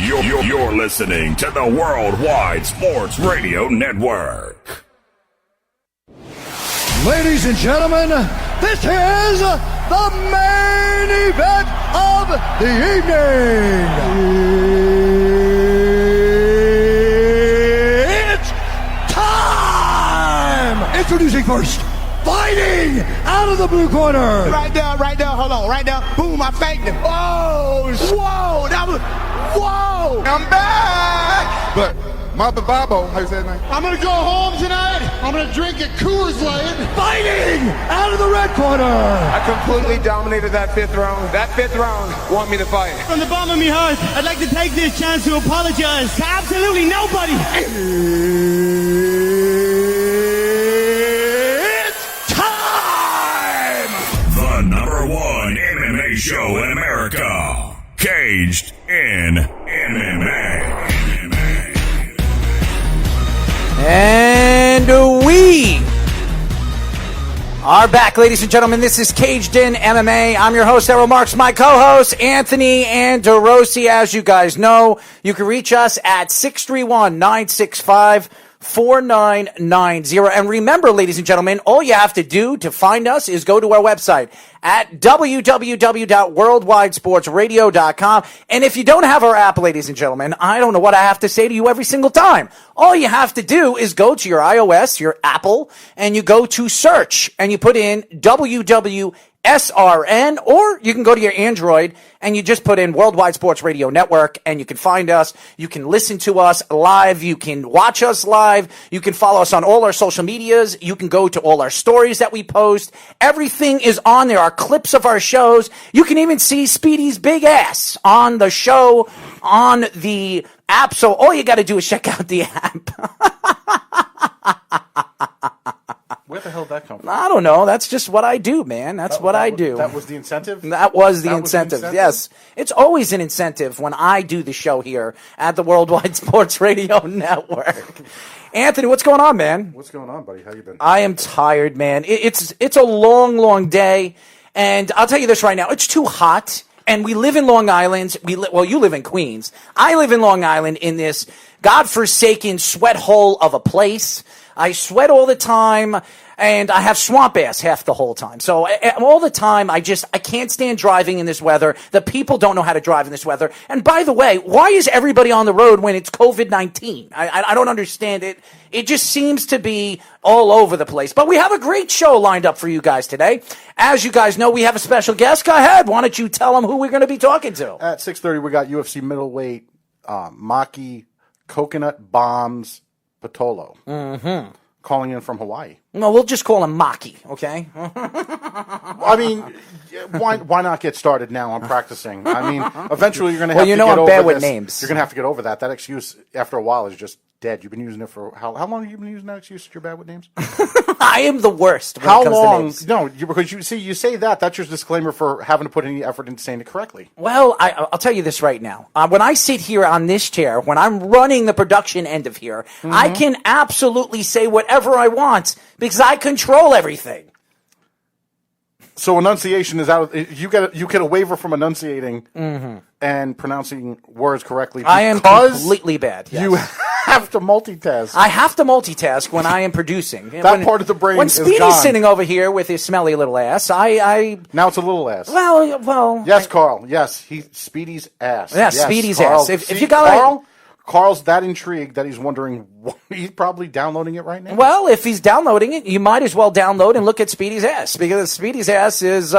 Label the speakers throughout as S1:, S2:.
S1: You're listening to the Worldwide Sports Radio Network.
S2: Ladies and gentlemen, this is the main event of the evening. It's time! Introducing first, fighting out of the blue corner.
S3: Right there, hold on, right there. Boom, I faked him. Oh, whoa, that was, whoa. I'm back.
S4: But Mama Babo, how you say that name?
S3: I'm going to go home tonight. I'm going to drink a Coors Light.
S2: Fighting out of the red corner.
S4: I completely dominated that fifth round. That fifth round want me to fight.
S5: From the bottom of my heart, I'd like to take this chance to apologize to absolutely nobody.
S2: It's time!
S1: The number one MMA show in America. Caged in MMA.
S6: And we are back, ladies and gentlemen. This is Caged in MMA. I'm your host, Errol Marks. My co-host, Anthony Anderosi. As you guys know, you can reach us at 631-965-4990. And remember, ladies and gentlemen, all you have to do to find us is go to our website at www.worldwidesportsradio.com. And if you don't have our app, ladies and gentlemen, I don't know what I have to say to you every single time. All you have to do is go to your iOS, your Apple, and you go to search, and you put in WWSRN, or you can go to your Android and you just put in Worldwide Sports Radio Network, and you can find us. You can listen to us live. You can watch us live. You can follow us on all our social medias. You can go to all our stories that we post. Everything is on there. Our clips of our shows. You can even see Speedy's big ass on the show, on the app. So all you got to do is check out the app.
S7: Where the hell did that come from?
S6: I don't know. That's just what I do, man. That's what I do.
S7: That was the incentive?
S6: That was the incentive, yes. It's always an incentive when I do the show here at the Worldwide Sports Radio Network. Anthony, what's going on, man?
S7: What's going on, buddy? How you been?
S6: I am tired, man. It's a long, long day, and I'll tell you this right now. It's too hot, and we live in Long Island. Well, you live in Queens. I live in Long Island in this godforsaken sweat hole of a place. I sweat all the time, and I have swamp ass half the whole time. So all the time, I can't stand driving in this weather. The people don't know how to drive in this weather. And by the way, why is everybody on the road when it's COVID-19? I don't understand it. It just seems to be all over the place. But we have a great show lined up for you guys today. As you guys know, we have a special guest. Go ahead. Why don't you tell them who we're going to be talking to?
S7: At 6:30, we got UFC middleweight Maki Coconut Bombs Pitolo. Mm-hmm. Calling in from Hawaii.
S6: No, we'll just call him Maki, okay?
S7: I mean, why not get started now on practicing? I mean, eventually you're going to have to get
S6: I'm
S7: over
S6: bad with
S7: this.
S6: Names.
S7: You're going to have to get over that. That excuse, after a while, is just dead. You've been using it for how long have you been using that excuse that you're bad with names?
S6: I am the worst when
S7: How
S6: it comes
S7: long?
S6: to names.
S7: No, because you say that. That's your disclaimer for having to put any effort into saying it correctly.
S6: Well, I'll tell you this right now. When I sit here on this chair, when I'm running the production end of here, I can absolutely say whatever I want because I control everything.
S7: So enunciation is out. You get a waiver from enunciating and pronouncing words correctly.
S6: I am completely bad. Yes.
S7: You have to multitask.
S6: I have to multitask when I am producing.
S7: That part of the brain
S6: when
S7: is
S6: Speedy's
S7: gone.
S6: sitting over here with his smelly little ass, I
S7: now it's a little ass.
S6: Well.
S7: Yes, Carl. Yes, Speedy's ass.
S6: Yeah,
S7: yes,
S6: Speedy's
S7: Carl.
S6: ass. If you got
S7: Carl's that intrigued that he's wondering. He's probably downloading it right now.
S6: Well, if he's downloading it, you might as well download and look at Speedy's ass because Speedy's ass is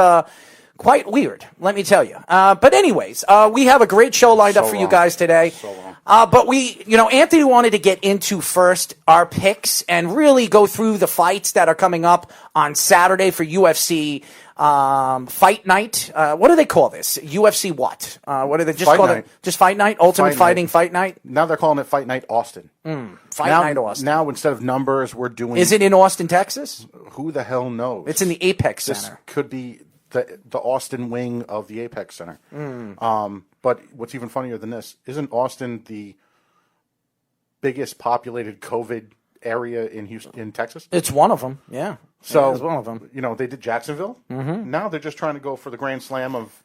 S6: quite weird. Let me tell you. But anyways, we have a great show lined up for you guys today.
S7: So long.
S6: But Anthony wanted to get into first our picks and really go through the fights that are coming up on Saturday for UFC Fight Night. What do they call this? UFC what? What do they just call it? Just Fight Night? Ultimate Fighting Fight Night?
S7: Now they're calling it Fight Night Austin.
S6: Fight Night Austin.
S7: Now instead of numbers, we're doing.
S6: Is it in Austin, Texas?
S7: Who the hell knows?
S6: It's in the Apex Center.
S7: This could be the Austin wing of the Apex Center. But what's even funnier than this, isn't Austin the biggest populated COVID area in Texas?
S6: It's one of them, yeah.
S7: So
S6: it's one of them.
S7: They did Jacksonville. Mm-hmm. Now they're just trying to go for the Grand Slam of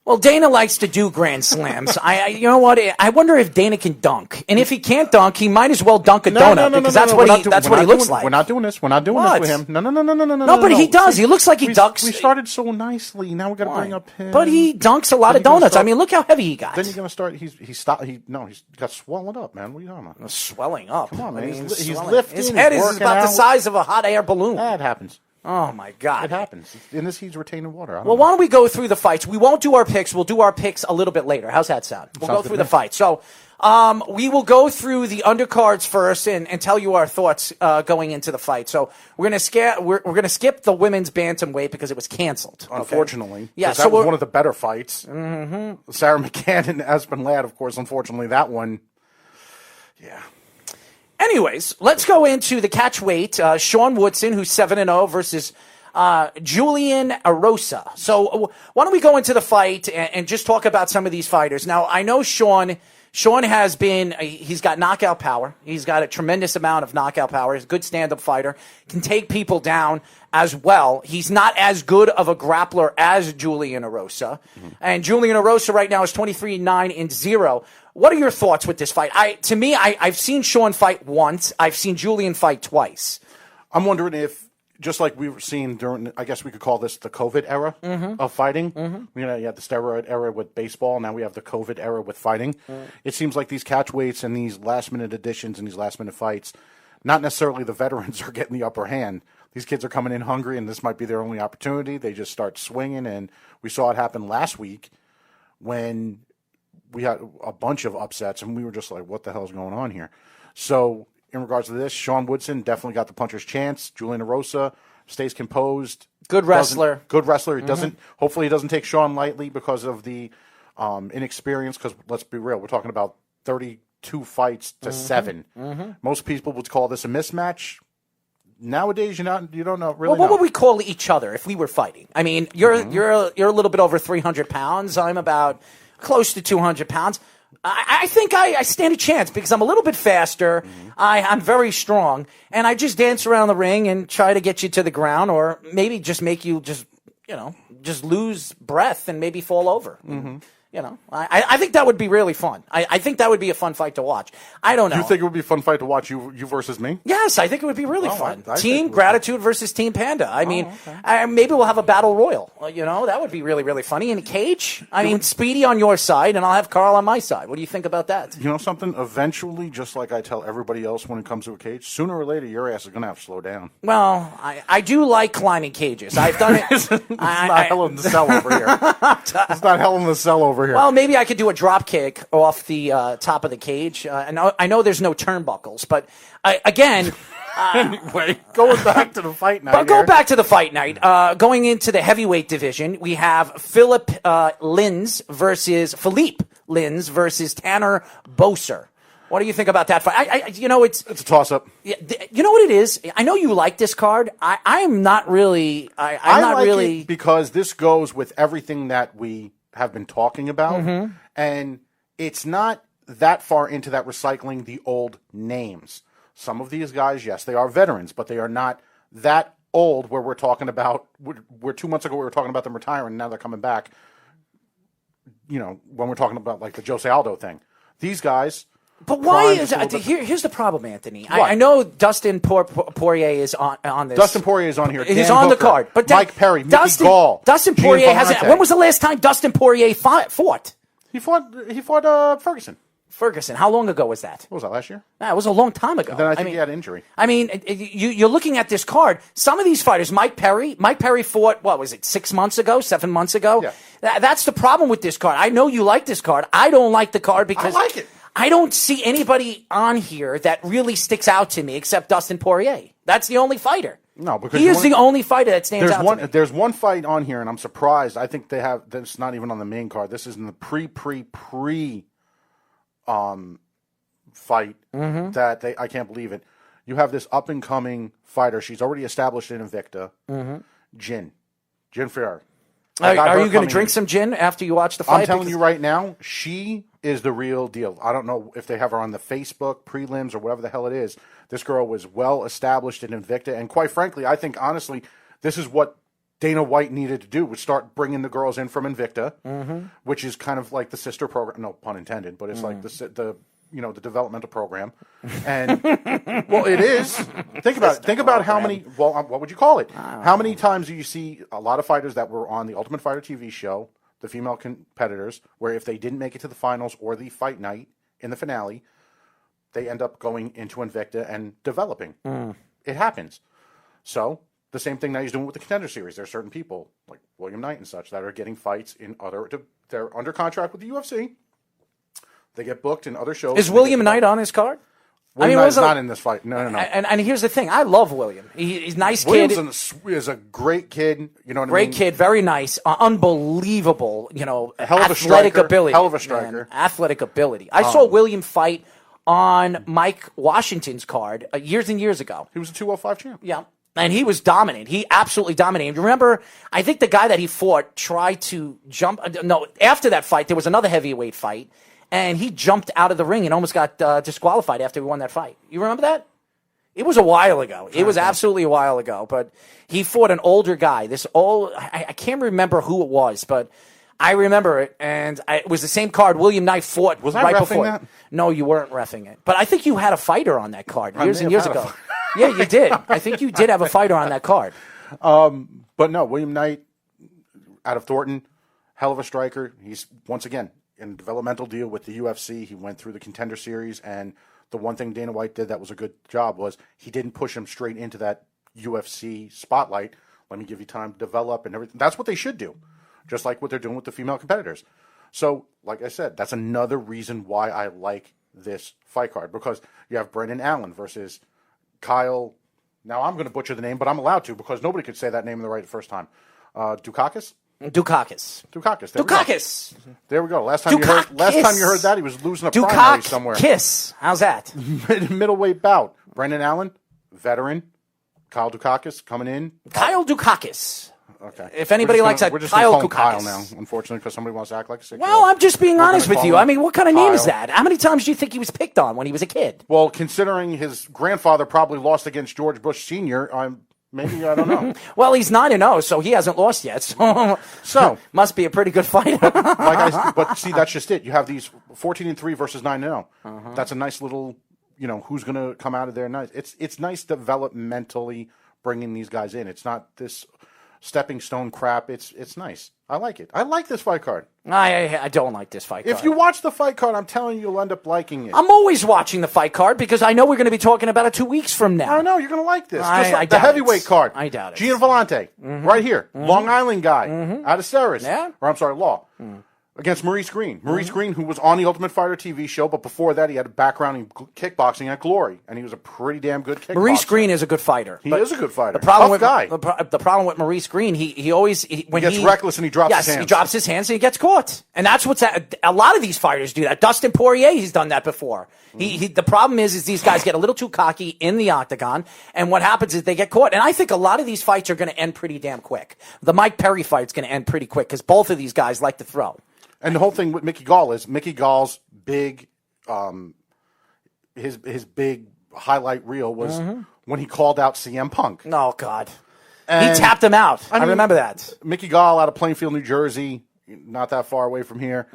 S6: Well, Dana likes to do grand slams. You know what? I wonder if Dana can dunk. And if he can't dunk, he might as well dunk a donut because that's what he looks like.
S7: We're not doing this. We're not doing this with him. No.
S6: No, but he does. He looks like he dunks.
S7: We started so nicely. Now we got to bring up him.
S6: But he dunks a lot of donuts. I mean, look how heavy he got.
S7: Then you're going to start. He's got swollen up, man. What are you talking about?
S6: Swelling up.
S7: Come on, man. He's
S6: swelling.
S7: lifting.
S6: His head is about the size of a hot air balloon.
S7: That happens.
S6: Oh, my God.
S7: It happens. In this, he's retaining water.
S6: Well, why don't we go through the fights? We won't do our picks. We'll do our picks a little bit later. How's that sound? We'll go through the fights. So we will go through the undercards first and tell you our thoughts going into the fight. So we're going to skip the women's bantamweight because it was canceled.
S7: Unfortunately.
S6: Okay? Yeah,
S7: so that was one of the better fights. Mm-hmm. Sarah McCann and Aspen Ladd, of course, unfortunately, that one, yeah.
S6: Anyways, let's go into the catch weight. Sean Woodson, who's 7-0, versus Julian Erosa. So why don't we go into the fight and just talk about some of these fighters? Now, I know Sean has he's got knockout power. He's got a tremendous amount of knockout power. He's a good stand-up fighter. Can take people down as well. He's not as good of a grappler as Julian Erosa. Mm-hmm. And Julian Erosa right now is 23-9-0. What are your thoughts with this fight? I've seen Sean fight once. I've seen Julian fight twice.
S7: I'm wondering if, just like we were seeing during, I guess we could call this the COVID era of fighting. Mm-hmm. You had the steroid era with baseball. Now we have the COVID era with fighting. It seems like these catch weights and these last-minute additions and these last-minute fights, not necessarily the veterans are getting the upper hand. These kids are coming in hungry, and this might be their only opportunity. They just start swinging, and we saw it happen last week when we had a bunch of upsets, and we were just like, what the hell is going on here? So in regards to this, Sean Woodson definitely got the puncher's chance. Julian Erosa stays composed.
S6: Good wrestler.
S7: He doesn't. Hopefully he doesn't take Sean lightly because of the inexperience, because let's be real, we're talking about 32 fights to 7. Mm-hmm. Most people would call this a mismatch. Nowadays, you don't know really.
S6: Well, what would we call each other if we were fighting? I mean, you're a little bit over 300 pounds. I'm about close to 200 pounds. I think I stand a chance because I'm a little bit faster. Mm-hmm. I'm very strong, and I just dance around the ring and try to get you to the ground, or maybe just make you just lose breath and maybe fall over. Mm-hmm. I think that would be really fun. I think that would be a fun fight to watch. I don't know.
S7: You think it would be a fun fight to watch you versus me?
S6: Yes, I think it would be really fun. Team Gratitude versus Team Panda. I mean, maybe we'll have a battle royal. That would be really, really funny. In a cage? I mean, Speedy on your side, and I'll have Carl on my side. What do you think about that?
S7: You know something? Eventually, just like I tell everybody else when it comes to a cage, sooner or later, your ass is going to have to slow down.
S6: Well, I do like climbing cages. I've done it.
S7: It's not Hell in the Cell over here. It's not Hell in the Cell over here.
S6: Well, maybe I could do a drop kick off the top of the cage. I know there's no turnbuckles, but again...
S7: Anyway, going back to the fight night.
S6: But go back to the fight night. Going into the heavyweight division, we have Philippe Lins versus Tanner Boser. What do you think about that fight? It's
S7: a toss-up.
S6: You know what it is? I know you like this card. I'm not really. I'm not
S7: like
S6: really
S7: it because this goes with everything that we have been talking about, and it's not that far into that recycling the old names. Some of these guys, yes, they are veterans, but they are not that old where we're talking about, where 2 months ago we were talking about them retiring, and now they're coming back, when we're talking about like the Jose Aldo thing. These guys...
S6: But why is it? Here's the problem, Anthony. I know Dustin Poirier is on this.
S7: Dustin Poirier is on here.
S6: He's on the card. But
S7: Mike Perry, Mickey Gall.
S6: Dustin Poirier hasn't... When was the last time Dustin Poirier fought?
S7: He fought Ferguson.
S6: Ferguson. How long ago was that?
S7: What was that, last year?
S6: It was a long time ago.
S7: And then I think he had injury.
S6: I mean, you're looking at this card. Some of these fighters, Mike Perry fought, 7 months ago? Yeah. That's the problem with this card. I know you like this card. I don't like the card because...
S7: I like it.
S6: I don't see anybody on here that really sticks out to me except Dustin Poirier. That's the only fighter.
S7: No, because
S6: he is the only fighter that stands out to me.
S7: There's one fight on here, and I'm surprised. I think they have... That's not even on the main card. This is in the pre fight that I can't believe it. You have this up and coming fighter. She's already established in Invicta. Jin Ferrer.
S6: Are you going to drink some gin after you watch the fight?
S7: I'm telling you right now, she is the real deal. I don't know if they have her on the Facebook prelims or whatever the hell it is. This girl was well established in Invicta, and quite frankly, I think honestly, this is what Dana White needed to do was start bringing the girls in from Invicta, which is kind of like the sister program. No pun intended, but it's like the developmental program. And well, it is. Think about it. Think about how many. Well, what would you call it? How many times do you see a lot of fighters that were on the Ultimate Fighter TV show, the female competitors, where if they didn't make it to the finals or the fight night in the finale, they end up going into Invicta and developing. It happens. So. The same thing that he's doing with the Contender Series. There are certain people, like William Knight and such, that are getting fights in they're under contract with the UFC. They get booked in other shows.
S6: Is William Knight on his card?
S7: William Knight's not in this fight. No.
S6: And here's the thing. I love William. He's a nice kid.
S7: Williams is a great kid. You know what I mean?
S6: Great kid. Very nice. Unbelievable,
S7: hell of a
S6: athletic
S7: striker,
S6: ability.
S7: hell of a striker.
S6: Man, athletic ability. I saw William fight on Mike Washington's card years and years ago.
S7: He was a 205 champ.
S6: Yeah. And he was dominant. He absolutely dominated. Remember, I think the guy that he fought tried to jump. No, after that fight, there was another heavyweight fight, and he jumped out of the ring and almost got disqualified after he won that fight. You remember that? It was a while ago. It was absolutely a while ago. But he fought an older guy. I can't remember who it was, but I remember it, and it was the same card William Knight fought
S7: was
S6: right
S7: I
S6: before.
S7: that?
S6: No, you weren't reffing it. But I think you had a fighter on that card years and years ago. Yeah, you did. I think you did have a fighter on that card.
S7: But no, William Knight, out of Thornton, hell of a striker. He's, once again, in a developmental deal with the UFC. He went through the Contender Series, and the one thing Dana White did that was a good job was he didn't push him straight into that UFC spotlight. Let me give you time to develop and everything. That's what they should do, just like what they're doing with the female competitors. So, like I said, that's another reason why I like this fight card, because you have Brendan Allen versus Kyle. Now I'm going to butcher the name, but I'm allowed to because nobody could say that name the first time. Dukakis. There we go. Last time you heard that, he was losing a primary somewhere.
S6: How's that?
S7: Middleweight bout. Brendan Allen, veteran. Kyle Dukakis coming in.
S6: Kyle Dukakis.
S7: Okay.
S6: If anybody likes that,
S7: we're just
S6: Kyle
S7: gonna
S6: Dukakis.
S7: call him Kyle now, unfortunately, because somebody wants to act like a 6-year-old.
S6: Well, I'm just being honest with you. I mean, what kind of name is
S7: Kyle.
S6: that? How many times do you think he was picked on when he was a kid?
S7: Well, considering his grandfather probably lost against George Bush Sr., I don't know.
S6: Well, he's 9-0, so he hasn't lost yet. So must be a pretty good fighter.
S7: But see, that's just it. You have these 14-3 versus 9-0. That's a nice little, who's going to come out of there nice. It's nice developmentally bringing these guys in. It's not this stepping stone crap. It's nice. I like it. I like this fight card.
S6: I don't like this fight card.
S7: If you watch the fight card, I'm telling you, you'll end up liking it.
S6: I'm always watching the fight card because I know we're going to be talking about it 2 weeks from now.
S7: I know you're going to like this.
S6: I
S7: Just like
S6: doubt
S7: the heavyweight card.
S6: I doubt it.
S7: Gian Vellante, right here, Long Island guy, out of Ceres.
S6: Yeah.
S7: Or I'm sorry, Law. Against Maurice Green. Maurice Green, who was on the Ultimate Fighter TV show, but before that he had a background in kickboxing at Glory, and he was a pretty damn good kickboxer.
S6: Maurice Green is a good fighter.
S7: He is a good fighter.
S6: The problem
S7: Tough
S6: with
S7: guy.
S6: The problem with Maurice Green, he always when
S7: he gets reckless and he drops his hands.
S6: He drops his hands and he gets caught, and that's what's a lot of these fighters do that. Dustin Poirier, he's done that before. The problem is these guys get a little too cocky in the octagon, and what happens is they get caught. And I think a lot of these fights are going to end pretty damn quick. The Mike Perry fight's going to end pretty quick because both of these guys like to throw.
S7: And the whole thing with Mickey Gall is Mickey Gall's big, his big highlight reel was when he called out CM Punk.
S6: Oh God,
S7: and
S6: he tapped him out. I remember that.
S7: Mickey Gall out of Plainfield, New Jersey, not that far away from here.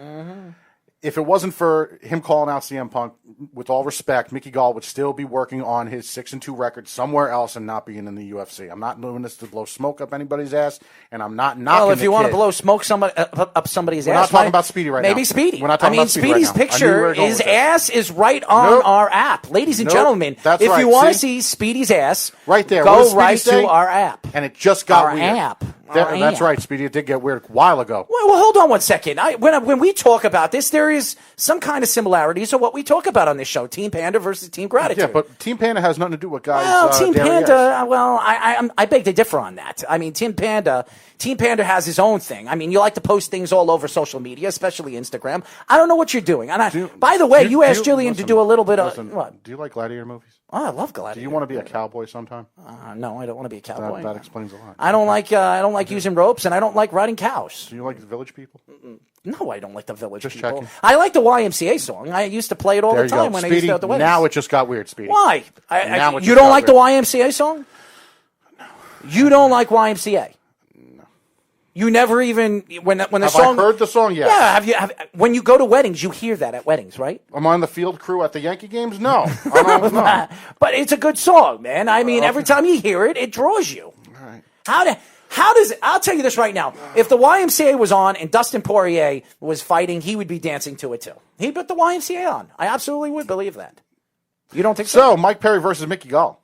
S7: If it wasn't for him calling out CM Punk, with all respect, Mickey Gall would still be working on his 6-2 record somewhere else and not being in the UFC. I'm not doing this to blow smoke up anybody's ass, and I'm not knocking
S6: Well, if you want to
S7: kid.
S6: blow smoke up somebody's
S7: We're
S6: ass,
S7: not talking about Speedy right now.
S6: Maybe Speedy.
S7: We're not talking about Speedy
S6: Speedy's
S7: right now. I knew you
S6: picture,
S7: were going
S6: his
S7: with that.
S6: ass is right on our app. Ladies and gentlemen,
S7: That's
S6: if
S7: right.
S6: you want to
S7: See?
S6: see Speedy's ass,
S7: Right there. What
S6: go
S7: does Speedy
S6: right
S7: say?
S6: to our app.
S7: And it just got
S6: Our
S7: weird.
S6: app.
S7: That's right, Speedy. It did get weird a while ago.
S6: Well, hold on one second. When we talk about this, there is some kind of similarities to what we talk about on this show: Team Panda versus Team Gratitude.
S7: Yeah, but Team Panda has nothing to do with guys.
S6: Well, Team
S7: derrieres.
S6: Panda. Well, I beg to differ on that. I mean, Team Panda has his own thing. I mean, you like to post things all over social media, especially Instagram. I don't know what you're doing. And by the way, you asked Jillian to do a little bit of what?
S7: Do you like gladiator movies?
S6: Oh, I love Gladiator.
S7: Do you want to be a cowboy sometime?
S6: No, I don't want to be a cowboy.
S7: That explains a lot.
S6: I don't like using ropes, and I don't like riding cows.
S7: Do you like the Village People?
S6: No, I don't like the Village
S7: Just
S6: People.
S7: checking.
S6: I like the YMCA song. I used to play it all
S7: There
S6: the
S7: you
S6: time
S7: go.
S6: when I
S7: Speedy,
S6: used to go to the weddings.
S7: now it just got weird, Speedy.
S6: Why?
S7: Now it
S6: You
S7: just
S6: don't
S7: got
S6: like the
S7: weird.
S6: YMCA song? No. You don't like YMCA?
S7: No.
S6: You never even when the
S7: Have
S6: song.
S7: I heard the song? Yes.
S6: Yeah. When you go to weddings, you hear that at weddings, right?
S7: Am I on the field crew at the Yankee games? No. I don't know.
S6: But it's a good song, man. I mean, every time you hear it, it draws you.
S7: All right.
S6: How does it? I'll tell you this right now. If the YMCA was on and Dustin Poirier was fighting, he would be dancing to it too. He put the YMCA on. I absolutely would believe that. You don't think so?
S7: So, Mike Perry versus Mickey Gall.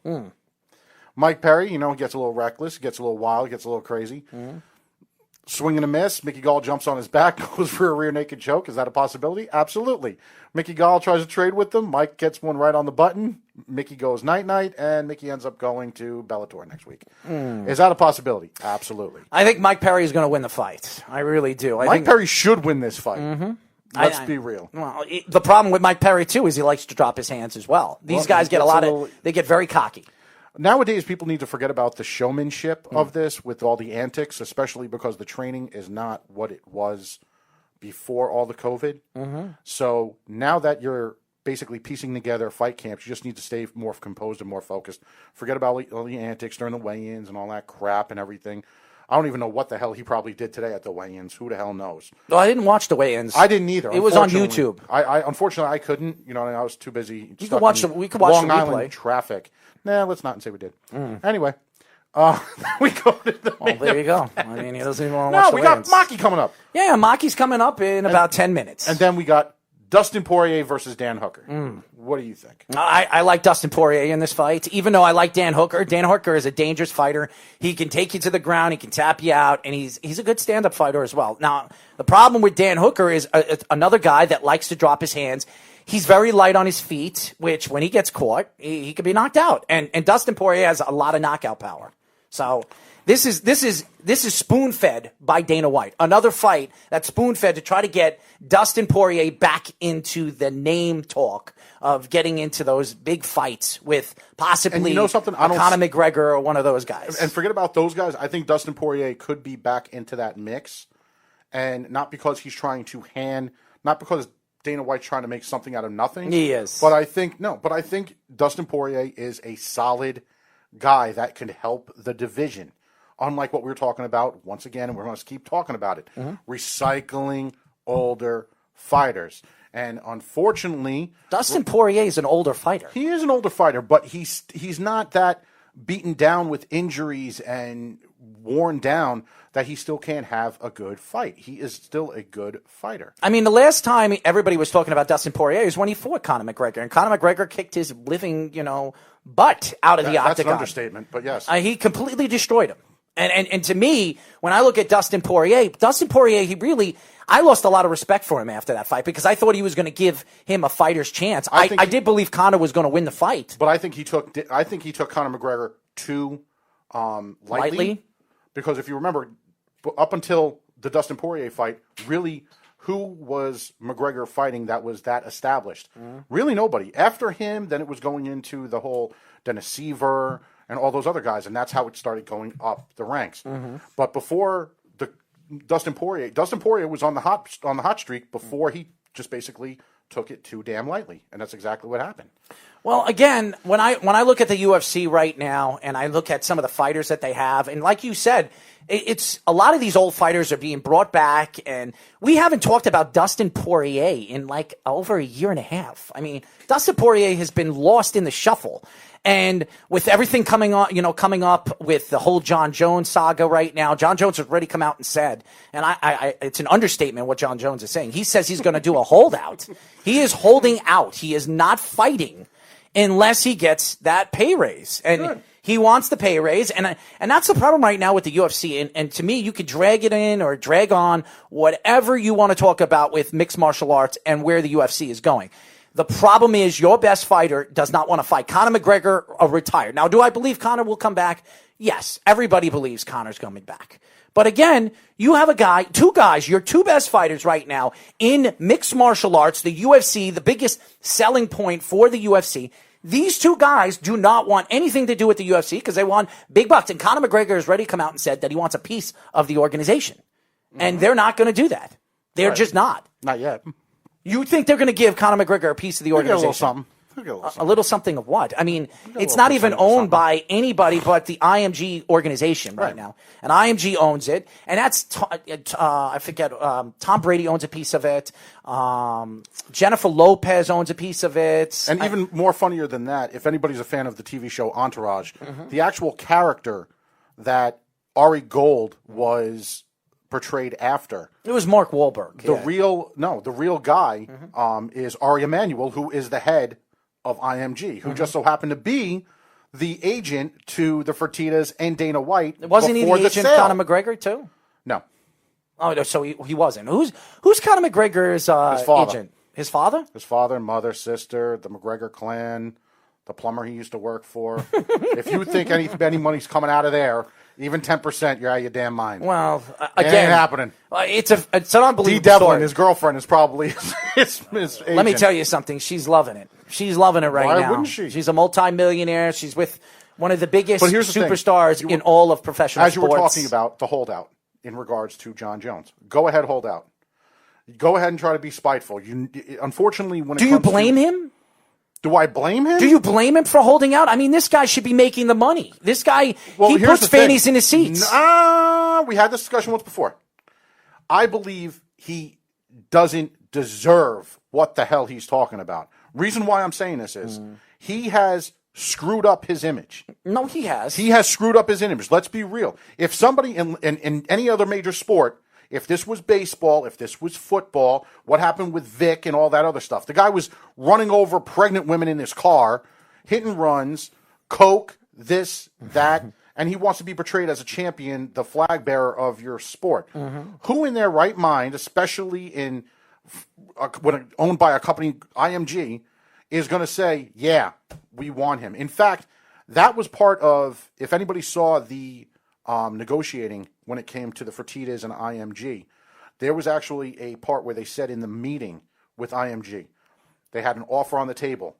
S7: Mike Perry, he gets a little reckless, gets a little wild, gets a little crazy. Swing and a miss. Mickey Gall jumps on his back, goes for a rear naked choke. Is that a possibility? Absolutely. Mickey Gall tries to trade with them. Mike gets one right on the button. Mickey goes night-night, and Mickey ends up going to Bellator next week. Is that a possibility? Absolutely.
S6: I think Mike Perry is going to win the fight. I really do.
S7: Mike Perry should win this fight. Let's be real.
S6: Well, the problem with Mike Perry, too, is he likes to drop his hands as well. These guys get they get very cocky.
S7: Nowadays, people need to forget about the showmanship of this with all the antics, especially because the training is not what it was before all the COVID. So now that you're basically piecing together fight camps, you just need to stay more composed and more focused. Forget about all the antics during the weigh-ins and all that crap and everything. I don't even know what the hell he probably did today at the weigh-ins. Who the hell knows?
S6: Well, I didn't watch the weigh-ins.
S7: I didn't either.
S6: It was on YouTube.
S7: I unfortunately I couldn't. I was too busy.
S6: We could watch the
S7: Long Island
S6: replay.
S7: Traffic. Nah, let's not say we did. Anyway, we go to the.
S6: Well, there you go. I mean, he doesn't even want to watch the
S7: we got
S6: weigh-ins.
S7: Maki coming up.
S6: Yeah, Maki's coming up in about 10 minutes.
S7: And then we got Dustin Poirier versus Dan Hooker. What do you think?
S6: I like Dustin Poirier in this fight, even though I like Dan Hooker. Dan Hooker is a dangerous fighter. He can take you to the ground. He can tap you out, and he's a good stand-up fighter as well. Now, the problem with Dan Hooker is another guy that likes to drop his hands. He's very light on his feet, which when he gets caught, he could be knocked out. And Dustin Poirier has a lot of knockout power. So this is spoon-fed by Dana White. Another fight that's spoon-fed to try to get Dustin Poirier back into the name talk of getting into those big fights with possibly
S7: something?
S6: Conor McGregor or one of those guys.
S7: And forget about those guys. I think Dustin Poirier could be back into that mix. And not because he's trying to not because Dana White's trying to make something out of nothing.
S6: He is.
S7: But I think Dustin Poirier is a solid guy that can help the division. Unlike what we were talking about, once again, and we're going to keep talking about it, recycling older fighters. And unfortunately,
S6: Dustin Poirier is an older fighter.
S7: He is an older fighter, but he's not that beaten down with injuries and worn down that he still can't have a good fight. He is still a good fighter.
S6: I mean, the last time everybody was talking about Dustin Poirier is when he fought Conor McGregor, and Conor McGregor kicked his living, butt out of the octagon.
S7: That's an understatement, but yes.
S6: He completely destroyed him. And to me, when I look at Dustin Poirier, I lost a lot of respect for him after that fight because I thought he was going to give him a fighter's chance. I did believe Conor was going to win the fight.
S7: But I think he took Conor McGregor too lightly. Because if you remember, up until the Dustin Poirier fight, really, who was McGregor fighting that was that established? Really nobody. After him, then it was going into the whole Dennis Seaver and all those other guys, and that's how it started going up the ranks. But before Dustin Poirier was on the hot streak before he just basically took it too damn lightly, and that's exactly what happened.
S6: Well, again, when I look at the UFC right now and I look at some of the fighters that they have, and like you said, it's a lot of these old fighters are being brought back, and we haven't talked about Dustin Poirier in like over a year and a half. I mean, Dustin Poirier has been lost in the shuffle. And with everything coming up with the whole John Jones saga right now, John Jones has already come out and said, and it's an understatement what John Jones is saying. He says he's going to do a holdout. He is holding out. He is not fighting unless he gets that pay raise. And
S7: Good.
S6: He wants the pay raise. And that's the problem right now with the UFC. And to me, you could drag it in or drag on whatever you want to talk about with mixed martial arts and where the UFC is going. The problem is your best fighter does not want to fight. Conor McGregor retired. Now, do I believe Conor will come back? Yes, everybody believes Conor's coming back. But again, you have two guys, your two best fighters right now in mixed martial arts, the UFC, the biggest selling point for the UFC. These two guys do not want anything to do with the UFC because they want big bucks. And Conor McGregor has already come out and said that he wants a piece of the organization. And they're not going to do that. They're just not.
S7: Not yet.
S6: You think they're going to give Conor McGregor a piece of the organization?
S7: A little something.
S6: A little something of what? I mean, it's not even owned by anybody but the IMG organization right now. And IMG owns it. And that's, I forget, Tom Brady owns a piece of it. Jennifer Lopez owns a piece of it.
S7: And even more funnier than that, if anybody's a fan of the TV show Entourage, the actual character that Ari Gold was portrayed after.
S6: It was Mark Wahlberg.
S7: The real guy is Ari Emanuel, who is the head of IMG, who just so happened to be the agent to the Fertittas and Dana White.
S6: Wasn't he the agent of Conor McGregor too?
S7: No.
S6: Oh, no, so he wasn't. Who's Conor McGregor's agent? His father?
S7: His father, mother, sister, the McGregor clan, the plumber he used to work for. If you think any money's coming out of there, even 10%, you're out of your damn mind.
S6: Well,
S7: it ain't happening.
S6: It's an unbelievable
S7: D. Devlin,
S6: story.
S7: his girlfriend, is probably his agent.
S6: Let me tell you something. She's loving it. She's loving it right now.
S7: Why wouldn't she?
S6: She's a multimillionaire. She's with one of the biggest superstars in all of professional sports.
S7: As you were talking about the holdout in regards to John Jones, go ahead, hold out. Go ahead and try to be spiteful. Unfortunately, when it
S6: do you blame him?
S7: Do I blame him?
S6: Do you blame him for holding out? I mean, this guy should be making the money. This guy, he puts fannies in his seats.
S7: We had this discussion once before. I believe he doesn't deserve what the hell he's talking about. Reason why I'm saying this is he has screwed up his image.
S6: No, he has.
S7: He has screwed up his image. Let's be real. If somebody in any other major sport, if this was baseball, if this was football, what happened with Vic and all that other stuff? The guy was running over pregnant women in his car, hit and runs, coke, this, that, and he wants to be portrayed as a champion, the flag bearer of your sport. Who in their right mind, especially when owned by a company, IMG, is going to say, yeah, we want him? In fact, that was part of, if anybody saw the negotiating when it came to the Fertittas and IMG, there was actually a part where they said in the meeting with IMG, they had an offer on the table.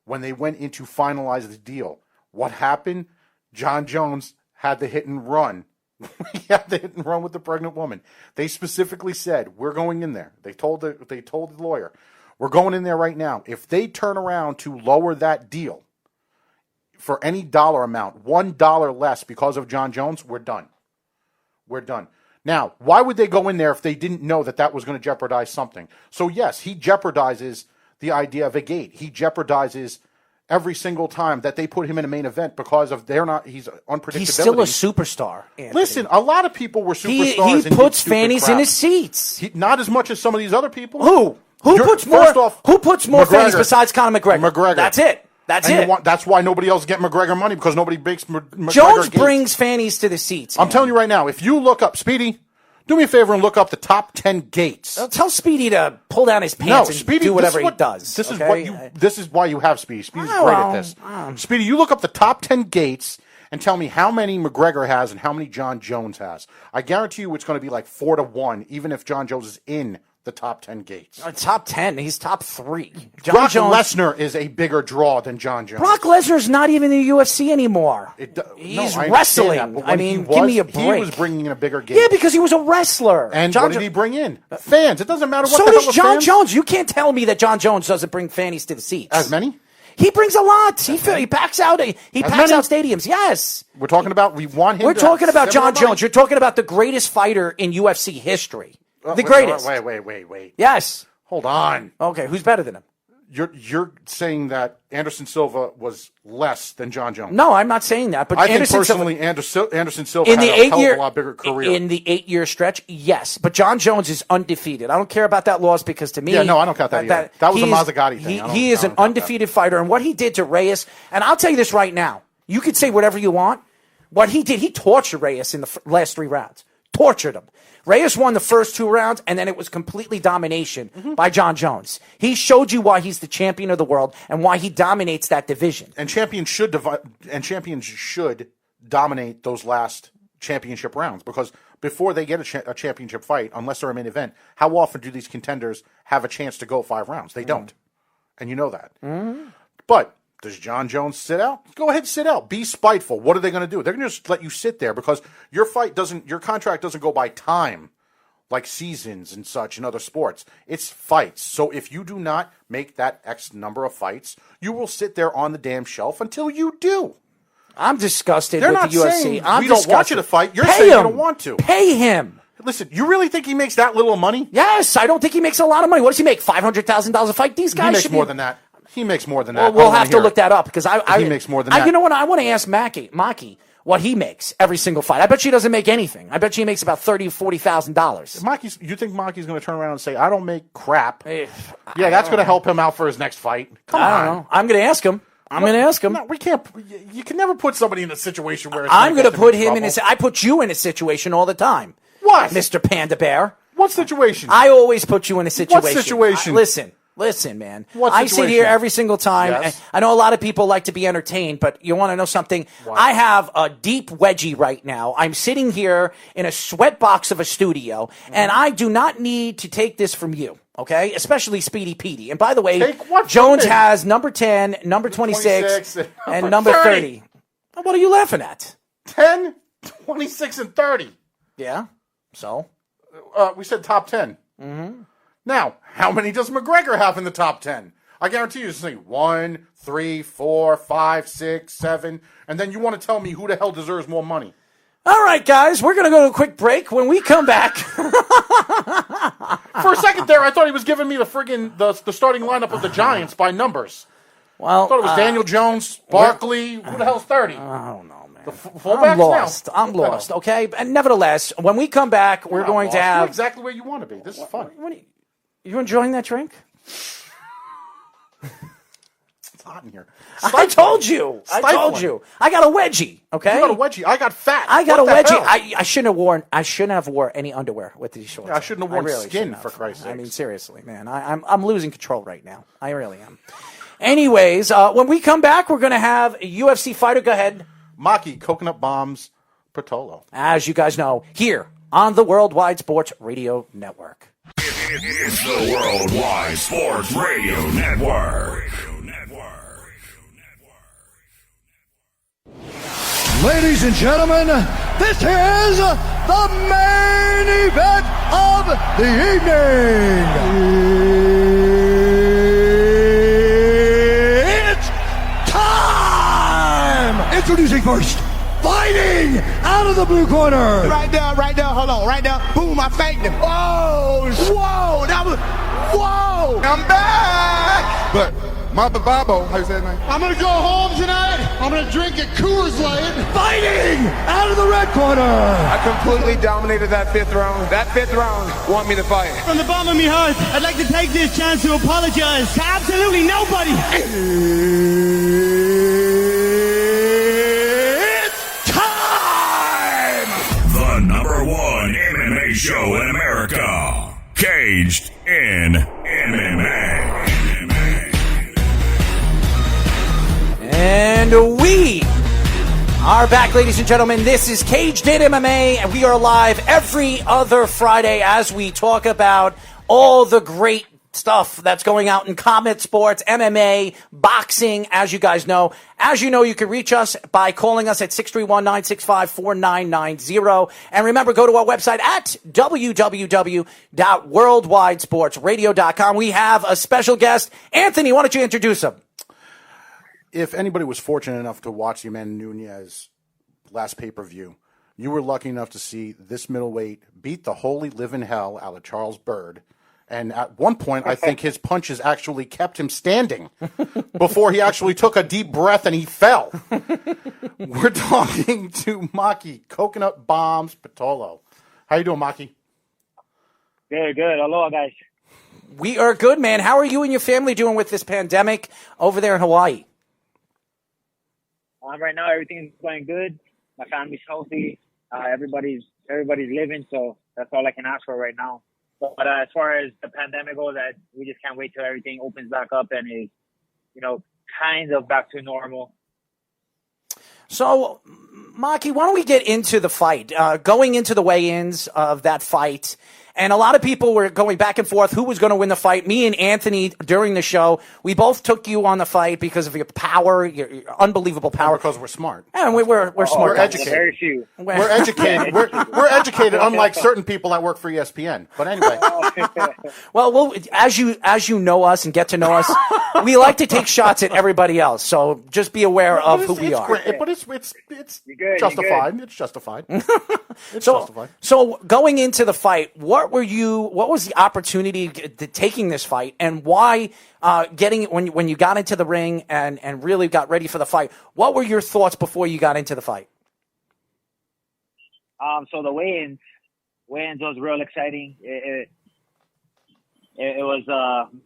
S7: When they went in to finalize the deal, what happened? John Jones had the hit and run. He had the hit and run with the pregnant woman. They specifically said, we're going in there. They told the lawyer, we're going in there right now. If they turn around to lower that deal for any dollar amount, $1 less because of John Jones, we're done. We're done. Now, why would they go in there if they didn't know that was going to jeopardize something? So yes, he jeopardizes the idea of a gate. He jeopardizes every single time that they put him in a main event because of he's unpredictability.
S6: He's still a superstar, Anthony.
S7: Listen, a lot of people were superstars.
S6: He puts fannies in his seats.
S7: Not as much as some of these other people.
S6: Who puts more fannies besides Conor McGregor?
S7: McGregor.
S6: That's it.
S7: That's why nobody else get McGregor money, because nobody makes McGregor
S6: Jones brings fannies to the seats.
S7: I'm telling you right now, if you look up, Speedy, do me a favor and look up the top 10 gates.
S6: Tell Speedy to pull down his pants and do whatever he does.
S7: This is why you have Speedy. Speedy's great at this. Speedy, you look up the top 10 gates and tell me how many McGregor has and how many John Jones has. I guarantee you it's going to be like 4-1, even if John Jones is in the top 10 gates.
S6: Top 10? He's top 3.
S7: Brock Lesnar is a bigger draw than John Jones.
S6: Brock Lesnar's not even in the UFC anymore. He's wrestling. Give me a break.
S7: He was bringing in a bigger gate.
S6: Yeah, because he was a wrestler.
S7: And what did he bring in? Fans. It doesn't matter what
S6: so
S7: the hell
S6: does John
S7: fans.
S6: Jones. You can't tell me that John Jones doesn't bring fannies to the seats.
S7: As many?
S6: He brings a lot. He packs out. He packs out stadiums. Yes.
S7: We're talking about. We want him.
S6: We're talking about John Jones. You're talking about the greatest fighter in UFC history. The greatest.
S7: Wait.
S6: Yes.
S7: Hold on.
S6: Okay, who's better than him?
S7: You're saying that Anderson Silva was less than John Jones.
S6: No, I'm not saying that. But
S7: I think personally, Anderson Silva had a hell of a lot bigger career.
S6: In the 8-year stretch, yes. But John Jones is undefeated. I don't care about that loss because to me...
S7: Yeah, no, I don't count that either. That was a Mazzagatti thing.
S6: He is an undefeated fighter. And what he did to Reyes... And I'll tell you this right now. You could say whatever you want. What he did, he tortured Reyes in the last 3 rounds. Tortured him. Reyes won the first 2 rounds, and then it was complete domination by John Jones. He showed you why he's the champion of the world and why he dominates that division.
S7: And champions should dominate those last championship rounds, because before they get a championship fight, unless they're a main event, how often do these contenders have a chance to go 5 rounds? They don't. And you know that. But does John Jones sit out? Go ahead, sit out. Be spiteful. What are they going to do? They're going to just let you sit there because your contract doesn't go by time like seasons and such in other sports. It's fights. So if you do not make that X number of fights, you will sit there on the damn shelf until you do.
S6: I'm disgusted
S7: They're
S6: with
S7: not
S6: the UFC.
S7: saying
S6: I'm
S7: we don't want you to fight. You're saying you don't want to.
S6: Pay him.
S7: Listen, you really think he makes that little money?
S6: Yes, I don't think he makes a lot of money. What does he make? $500,000 a fight? These guys
S7: He makes
S6: should
S7: more than that. He makes more than that.
S6: We'll have to look that up because
S7: he makes more than that.
S6: You know what? I want to ask Maki what he makes every single fight. I bet she doesn't make anything. I bet she makes about $30,000-$40,000.
S7: You think Maki's going to turn around and say, "I don't make crap"? Yeah, that's going to help him out for his next fight. Come on.
S6: I don't know. I'm going to ask him.
S7: No, we can't. You can never put somebody in a situation where
S6: I'm going to put him in a. I put you in a situation all the time.
S7: What,
S6: Mr. Panda Bear?
S7: What situation?
S6: I always put you in a situation.
S7: What situation?
S6: Listen, man.
S7: What
S6: I sit here every single time.
S7: Yes.
S6: I know a lot of people like to be entertained, but you want to know something?
S7: What?
S6: I have a deep wedgie right now. I'm sitting here in a sweatbox of a studio, and I do not need to take this from you, okay? Especially Speedy Petey. And by the way, Jones has number 10, number 26, and number 30. What are you laughing at?
S7: 10, 26, and 30.
S6: Yeah. So?
S7: We said top 10. Mm-hmm. Now, how many does McGregor have in the top 10? I guarantee you, say 1, 3, 4, 5, 6, 7, and then you want to tell me who the hell deserves more money.
S6: All right, guys, we're going to go to a quick break. When we come back...
S7: For a second there, I thought he was giving me the starting lineup of the Giants by numbers.
S6: Well,
S7: I thought it was Daniel Jones, Barkley, who the hell's 30?
S6: I don't know.
S7: I'm
S6: lost. I'm lost. Okay, and nevertheless, when we come back, we're going to have
S7: You're exactly where you want to be. This is fun.
S6: You enjoying that drink?
S7: It's hot in here.
S6: I told you. I got a wedgie. Okay.
S7: You got a wedgie. I got fat.
S6: I got a wedgie. I shouldn't have worn any underwear with these shorts.
S7: Yeah, I shouldn't have worn skin for Christ's sake.
S6: I mean, seriously, man. I'm losing control right now. I really am. Anyways, when we come back, we're going to have a UFC fighter. Go ahead.
S7: Maki, Coconut Bombs, Pitolo.
S6: As you guys know, here on the Worldwide Sports Radio Network.
S1: It's the Worldwide Sports Radio Network.
S2: Ladies and gentlemen, this is the main event of the evening. It's time! Introducing first, fighting out of the blue corner.
S3: Right there, hold on, right there. Boom, I faked him. Oh, whoa, whoa. I'm back.
S8: But Mama Babo, how you say that name?
S2: I'm gonna go home tonight. I'm gonna drink a Coors Light. Fighting out of the red corner.
S4: I completely dominated that fifth round. That fifth round want me to fight.
S5: From the bottom of my heart, I'd like to take this chance to apologize to absolutely nobody.
S2: It's time!
S1: The number one MMA show in America. Caged in MMA.
S6: And we are back, ladies and gentlemen. This is Caged in MMA, and we are live every other Friday as we talk about all the great stuff that's going out in combat sports, MMA, boxing, as you guys know. As you know, you can reach us by calling us at 631-965-4990. And remember, go to our website at www.worldwidesportsradio.com. We have a special guest. Anthony, why don't you introduce him?
S7: If anybody was fortunate enough to watch the Amanda Nunes last pay-per-view, you were lucky enough to see this middleweight beat the holy living hell out of Charles Byrd. And at one point, I think his punches actually kept him standing before he actually took a deep breath and he fell. We're talking to Maki, Coconut Bombs, Pitolo. How you doing, Maki?
S9: Good. Aloha, guys.
S6: We are good, man. How are you and your family doing with this pandemic over there in Hawaii?
S9: Right now, everything's going good. My family's healthy. Everybody's living, so that's all I can ask for right now. But as far as the pandemic goes, we just can't wait till everything opens back up and is, kind of back to normal.
S6: So, Maki, why don't we get into the fight? Going into the weigh-ins of that fight, And a lot of people were going back and forth who was going to win the fight. Me and Anthony, during the show, we both took you on the fight because of your power, your unbelievable power.
S7: And because we're smart.
S6: And we're smart.
S7: We're educated.
S9: Very few.
S7: We're educated. We're educated, unlike certain people that work for ESPN. But anyway.
S6: Well, as you know us and get to know us, we like to take shots at everybody else. So just be aware of who we are.
S7: But it's
S9: good,
S7: justified. It's justified. It's justified.
S6: So going into the fight, what was the opportunity to taking this fight, and why when you got into the ring and really got ready for the fight? What were your thoughts before you got into the fight?
S9: So the weigh-ins was real exciting. It was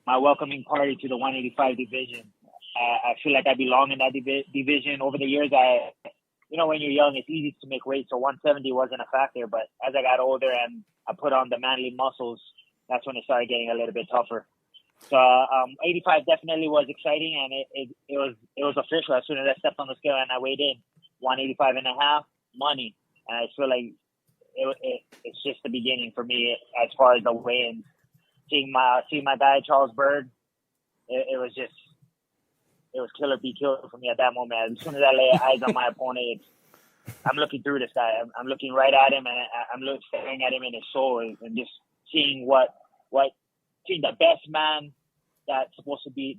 S9: my welcoming party to the 185 division. I feel like I belong in that division. Over the years, when you're young, it's easy to make weight, so 170 wasn't a factor. But as I got older and I put on the manly muscles, that's when it started getting a little bit tougher. So 85 definitely was exciting, and it was official. As soon as I stepped on the scale and I weighed in, 185 and a half, money. And I feel like it's just the beginning for me as far as the weigh-ins. Seeing my guy Charles Bird, it was killer be killer for me at that moment. As soon as I lay eyes on my opponent, I'm looking through this guy. I'm looking right at him, and I'm staring at him in his soul, and just seeing seeing the best man that I'm supposed to be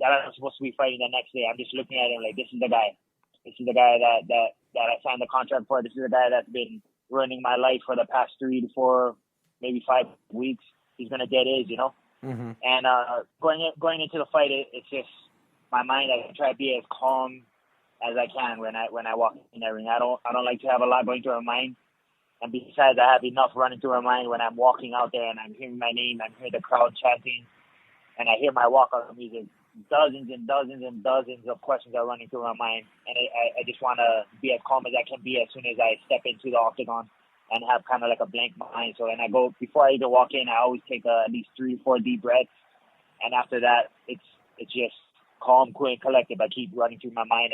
S9: fighting the next day. I'm just looking at him like, this is the guy. This is the guy that I signed the contract for. This is the guy that's been running my life for the past 3 to 4, maybe 5 weeks. He's gonna get his, Mm-hmm. And going into the fight, it's just my mind. I try to be as calm as I can when I walk in the ring. I don't like to have a lot going through my mind. And besides, I have enough running through my mind when I'm walking out there and I'm hearing my name, I'm hearing the crowd chanting, and I hear my walkout music. Dozens and dozens and dozens of questions are running through my mind, and I just want to be as calm as I can be as soon as I step into the octagon and have kind of like a blank mind. So when I go, before I even walk in, I always take at least 3 or 4 deep breaths, and after that, it's just calm, cool, and collected. I keep running through my mind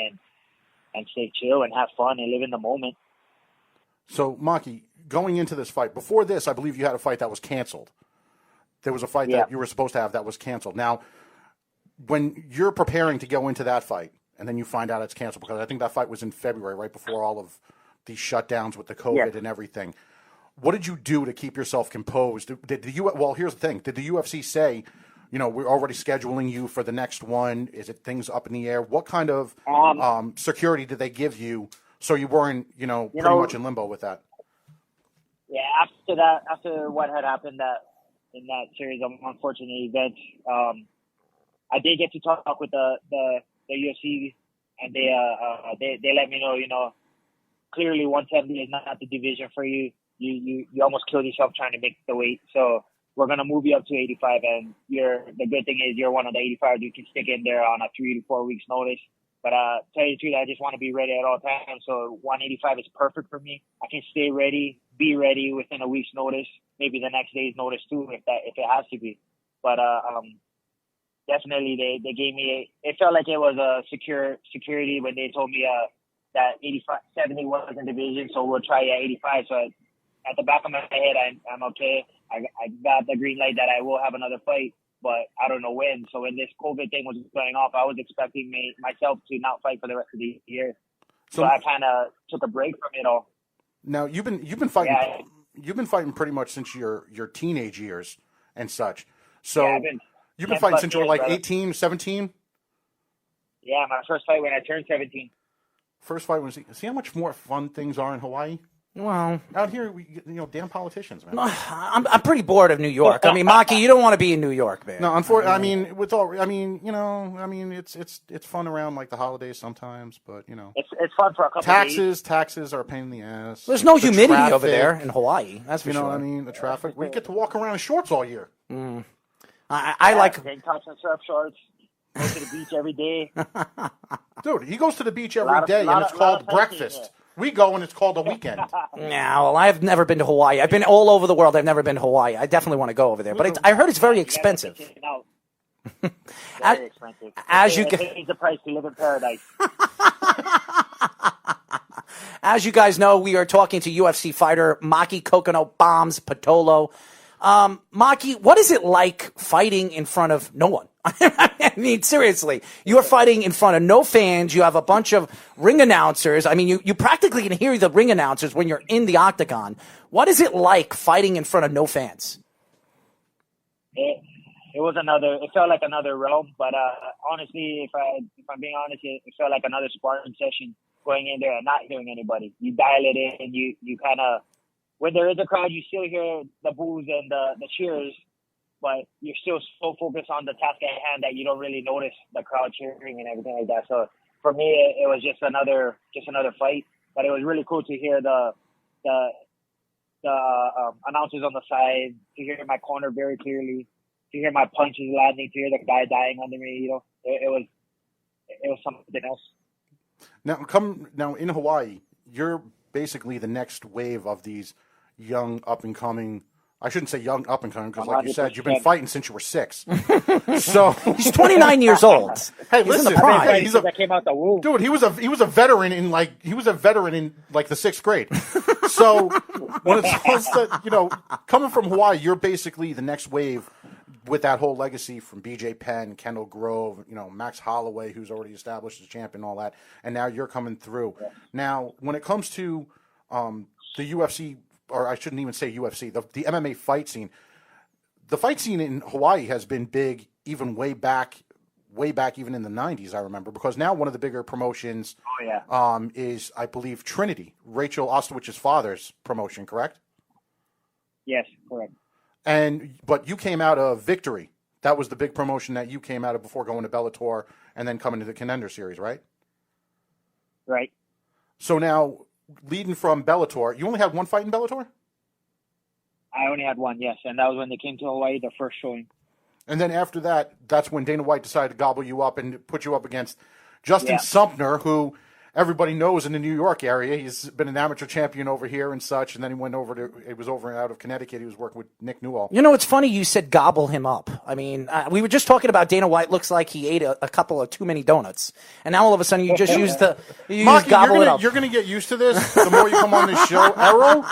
S9: and stay chill and have fun and live in the moment.
S7: So, Maki, going into this fight, before this, I believe you had a fight that was canceled. There was a fight that you were supposed to have that was canceled. Now, when you're preparing to go into that fight, and then you find out it's canceled, because I think that fight was in February, right before all of these shutdowns with the COVID and everything. What did you do to keep yourself composed? Well, here's the thing. Did the UFC say, we're already scheduling you for the next one? Is it things up in the air? What kind of security did they give you so you weren't, pretty much in limbo with that?
S9: Yeah, after what had happened in that series of unfortunate events, I did get to talk with the UFC, and they let me know, clearly 170 is not the division for you. You almost killed yourself trying to make the weight. So we're going to move you up to 85. And the good thing is you're one of the 85 you can stick in there on a 3 to 4 weeks notice. But tell you the truth, I just want to be ready at all times. So 185 is perfect for me. I can stay ready, be ready within a week's notice, maybe the next day's notice too, if it has to be. But definitely they gave me it felt like it was a security when they told me that 70 wasn't division, so we'll try at 85. So at the back of my head, I'm okay. I got the green light that I will have another fight, but I don't know when. So when this COVID thing was going off, I was expecting myself to not fight for the rest of the year. So I kind of took a break from it all.
S7: Now you've been fighting. Yeah, you've been fighting pretty much since your teenage years and such. So you've been fighting since you were like 18, 17?
S9: Yeah, my first fight when I turned 17.
S7: First fight was. See how much more fun things are in Hawaii?
S6: Well,
S7: out here, damn politicians, man.
S6: I'm pretty bored of New York. I mean, Maki, you don't want to be in New York, man.
S7: No, unfortunately, it's fun around like the holidays sometimes, but
S9: it's fun for a couple days.
S7: Taxes are a pain in the ass.
S6: There's no humidity over there in Hawaii. That's for sure.
S7: What I mean? The traffic. We get to walk around in shorts all year.
S6: I like
S9: tank tops and surf shorts. Go to the beach every day.
S7: Dude, he goes to the beach every day, and it's called breakfast. We go and it's called a weekend.
S6: Well, I've never been to Hawaii. I've been all over the world. I've never been to Hawaii. I definitely want to go over there, but I heard it's very expensive.
S9: Very expensive. It's the price to live in paradise.
S6: As you guys know, we are talking to UFC fighter Maki Coconut Bombs Pitolo. Maki, what is it like fighting in front of no one? I mean, seriously, you're fighting in front of no fans. You have a bunch of ring announcers. I mean, you practically can hear the ring announcers when you're in the octagon. What is it like fighting in front of no fans?
S9: It was it felt like another realm, but honestly, if I'm being honest, it felt like another sparring session going in there and not hearing anybody. You dial it in, and you kind of, when there is a crowd, you still hear the boos and the cheers, but you're still so focused on the task at hand that you don't really notice the crowd cheering and everything like that. So for me, it was just another fight, but it was really cool to hear the announcers on the side, to hear my corner very clearly, to hear my punches landing, to hear the guy dying under me. You know, it was something else.
S7: Now in Hawaii, you're basically the next wave of these young up and coming. I shouldn't say young up and coming because, like you said, you've been fighting since you were 6. So
S6: he's 29 years old.
S7: Hey,
S6: he's
S7: listen,
S9: that came out the womb.
S7: Dude, he was a veteran in like the 6th grade. So when it comes to coming from Hawaii, you're basically the next wave with that whole legacy from BJ Penn, Kendall Grove, Max Holloway, who's already established as champion, all that, and now you're coming through. Yeah. Now, when it comes to the UFC, or I shouldn't even say UFC, the MMA fight scene, the fight scene in Hawaii has been big even way back even in the 90s, I remember, because now one of the bigger promotions is, I believe, Trinity, Rachel Ostowich's father's promotion, correct?
S9: Yes, correct.
S7: But you came out of Victory. That was the big promotion that you came out of before going to Bellator and then coming to the Contender Series, right?
S9: Right.
S7: So now, leading from Bellator, you only had one fight in Bellator?
S9: I only had one, yes, and that was when they came to Hawaii, the first showing.
S7: And then after that, that's when Dana White decided to gobble you up and put you up against Justin Sumner, who everybody knows in the New York area. He's been an amateur champion over here and such, and then he went over out of Connecticut. He was working with Nick Newell.
S6: It's funny you said gobble him up. I mean, we were just talking about Dana White looks like he ate a couple of too many donuts, and now all of a sudden you just use
S7: Maki,
S6: gobble it up.
S7: You're going to get used to this the more you come on this show. Errol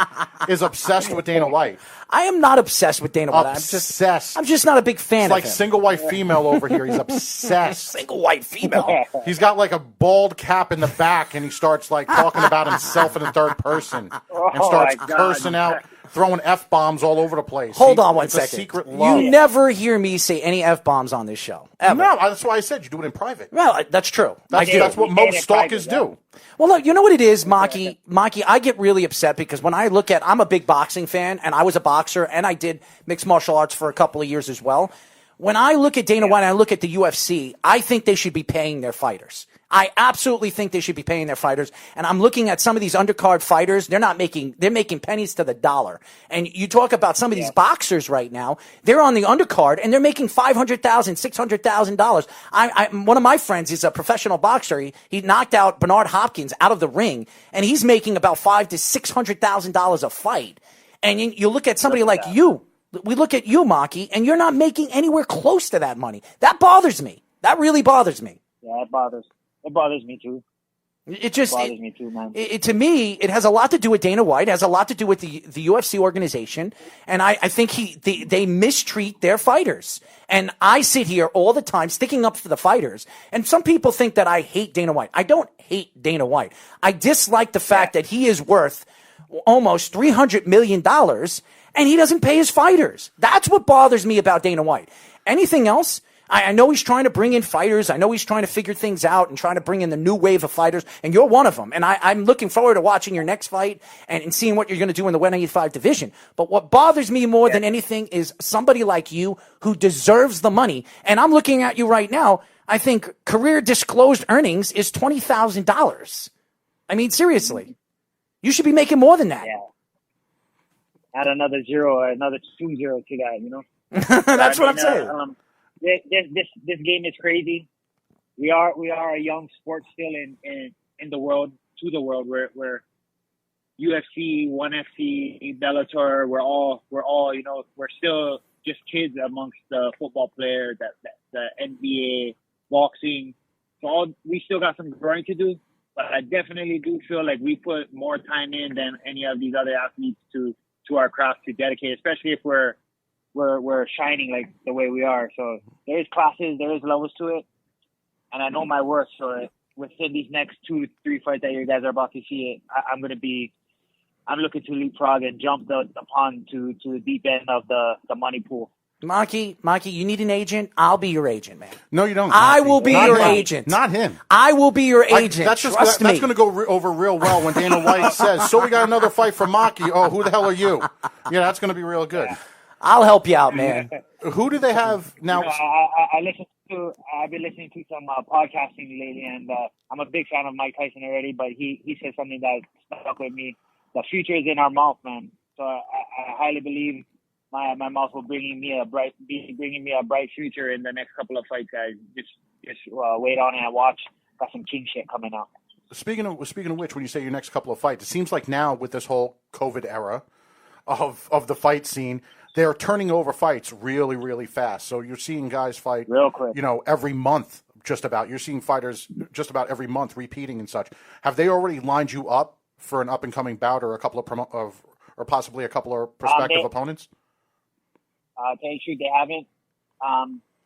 S7: is obsessed with Dana White.
S6: I am not obsessed with Dana White.
S7: Obsessed.
S6: I'm just not a big fan of him.
S7: It's like single white female over here. He's obsessed.
S6: Single white female.
S7: He's got like a bald cap in the back, and he starts like talking about himself in the third person and starts cursing out, throwing F-bombs all over the place.
S6: Hold on one second.
S7: Secret love.
S6: You never hear me say any F-bombs on this show. Ever.
S7: No, that's why I said you do it in private.
S6: Well, that's true.
S7: That's what most stalkers do.
S6: Well, look, you know what it is, Maki? Maki, I get really upset because when I look I'm a big boxing fan, and I was a boxer, and I did mixed martial arts for a couple of years as well. When I look at Dana White and I look at the UFC, I think they should be paying their fighters. I absolutely think they should be paying their fighters. And I'm looking at some of these undercard fighters. They're making pennies to the dollar. And you talk about some of these boxers right now. They're on the undercard and they're making $500,000, $600,000. One of my friends is a professional boxer. He knocked out Bernard Hopkins out of the ring, and he's making about $500,000 to $600,000 a fight. And you look at somebody like you. We look at you, Maki, and you're not making anywhere close to that money. That bothers me. That really bothers me.
S9: Yeah, it bothers me too.
S6: It just
S9: bothers me too, man.
S6: To me, it has a lot to do with Dana White. It has a lot to do with the UFC organization, and I think they mistreat their fighters. And I sit here all the time sticking up for the fighters. And some people think that I hate Dana White. I don't hate Dana White. I dislike the fact that he is worth almost $300 million, and he doesn't pay his fighters. That's what bothers me about Dana White. Anything else? I know he's trying to bring in fighters. I know he's trying to figure things out and trying to bring in the new wave of fighters, and you're one of them. And I'm looking forward to watching your next fight and seeing what you're going to do in the 185 division. But what bothers me more than anything is somebody like you who deserves the money. And I'm looking at you right now. I think career disclosed earnings is $20,000. I mean, seriously. You should be making more than that.
S9: Yeah. Add another 2 zeros to that, you know?
S6: That's what I'm saying.
S9: This game is crazy. We are a young sport still in the world, where UFC, ONE FC, Bellator, we're all we're still just kids amongst the football players, the NBA, boxing. So we still got some growing to do, but I definitely do feel like we put more time in than any of these other athletes to our craft to dedicate, especially if we're we're shining like the way we are. So there is classes, there is levels to it, and I know my worth. So within these next 2-3 fights that you guys are about to see, I'm looking to leapfrog and jump the pond to the deep end of the money pool.
S6: Maki, you need an agent? I'll be your agent, man.
S7: No, you don't.
S6: I will be your agent.
S7: Not him.
S6: I will be your agent.
S7: That's
S6: Trust me.
S7: That's going to go over real well when Dana White says, "So we got another fight for Maki." Oh, who the hell are you? Yeah, that's going to be real good.
S9: Yeah.
S6: I'll help you out, man.
S7: Who do they have now?
S9: I've been listening to some podcasting lately, and I'm a big fan of Mike Tyson already. But he said something that stuck with me. The future is in our mouth, man. So I highly believe my mouth will bringing me a bright future in the next couple of fights, guys. Just wait on it and watch. Got some king shit coming out.
S7: Speaking of which, when you say your next couple of fights, it seems like now with this whole COVID era of the fight scene, they're turning over fights really, really fast. So you're seeing guys fight
S9: real quick.
S7: Every month, just about. You're seeing fighters just about every month repeating and such. Have they already lined you up for an up and coming bout or a couple or possibly a couple of prospective opponents?
S9: To tell you the truth, they haven't.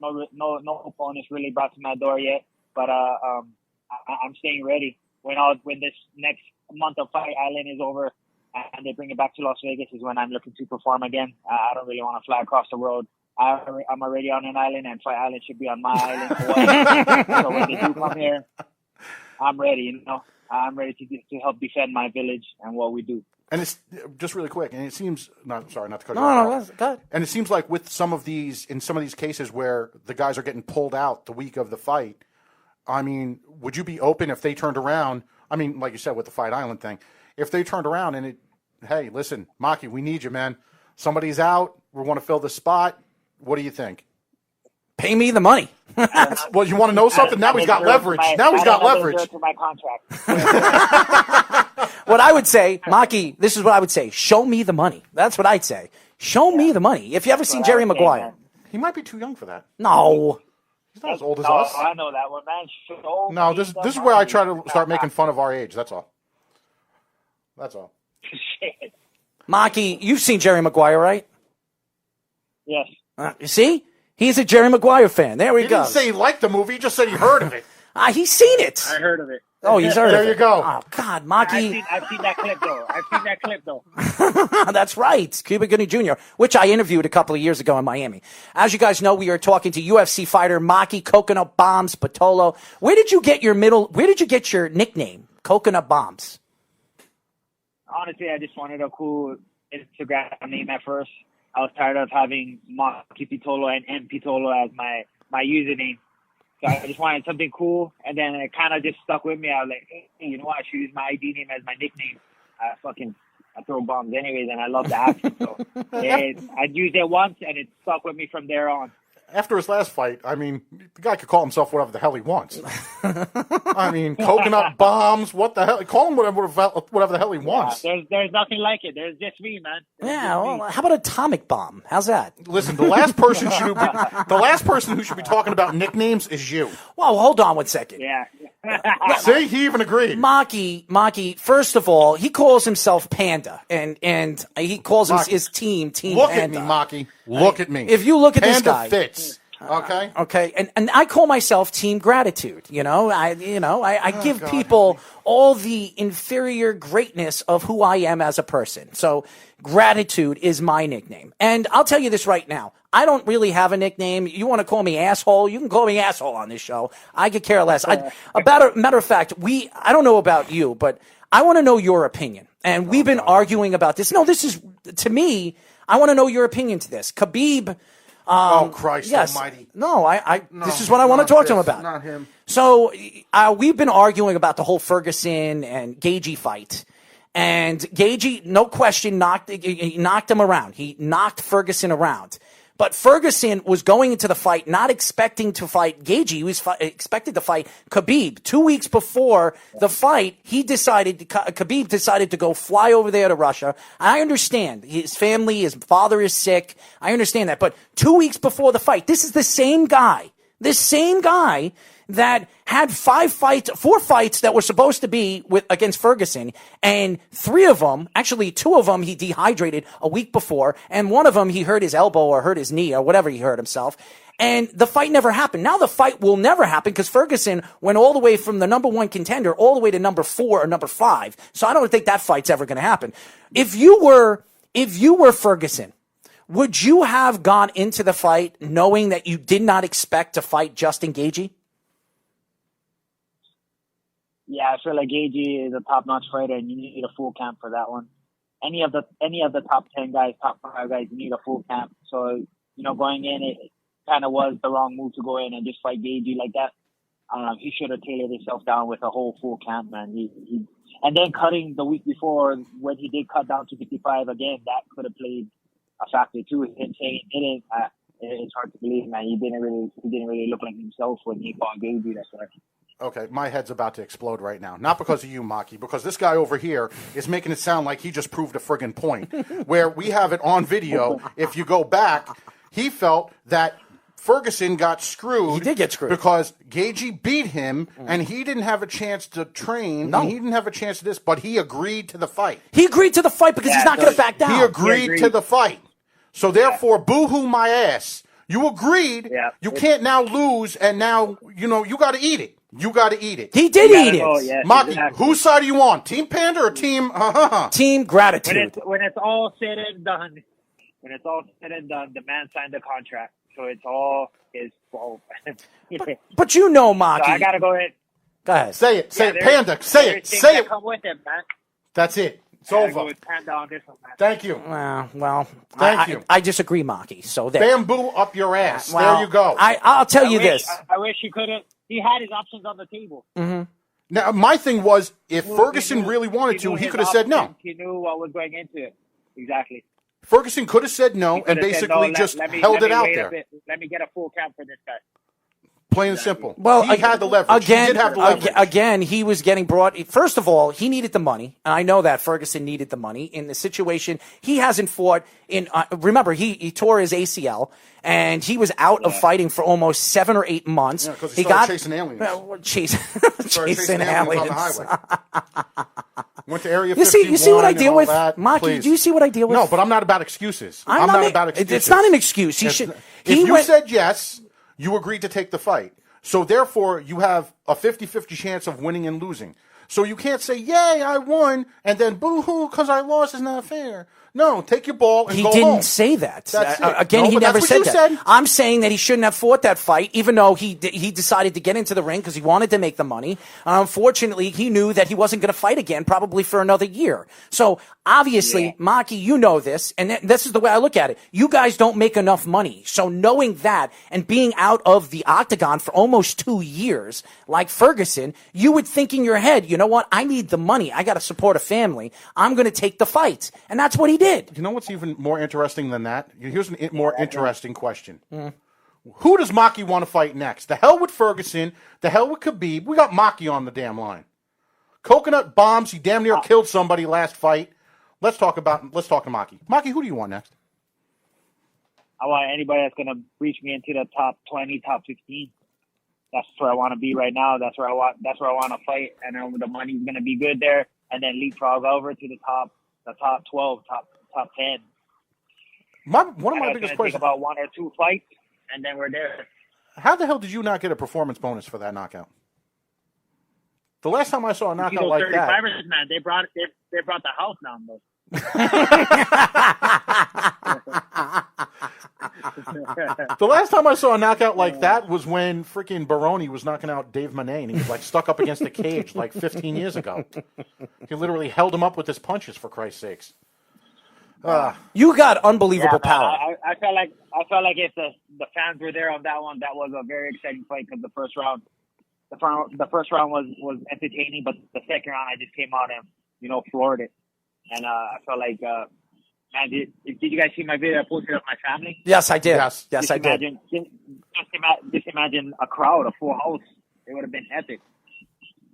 S9: No opponents really brought to my door yet, but I'm staying ready. When this next month of Fight Island is over and they bring it back to Las Vegas is when I'm looking to perform again. I don't really want to fly across the world. I'm already on an island, and Fight Island should be on my island. So when they do come here, I'm ready. I'm ready to help defend my village and what we do.
S7: And it's just really quick, and it seems not to cut you off.
S6: No, go ahead.
S7: And it seems like with some of these cases where the guys are getting pulled out the week of the fight, I mean, would you be open if they turned around? I mean, like you said with the Fight Island thing, if they turned around and hey, listen, Maki, we need you, man. Somebody's out. We want to fill the spot. What do you think?
S6: Pay me the money.
S7: Well, you want to know something? Now he's got leverage. Now he's got leverage.
S9: To my contract.
S6: What I would say, Maki, this is what I would say. Show me the money. That's what I'd say. Show me the money. If you ever seen Jerry Maguire.
S7: He might be too young for that.
S6: No.
S7: He's not as old as us.
S9: I know that one, man.
S7: No, this is where I try to start making fun of our age. That's all.
S9: Shit.
S6: Maki, you've seen Jerry Maguire, right?
S9: Yes.
S6: You see? He's a Jerry Maguire fan. There we go.
S7: He didn't say he liked the movie. He just said he heard of it.
S6: He's seen it.
S9: I heard of it.
S6: Oh, he's heard of it.
S7: There you go.
S6: Oh, God, Maki.
S9: I've seen that clip, though.
S6: That's right. Cuba Gooding Jr., which I interviewed a couple of years ago in Miami. As you guys know, we are talking to UFC fighter Maki Coconut Bombs Pitolo. Where did you get your nickname, Coconut Bombs?
S9: Honestly, I just wanted a cool Instagram name at first. I was tired of having Maki Pitolo and M Pitolo as my username. So I just wanted something cool, and then it kind of just stuck with me. I was like, hey, you know what? I should use my ID name as my nickname. I throw bombs anyways, and I love the accent. So I used it once, and it stuck with me from there on.
S7: After his last fight, I mean, the guy could call himself whatever the hell he wants. I mean, Coconut Bombs, what the hell? Call him whatever the hell he wants.
S9: Yeah, there's nothing like it. There's just me, man.
S6: How about Atomic Bomb? How's that?
S7: Listen, the last person who should be talking about nicknames is you.
S6: Well, hold on one second.
S9: Yeah.
S7: See, he even agreed.
S6: Maki, first of all, he calls himself Panda, and he calls his team
S7: Look
S6: Panda.
S7: at me, Maki. Look at me.
S6: If you look at
S7: Panda
S6: this guy,
S7: fits. Okay.
S6: Okay. And I call myself Team Gratitude. I give people all the inferior greatness of who I am as a person. So Gratitude is my nickname. And I'll tell you this right now. I don't really have a nickname. You want to call me asshole? You can call me asshole on this show. I could care less. Matter of fact, I don't know about you, but I want to know your opinion. And we've been arguing about this. No, this is, to me, I want to know your opinion to this. Khabib.
S7: Oh, Christ almighty.
S6: No, this is what I want to talk to him about.
S7: Not him.
S6: So we've been arguing about the whole Ferguson and Gaethje fight. And Gaethje, no question, knocked him around. He knocked Ferguson around. But Ferguson was going into the fight not expecting to fight Gaethje. He was expected to fight Khabib. 2 weeks before the fight, Khabib decided to go fly over there to Russia. I understand. His family, his father is sick. I understand that. But 2 weeks before the fight, this is the same guy that had 4 fights that were supposed to be against Ferguson, and 3 of them, actually 2 of them, he dehydrated a week before, and 1 of them he hurt his elbow or hurt his knee or whatever he hurt himself. And the fight never happened. Now the fight will never happen because Ferguson went all the way from the number 1 contender all the way to number 4 or number 5. So I don't think that fight's ever going to happen. If you were Ferguson, would you have gone into the fight knowing that you did not expect to fight Justin Gaethje?
S9: Yeah, I feel like Gaethje is a top-notch fighter, and you need a full camp for that one. Any of the top 10 guys, top 5 guys, you need a full camp. So, going in, it kind of was the wrong move to go in and just fight Gaethje like that. He should have tailored himself down with a whole full camp, man. And then cutting the week before, when he did cut down to 55 again, that could have played a factor too. Him saying he didn't, it's hard to believe, man. He didn't really look like himself when he fought Gaethje. That's why.
S7: Okay, my head's about to explode right now. Not because of you, Maki, because this guy over here is making it sound like he just proved a friggin' point. Where we have it on video, if you go back, he felt that Ferguson got screwed.
S6: He did get screwed.
S7: Because Gaethje beat him, and he didn't have a chance to train, and he didn't have a chance to this, but he agreed to the fight.
S6: He agreed to the fight because he's not going to back down.
S7: He agreed to the fight. So therefore, boo-hoo my ass. You agreed. Yeah. You can't now lose, and now, you got to eat it. You got to eat it.
S6: He did eat it.
S9: Yeah,
S7: Maki,
S9: exactly.
S7: whose side are you on? Team Panda or Team
S6: Team Gratitude?
S9: When it's all said and done, the man signed the contract. So it's all his fault.
S6: But Maki.
S9: So I got to go ahead.
S6: Go ahead.
S7: Say it. Say it. Panda. Say it. Say it.
S9: Come with him, man.
S7: That's it. It's over.
S9: Go with Panda on this one, man.
S7: Thank you.
S6: Well,
S7: thank you.
S6: I disagree, Maki. So there.
S7: Bamboo up your ass. There you go.
S6: I'll tell you this.
S9: I wish he could have. He had his options on the table.
S6: Mm-hmm.
S7: Now, my thing was, if Ferguson really wanted to, he could have said no.
S9: He knew what was going into it. Exactly.
S7: Ferguson could have said no and basically just held it out there.
S9: Let me get a full cap for this guy.
S7: Plain and simple.
S6: Well,
S7: he had the leverage. He did have the leverage.
S6: Again, he was getting brought. First of all, he needed the money. And I know that Ferguson needed the money in the situation. He hasn't fought in. Remember, he tore his ACL and he was out of fighting for almost 7 or 8 months.
S7: Yeah, because he started chasing aliens.
S6: Chasing aliens
S7: on the highway. Went to Area 51.
S6: You see what I deal with,
S7: Maki?
S6: Please. Do you see what I deal with?
S7: No, but I'm not about excuses. I'm not about excuses.
S6: It's not an excuse.
S7: If you said yes, you agreed to take the fight. So therefore, you have a 50-50 chance of winning and losing. So you can't say, yay, I won, and then boo-hoo, because I lost is not fair. No, take your ball and go home.
S6: He didn't say that.
S7: Again,
S6: he never said that. I'm saying that he shouldn't have fought that fight, even though he decided to get into the ring because he wanted to make the money. Unfortunately, he knew that he wasn't going to fight again probably for another year. So obviously, Maki, you know this, and this is the way I look at it. You guys don't make enough money. So knowing that and being out of the octagon for almost 2 years, like Ferguson, you would think in your head, you know what? I need the money. I got to support a family. I'm going to take the fight. And that's what he did.
S7: You know what's even more interesting than that? Here's a more interesting question. Who does Maki want to fight next? The hell with Ferguson. The hell with Khabib. We got Maki on the damn line. Coconut bombs. He damn near killed somebody last fight. Let's talk to Maki. Maki, who do you want next?
S9: I want anybody that's going to reach me into the top 20, top 15. That's where I want to be right now. That's where I want to fight. And then the money's going to be good there. And then leapfrog over to the top 12, top 10.
S7: One of my biggest questions.
S9: Take about 1 or 2 fights, and then we're there.
S7: How the hell did you not get a performance bonus for that knockout? The last time I saw a knockout like that,
S9: man, they brought the house down though.
S7: The last time I saw a knockout like that was when freaking Baroni was knocking out Dave Manet, and he was like stuck up against the cage like 15 years ago. He literally held him up with his punches, for Christ's sakes.
S6: You got unbelievable power.
S9: I felt like if the fans were there on that one, that was a very exciting fight because the first round was entertaining, but the second round I just came out and floored it, and I felt like. Man, did you guys see my video I posted of my family?
S6: Yes, I did. Yes,
S9: I did. Just imagine a crowd, a full house. It would have been epic.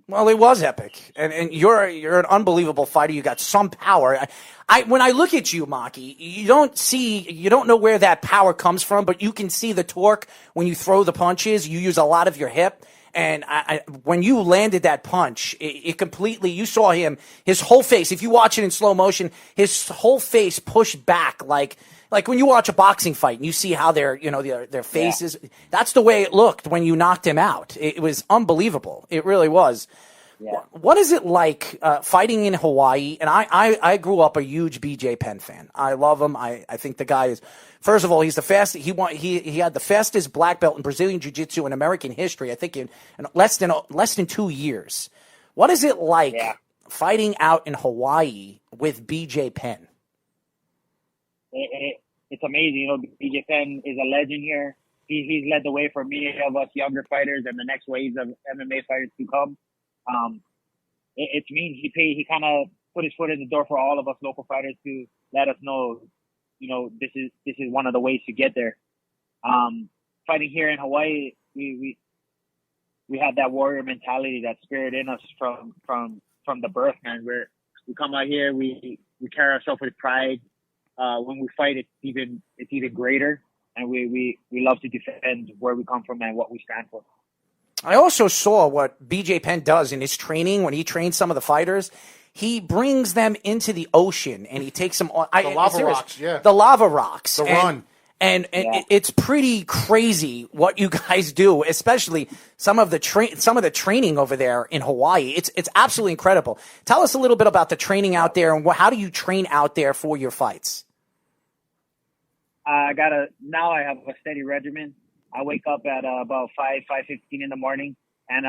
S6: Well, it was epic, and you're an unbelievable fighter. You got some power. When I look at you, Maki, you don't know where that power comes from, but you can see the torque when you throw the punches. You use a lot of your hip. And when you landed that punch, it completely, you saw him, his whole face, if you watch it in slow motion, his whole face pushed back like when you watch a boxing fight and you see how their faces, that's the way it looked when you knocked him out. It was unbelievable. It really was. Yeah. What is it like fighting in Hawaii? And I grew up a huge BJ Penn fan. I love him. I think the guy is, first of all, he's the fastest. He had the fastest black belt in Brazilian Jiu-Jitsu in American history, I think in less than 2 years. What is it like fighting out in Hawaii with BJ Penn?
S9: It's amazing. You know, BJ Penn is a legend here. He's led the way for many of us younger fighters and the next waves of MMA fighters to come. It's mean he kind of put his foot in the door for all of us local fighters to let us know, you know, this is one of the ways to get there. Fighting here in Hawaii, we have that warrior mentality, that spirit in us from the birth, man. We come out here, we carry ourselves with pride. When we fight, it's even greater, and we love to defend where we come from and what we stand for.
S6: I also saw what BJ Penn does in his training when he trains some of the fighters. He brings them into the ocean and he takes them on
S7: the lava rocks, yeah.
S6: The lava rocks.
S7: The run.
S6: And it's pretty crazy what you guys do, especially some of the training over there in Hawaii. It's absolutely incredible. Tell us a little bit about the training out there and how do you train out there for your fights?
S9: Now I have a steady regimen. I wake up at about 5:15 in the morning, and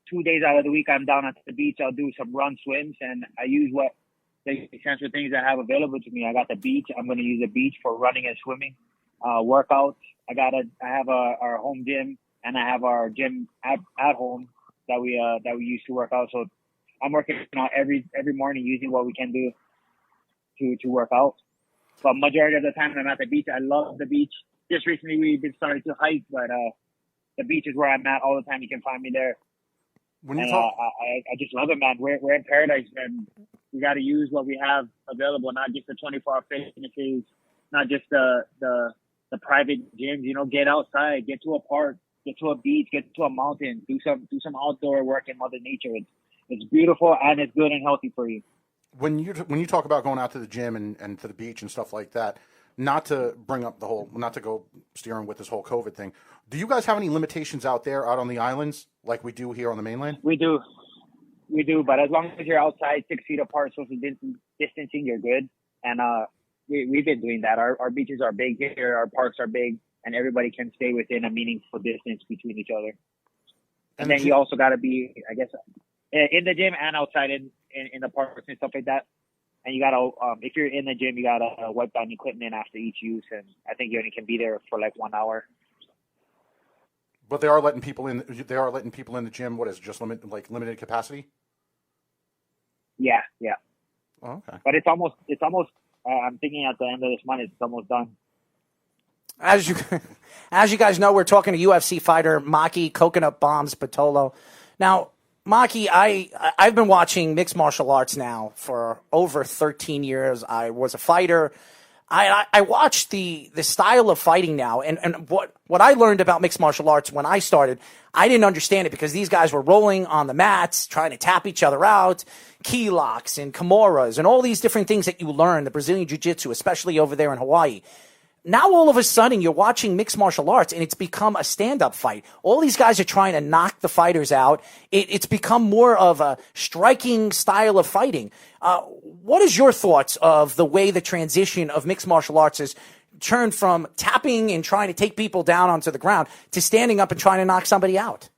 S9: 2 days out of the week I'm down at the beach. I'll do some run swims, and I use what the essential things I have available to me. I got the beach. I'm going to use the beach for running and swimming. Workouts. I have our home gym, and I have our gym at home that we use to work out. So I'm working out every morning using what we can do to work out. But majority of the time I'm at the beach. I love the beach. Just recently we've been starting to hike, but the beach is where I'm at all the time. You can find me there. I just love it, man. We're in paradise, man. We got to use what we have available, not just the 24-hour fitnesses, not just the private gyms. You know, get outside, get to a park, get to a beach, get to a mountain, do some outdoor work in Mother Nature. It's beautiful and it's good and healthy for you.
S7: When you talk about going out to the gym and to the beach and stuff like that, not to bring up not to go steering with this whole COVID thing, do you guys have any limitations out there, out on the islands, like we do here on the mainland?
S9: We do. But as long as you're outside 6 feet apart, social distancing, you're good. And we've been doing that. Our beaches are big here, our parks are big, and everybody can stay within a meaningful distance between each other. And then you also got to be, I guess, in the gym and outside in the parks and stuff like that. And you gotta, if you're in the gym, you gotta wipe down equipment after each use, and I think you only can be there for like 1 hour.
S7: But they are letting people in. They are letting people in the gym. What is it, just limited capacity?
S9: Yeah.
S7: Oh, okay.
S9: But it's almost. I'm thinking at the end of this month, it's almost done.
S6: As you guys know, we're talking to UFC fighter Maki Coconut Bombs Pitolo. Now, Maki, I've been watching mixed martial arts now for over 13 years. I was a fighter. I watched the style of fighting now, and what I learned about mixed martial arts when I started, I didn't understand it because these guys were rolling on the mats, trying to tap each other out, key locks and kimuras and all these different things that you learn, the Brazilian Jiu-Jitsu, especially over there in Hawaii. Now, all of a sudden, you're watching mixed martial arts, and it's become a stand-up fight. All these guys are trying to knock the fighters out. It's become more of a striking style of fighting. What is your thoughts of the way the transition of mixed martial arts has turned from tapping and trying to take people down onto the ground to standing up and trying to knock somebody out?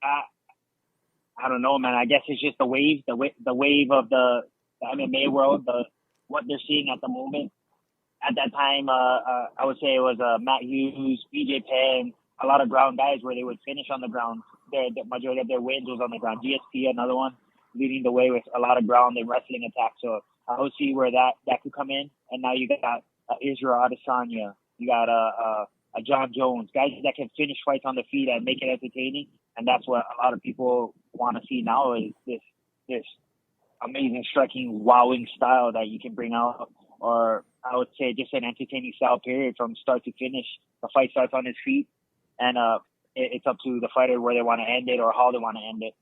S9: I don't know, man. I guess it's just the wave of the MMA world, what they're seeing at the moment. At that time, I would say it was Matt Hughes, BJ Penn, a lot of ground guys where they would finish on the ground. The majority of their wins was on the ground. GSP, another one, leading the way with a lot of ground and wrestling attacks. So I would see where that could come in. And now you got Israel Adesanya. You got a John Jones, guys that can finish fights on the feet and make it entertaining. And that's what a lot of people want to see now is this amazing, striking, wowing style that you can bring out. Or I would say just an entertaining style period from start to finish. The fight starts on his feet. And it's up to the fighter where they want to end it or how they want to end it.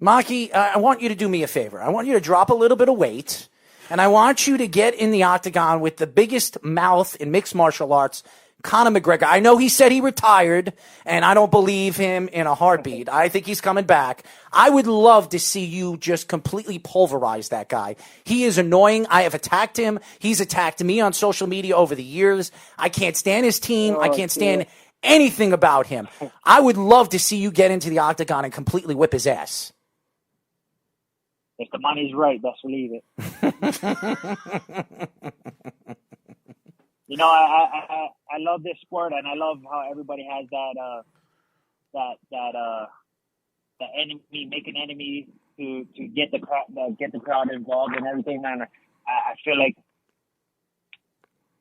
S6: Maki, I want you to do me a favor. I want you to drop a little bit of weight, and I want you to get in the octagon with the biggest mouth in mixed martial arts, Conor McGregor. I know he said he retired, and I don't believe him in a heartbeat. I think he's coming back. I would love to see you just completely pulverize that guy. He is annoying. I have attacked him. He's attacked me on social media over the years. I can't stand his team. I can't stand anything about him. I would love to see you get into the octagon and completely whip his ass.
S9: If the money's right, best believe it. You know, I love this sport, and I love how everybody has that enemy, make an enemy to get the crowd involved and everything. Man, I feel like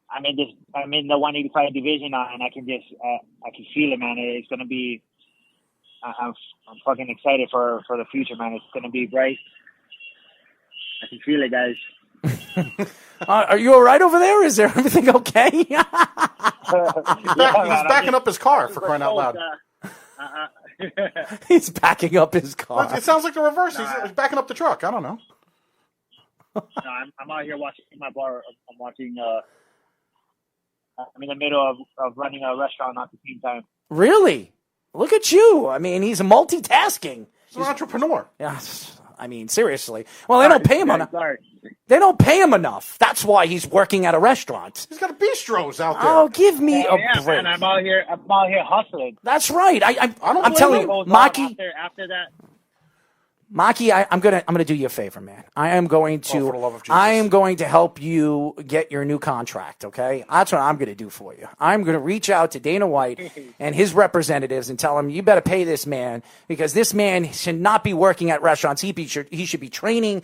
S9: I'm in the 185 division now, and I can feel it, man. It's gonna be. I'm fucking excited for the future, man. It's gonna be bright. I can feel it, guys.
S6: Are you all right over there? Is there everything okay?
S7: He's backing up his car, for crying out loud.
S6: He's backing up his car.
S7: It sounds like the reverse. He's backing up the truck. I don't know.
S9: No, I'm out here watching my bar. I'm watching. I'm in the middle of running a restaurant at the same time.
S6: Really? Look at you. I mean, he's multitasking.
S7: He's an entrepreneur.
S6: Yeah. I mean, seriously. Well, they don't pay him enough. They don't pay him enough. That's why he's working at a restaurant.
S7: He's got bistros out there.
S6: Oh, give me a break.
S9: Man, I'm out here hustling.
S6: That's right. I'm telling you, Maki.
S9: After that.
S6: Maki, I'm gonna do you a favor, man. I am going to help you get your new contract. Okay, that's what I'm gonna do for you. I'm gonna reach out to Dana White and his representatives and tell him you better pay this man because this man should not be working at restaurants. He should be training,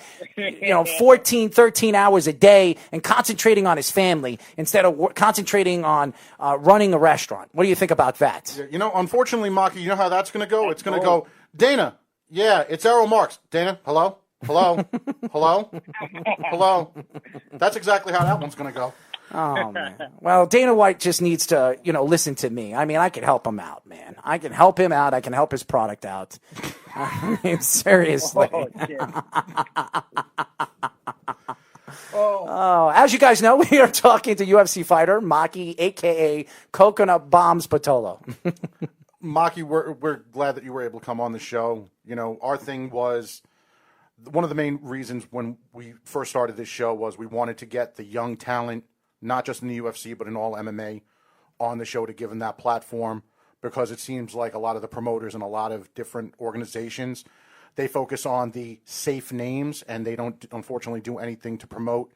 S6: 14, 13 hours a day and concentrating on his family instead of concentrating on running a restaurant. What do you think about that?
S7: Unfortunately, Maki, you know how that's gonna go. It's gonna go, Dana. Yeah, it's Errol Marks. Dana, hello? Hello? Hello? Hello? That's exactly how that one's going to go.
S6: Oh, man. Well, Dana White just needs to, listen to me. I mean, I can help him out, man. I can help him out. I can help his product out. I mean, seriously. Oh, as you guys know, we are talking to UFC fighter Maki, a.k.a. Coconut Bombs Pitolo.
S7: Maki, we're glad that you were able to come on the show. Our thing was, one of the main reasons when we first started this show was we wanted to get the young talent, not just in the UFC, but in all MMA, on the show to give them that platform, because it seems like a lot of the promoters and a lot of different organizations, they focus on the safe names, and they don't, unfortunately, do anything to promote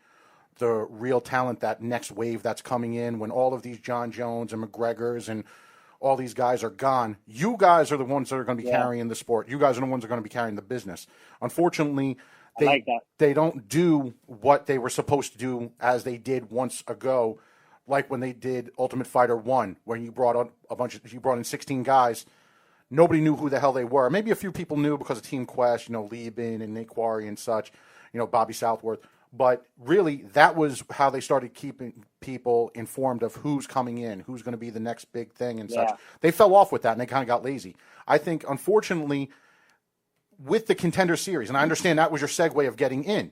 S7: the real talent, that next wave that's coming in, when all of these John Jones and McGregors and all these guys are gone. You guys are the ones that are going to be carrying the sport. You guys are the ones that are going to be carrying the business. Unfortunately, they don't do what they were supposed to do as they did once ago, like when they did Ultimate Fighter 1, when you brought in 16 guys. Nobody knew who the hell they were. Maybe a few people knew because of Team Quest, Lieben and Nick Quarry and such, Bobby Southworth. But really, that was how they started keeping people informed of who's coming in, who's going to be the next big thing and such. They fell off with that, and they kind of got lazy. I think, unfortunately, with the Contender Series, and I understand that was your segue of getting in,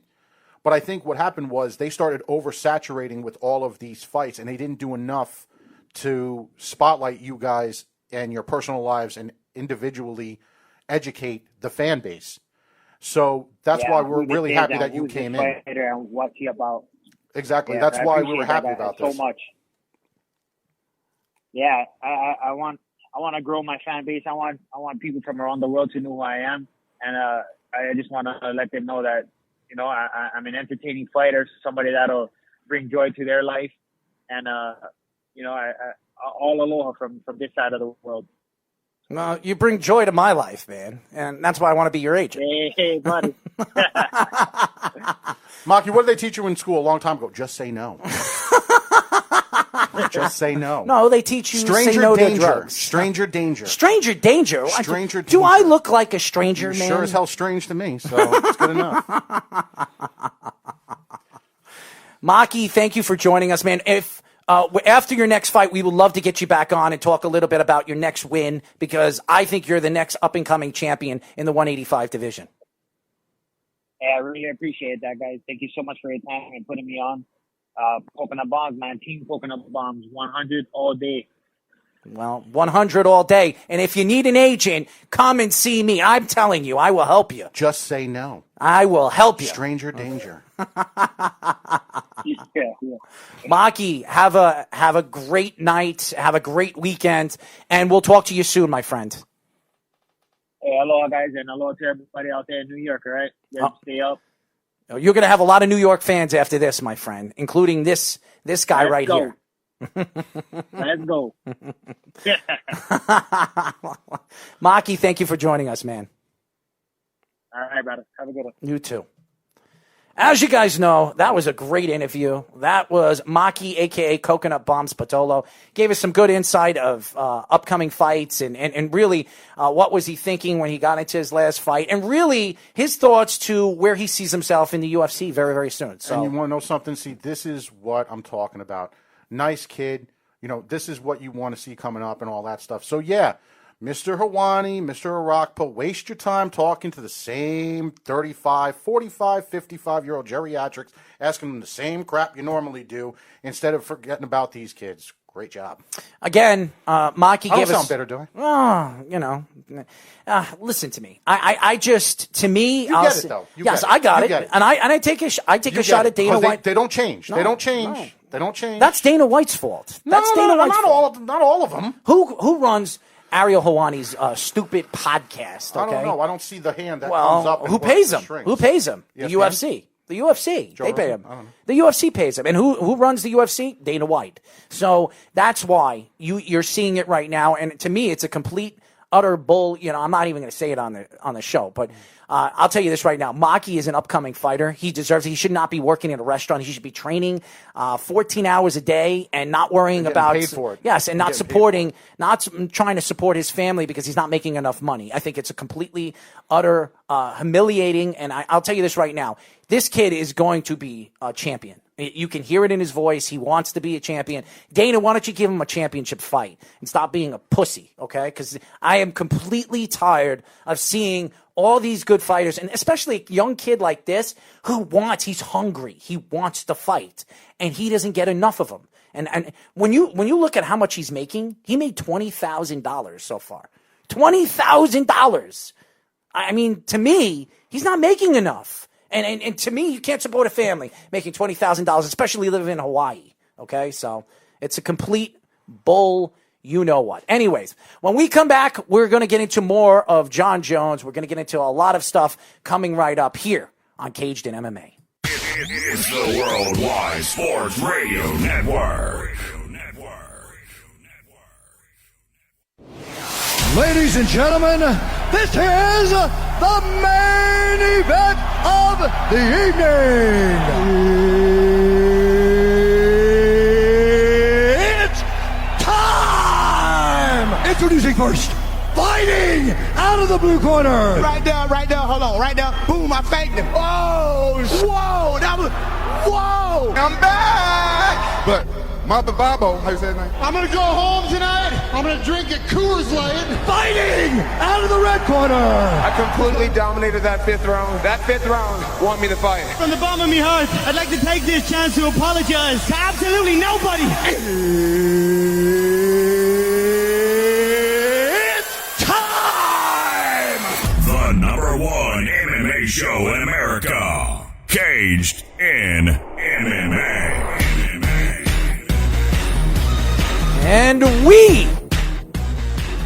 S7: but I think what happened was they started oversaturating with all of these fights, and they didn't do enough to spotlight you guys and your personal lives and individually educate the fan base. So that's why we're really happy that you came in.
S9: And what's he about?
S7: Exactly. That's why we were happy about this.
S9: So much. Yeah, I want to grow my fan base. I want people from around the world to know who I am, and I just want to let them know that I'm an entertaining fighter, somebody that'll bring joy to their life, and all aloha from this side of the world.
S6: No, you bring joy to my life, man, and that's why I want to be your agent.
S9: Hey, buddy.
S7: Maki, what did they teach you in school a long time ago? Just say no. Just say no.
S6: No, they teach you say no to drugs.
S7: Stranger danger.
S6: Stranger danger?
S7: Stranger danger.
S6: Do I look like a stranger, man?
S7: Sure as hell strange to me, so it's good enough.
S6: Maki, thank you for joining us, man. If after your next fight, we would love to get you back on and talk a little bit about your next win, because I think you're the next up-and-coming champion in the 185 division.
S9: Yeah, I really appreciate that, guys. Thank you so much for your time and putting me on. Coconut Bombs, man. Team Coconut Bombs, 100 all day.
S6: Well, 100 all day. And if you need an agent, come and see me. I'm telling you, I will help you.
S7: Just say no.
S6: I will help you.
S7: Stranger danger.
S9: Yeah.
S6: Maki, have a great night. Have a great weekend. And we'll talk to you soon, my friend.
S9: Hey, aloha, guys, and aloha to everybody out there in New York, all right? Stay up.
S6: You're going to have a lot of New York fans after this, my friend, including this guy
S9: Let's
S6: right
S9: go.
S6: here.
S9: Let's go.
S6: Maki, thank you for joining us, man.
S9: All right, brother. Have a good one.
S6: You too. As you guys know, that was a great interview. That was Maki, a.k.a. Coconut Bombs Pitolo. Gave us some good insight of upcoming fights and really what was he thinking when he got into his last fight, and really his thoughts to where he sees himself in the UFC very, very soon. So,
S7: and you want to know something? See, this is what I'm talking about. Nice kid. This is what you want to see coming up and all that stuff. So, yeah, Mr. Hawani, Mr. Arakpo, waste your time talking to the same 35, 45, 55-year-old geriatrics, asking them the same crap you normally do instead of forgetting about these kids. Great job.
S6: Again, Maki gave us...
S7: I don't sound better, do I?
S6: Listen to me. I just, to me...
S7: You get it, though.
S6: Yes, I got it. And I take a shot at Dana White.
S7: They don't change.
S6: No,
S7: they don't change.
S6: no.
S7: They don't change.
S6: That's Dana White's fault. That's Dana White's fault.
S7: Not all of them.
S6: Who runs Ariel Hawani's stupid podcast? Okay?
S7: I don't know. I don't see the hand that comes up.
S6: Who pays him? Who pays him? The
S7: ESPN?
S6: UFC. The UFC. They pay him.
S7: I don't know.
S6: The UFC pays him. And who runs the UFC? Dana White. So that's why you're seeing it right now. And to me, it's a complete, utter bull. I'm not even going to say it on the show, but I'll tell you this right now. Maki is an upcoming fighter. He deserves it. He should not be working in a restaurant. He should be training 14 hours a day and not worrying about
S7: paid for it.
S6: Yes, and not trying to support his family because he's not making enough money. I think it's a completely utter humiliating. And I'll tell you this right now. This kid is going to be a champion. You can hear it in his voice. He wants to be a champion. Dana, why don't you give him a championship fight and stop being a pussy, okay? Because I am completely tired of seeing all these good fighters, and especially a young kid like this he's hungry. He wants to fight, and he doesn't get enough of them. And when you look at how much he's making, he made $20,000 so far. $20,000. I mean, to me, he's not making enough. And to me, you can't support a family making $20,000, especially living in Hawaii. Okay, so it's a complete bull. You know what. Anyways, when we come back, we're going to get into more of John Jones. We're going to get into a lot of stuff coming right up here on Caged in MMA.
S1: It's the Worldwide Sports Radio Network.
S2: Ladies and gentlemen, this is the main event of the evening. It's time! Introducing first, fighting out of the blue corner.
S3: Right there, hold on, right there. Boom, I faked him. Oh, whoa, whoa. I'm back.
S8: But Maki Babo, how you say his name?
S2: I'm gonna go home tonight. I'm gonna drink a Coors Light. Fighting out of the red corner.
S4: I completely dominated that fifth round. That fifth round want me to fight.
S5: From the bottom of my heart, I'd like to take this chance to apologize to absolutely nobody.
S2: It's time.
S1: The #1 MMA show in America. Caged in MMA.
S6: And we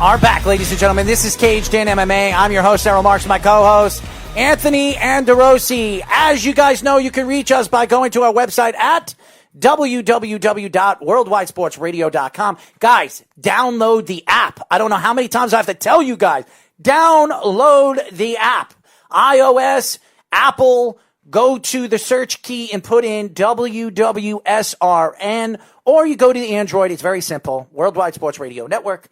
S6: are back, ladies and gentlemen. This is Caged in MMA. I'm your host, Errol Marks, my co-host, Anthony Anderosi. As you guys know, you can reach us by going to our website at www.worldwidesportsradio.com. Guys, download the app. I don't know how many times I have to tell you guys. Download the app. iOS, Apple, go to the search key and put in WWSRN, or you go to the Android. It's very simple. Worldwide Sports Radio Network,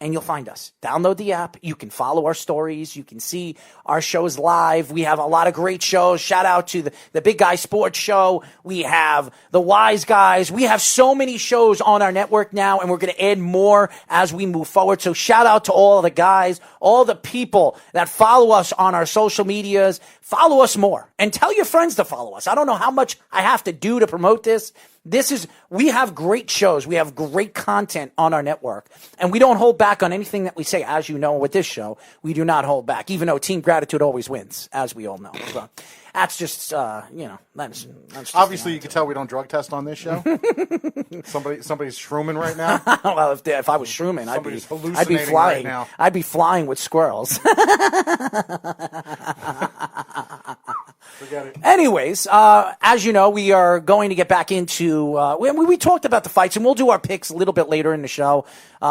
S6: and you'll find us. Download the app. You can follow our stories. You can see our shows live. We have a lot of great shows. Shout out to the Big Guy Sports Show. We have the Wise Guys. We have so many shows on our network now, and we're going to add more as we move forward. So shout out to all the guys, all the people that follow us on our social medias. Follow us more and tell your friends to follow us. I don't know how much I have to do to promote this. We have great shows. We have great content on our network, and we don't hold back on anything that we say. As you know, with this show, we do not hold back, even though Team Gratitude always wins, as we all know. So that's just, that's just
S7: obviously you can tell we don't drug test on this show. Somebody's shrooming right now.
S6: Well, if I was shrooming, I'd be flying.
S7: Right now.
S6: I'd be flying with squirrels.
S7: Forget it.
S6: Anyways, as you know, we are going to get back into, we talked about the fights, and we'll do our picks a little bit later in the show.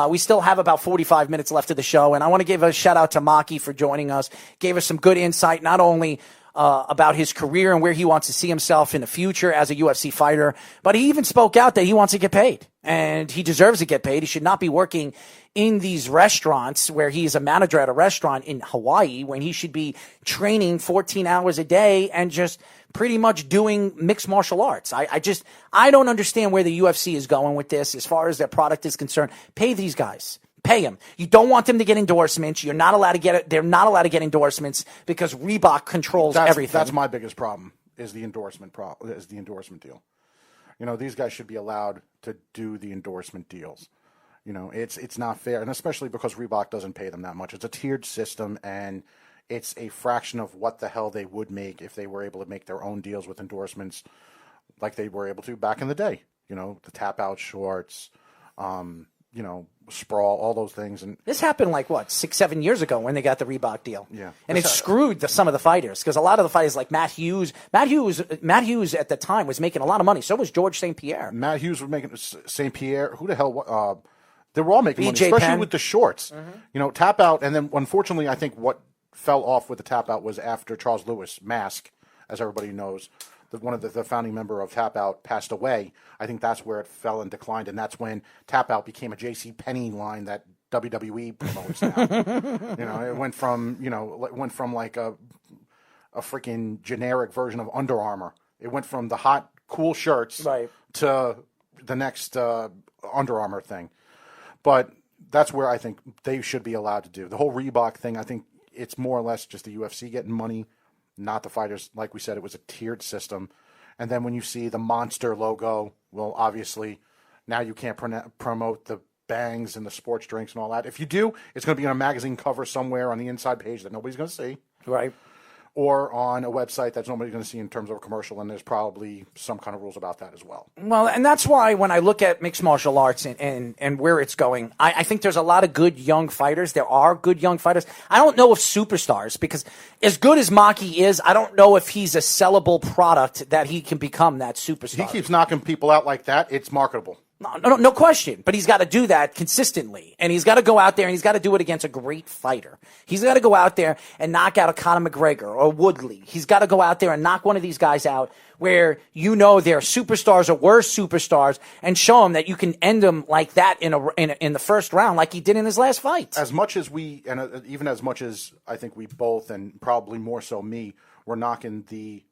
S6: We still have about 45 minutes left of the show, and I want to give a shout out to Maki for joining us. Gave us some good insight, not only about his career and where he wants to see himself in the future as a UFC fighter, but he even spoke out that he wants to get paid, and he deserves to get paid. He should not be working in these restaurants where he's a manager at a restaurant in Hawaii when he should be training 14 hours a day and just pretty much doing mixed martial arts. I don't understand where the UFC is going with this as far as their product is concerned. Pay these guys. Pay them. You don't want them to get endorsements. You're not allowed to get it. They're not allowed to get endorsements because Reebok controls everything.
S7: That's my biggest problem is the endorsement deal. You know, these guys should be allowed to do the endorsement deals. You know, it's not fair, and especially because Reebok doesn't pay them that much. It's a tiered system, and it's a fraction of what the hell they would make if they were able to make their own deals with endorsements like they were able to back in the day. You know, the tap-out shorts, Sprawl, all those things. And
S6: this happened like, 6-7 years ago when they got the Reebok deal.
S7: Yeah.
S6: And it screwed some of the fighters because a lot of the fighters like Matt Hughes at the time was making a lot of money. So was George St. Pierre.
S7: Matt Hughes was making St. Pierre. Who the hell? They were all making money,
S6: BJ
S7: especially
S6: Penn.
S7: with the shorts. Mm-hmm. You know, tap out. And then unfortunately, I think what fell off with the tap out was after Charles Lewis, Mask, as everybody knows, one of the founding member of Tap Out passed away. I think that's where it fell and declined, and that's when Tap Out became a J.C. Penney line that WWE promotes now. It went from like a freaking generic version of Under Armour. It went from the hot, cool shirts to the next Under Armour thing. But that's where I think they should be allowed to do. The whole Reebok thing, I think it's more or less just the UFC getting money, not the fighters. Like we said, it was a tiered system. And then when you see the monster logo, well, obviously, now you can't promote the bangs and the sports drinks and all that. If you do, it's going to be on a magazine cover somewhere on the inside page that nobody's going to see.
S6: Right.
S7: Or on a website that nobody's going to see in terms of a commercial, and there's probably some kind of rules about that as well.
S6: Well, and that's why when I look at mixed martial arts and where it's going, I think there's a lot of good young fighters. There are good young fighters. I don't know if superstars, because as good as Maki is, I don't know if he's a sellable product that he can become that superstar.
S7: He keeps knocking people out like that. It's marketable.
S6: No question. But he's got to do that consistently. And he's got to go out there and he's got to do it against a great fighter. He's got to go out there and knock out a Conor McGregor or Woodley. He's got to go out there and knock one of these guys out where you know they're superstars or were superstars and show them that you can end them like that in the first round like he did in his last fight.
S7: As much as we, and even as much as I think we both, and probably more so me, were knocking the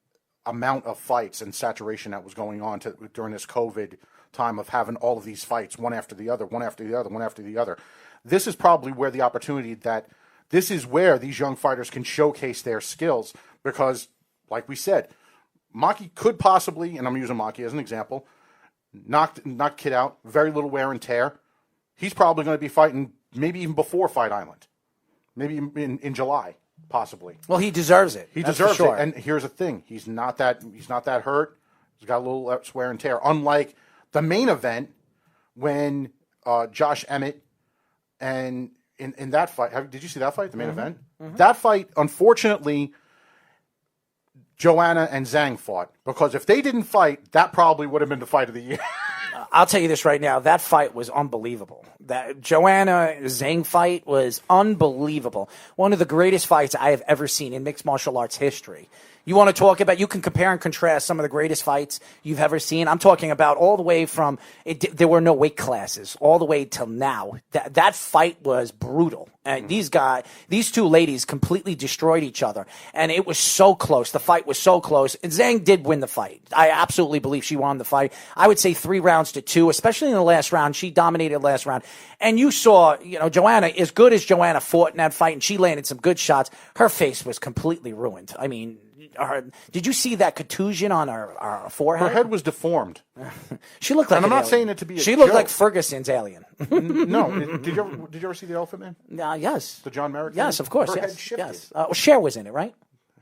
S7: amount of fights and saturation that was going on during this COVID time of having all of these fights, one after the other, one after the other, one after the other. This is probably where the opportunity this is where these young fighters can showcase their skills because, like we said, Maki could possibly, and I'm using Maki as an example, knock Kid out, very little wear and tear. He's probably going to be fighting maybe even before Fight Island, maybe in July, possibly.
S6: Well, he deserves it.
S7: He deserves it. And here's the thing: he's not that hurt. He's got a little less wear and tear. Unlike the main event when Josh Emmett and in that fight, did you see that fight? The main event. Mm-hmm. That fight, unfortunately, Joanna and Zhang fought, because if they didn't fight, that probably would have been the fight of the year.
S6: I'll tell you this right now. That fight was unbelievable. That Joanna Zhang fight was unbelievable. One of the greatest fights I have ever seen in mixed martial arts history. You want to talk about, you can compare and contrast some of the greatest fights you've ever seen. I'm talking about all the way from, there were no weight classes, all the way till now. That fight was brutal. And these two ladies completely destroyed each other. And it was so close. The fight was so close. And Zhang did win the fight. I absolutely believe she won the fight. I would say 3 rounds to 2, especially in the last round. She dominated the last round. And you saw, Joanna, as good as Joanna fought in that fight, and she landed some good shots, her face was completely ruined. I mean, did you see that contusion on her forehead?
S7: Her head was deformed.
S6: She looked like
S7: and I'm not
S6: alien.
S7: saying it to be a
S6: She looked
S7: joke.
S6: like Ferguson's alien.
S7: No. Did you ever see The Elephant Man?
S6: Yes.
S7: The John Merrick
S6: Yes,
S7: thing?
S6: of course.
S7: Her
S6: Yes.
S7: head shifted.
S6: Yes. Cher was in it, right?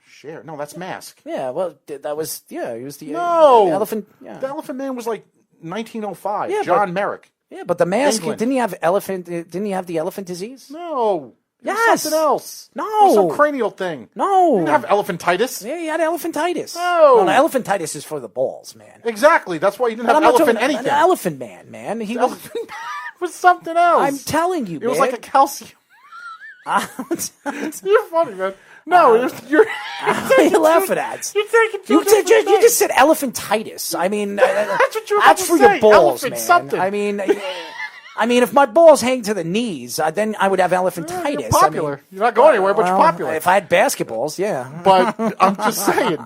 S7: Cher. No, that's Mask.
S6: Yeah, well, that was, he was the,
S7: No.
S6: the elephant. Yeah.
S7: The Elephant Man was like 1905.
S6: Yeah,
S7: John Merrick.
S6: Yeah, but the mask,
S7: England.
S6: didn't he have the elephant disease?
S7: No. It was
S6: Yes.
S7: something else.
S6: No.
S7: It was some cranial thing.
S6: No.
S7: He didn't have elephantitis.
S6: Yeah, he had elephantitis.
S7: No.
S6: No, elephantitis is for the balls, man.
S7: Exactly. That's why he didn't
S6: But
S7: have
S6: I'm not
S7: elephant
S6: talking
S7: anything.
S6: An elephant man, man. He was,
S7: Elephant Man was something else.
S6: I'm telling you,
S7: It was like a calcium.
S6: a...
S7: You're funny, man. No, you're
S6: What are you laughing at?
S7: You're taking two
S6: You
S7: different
S6: just said elephantitis. I mean,
S7: That's what you're
S6: that's
S7: about
S6: for
S7: to
S6: your
S7: say.
S6: balls,
S7: Elephant
S6: man.
S7: something.
S6: I mean, if my balls hang to the knees, then I would have elephantitis.
S7: You're popular. You're not going anywhere, but you're popular.
S6: If I had basketballs, yeah.
S7: But I'm just saying,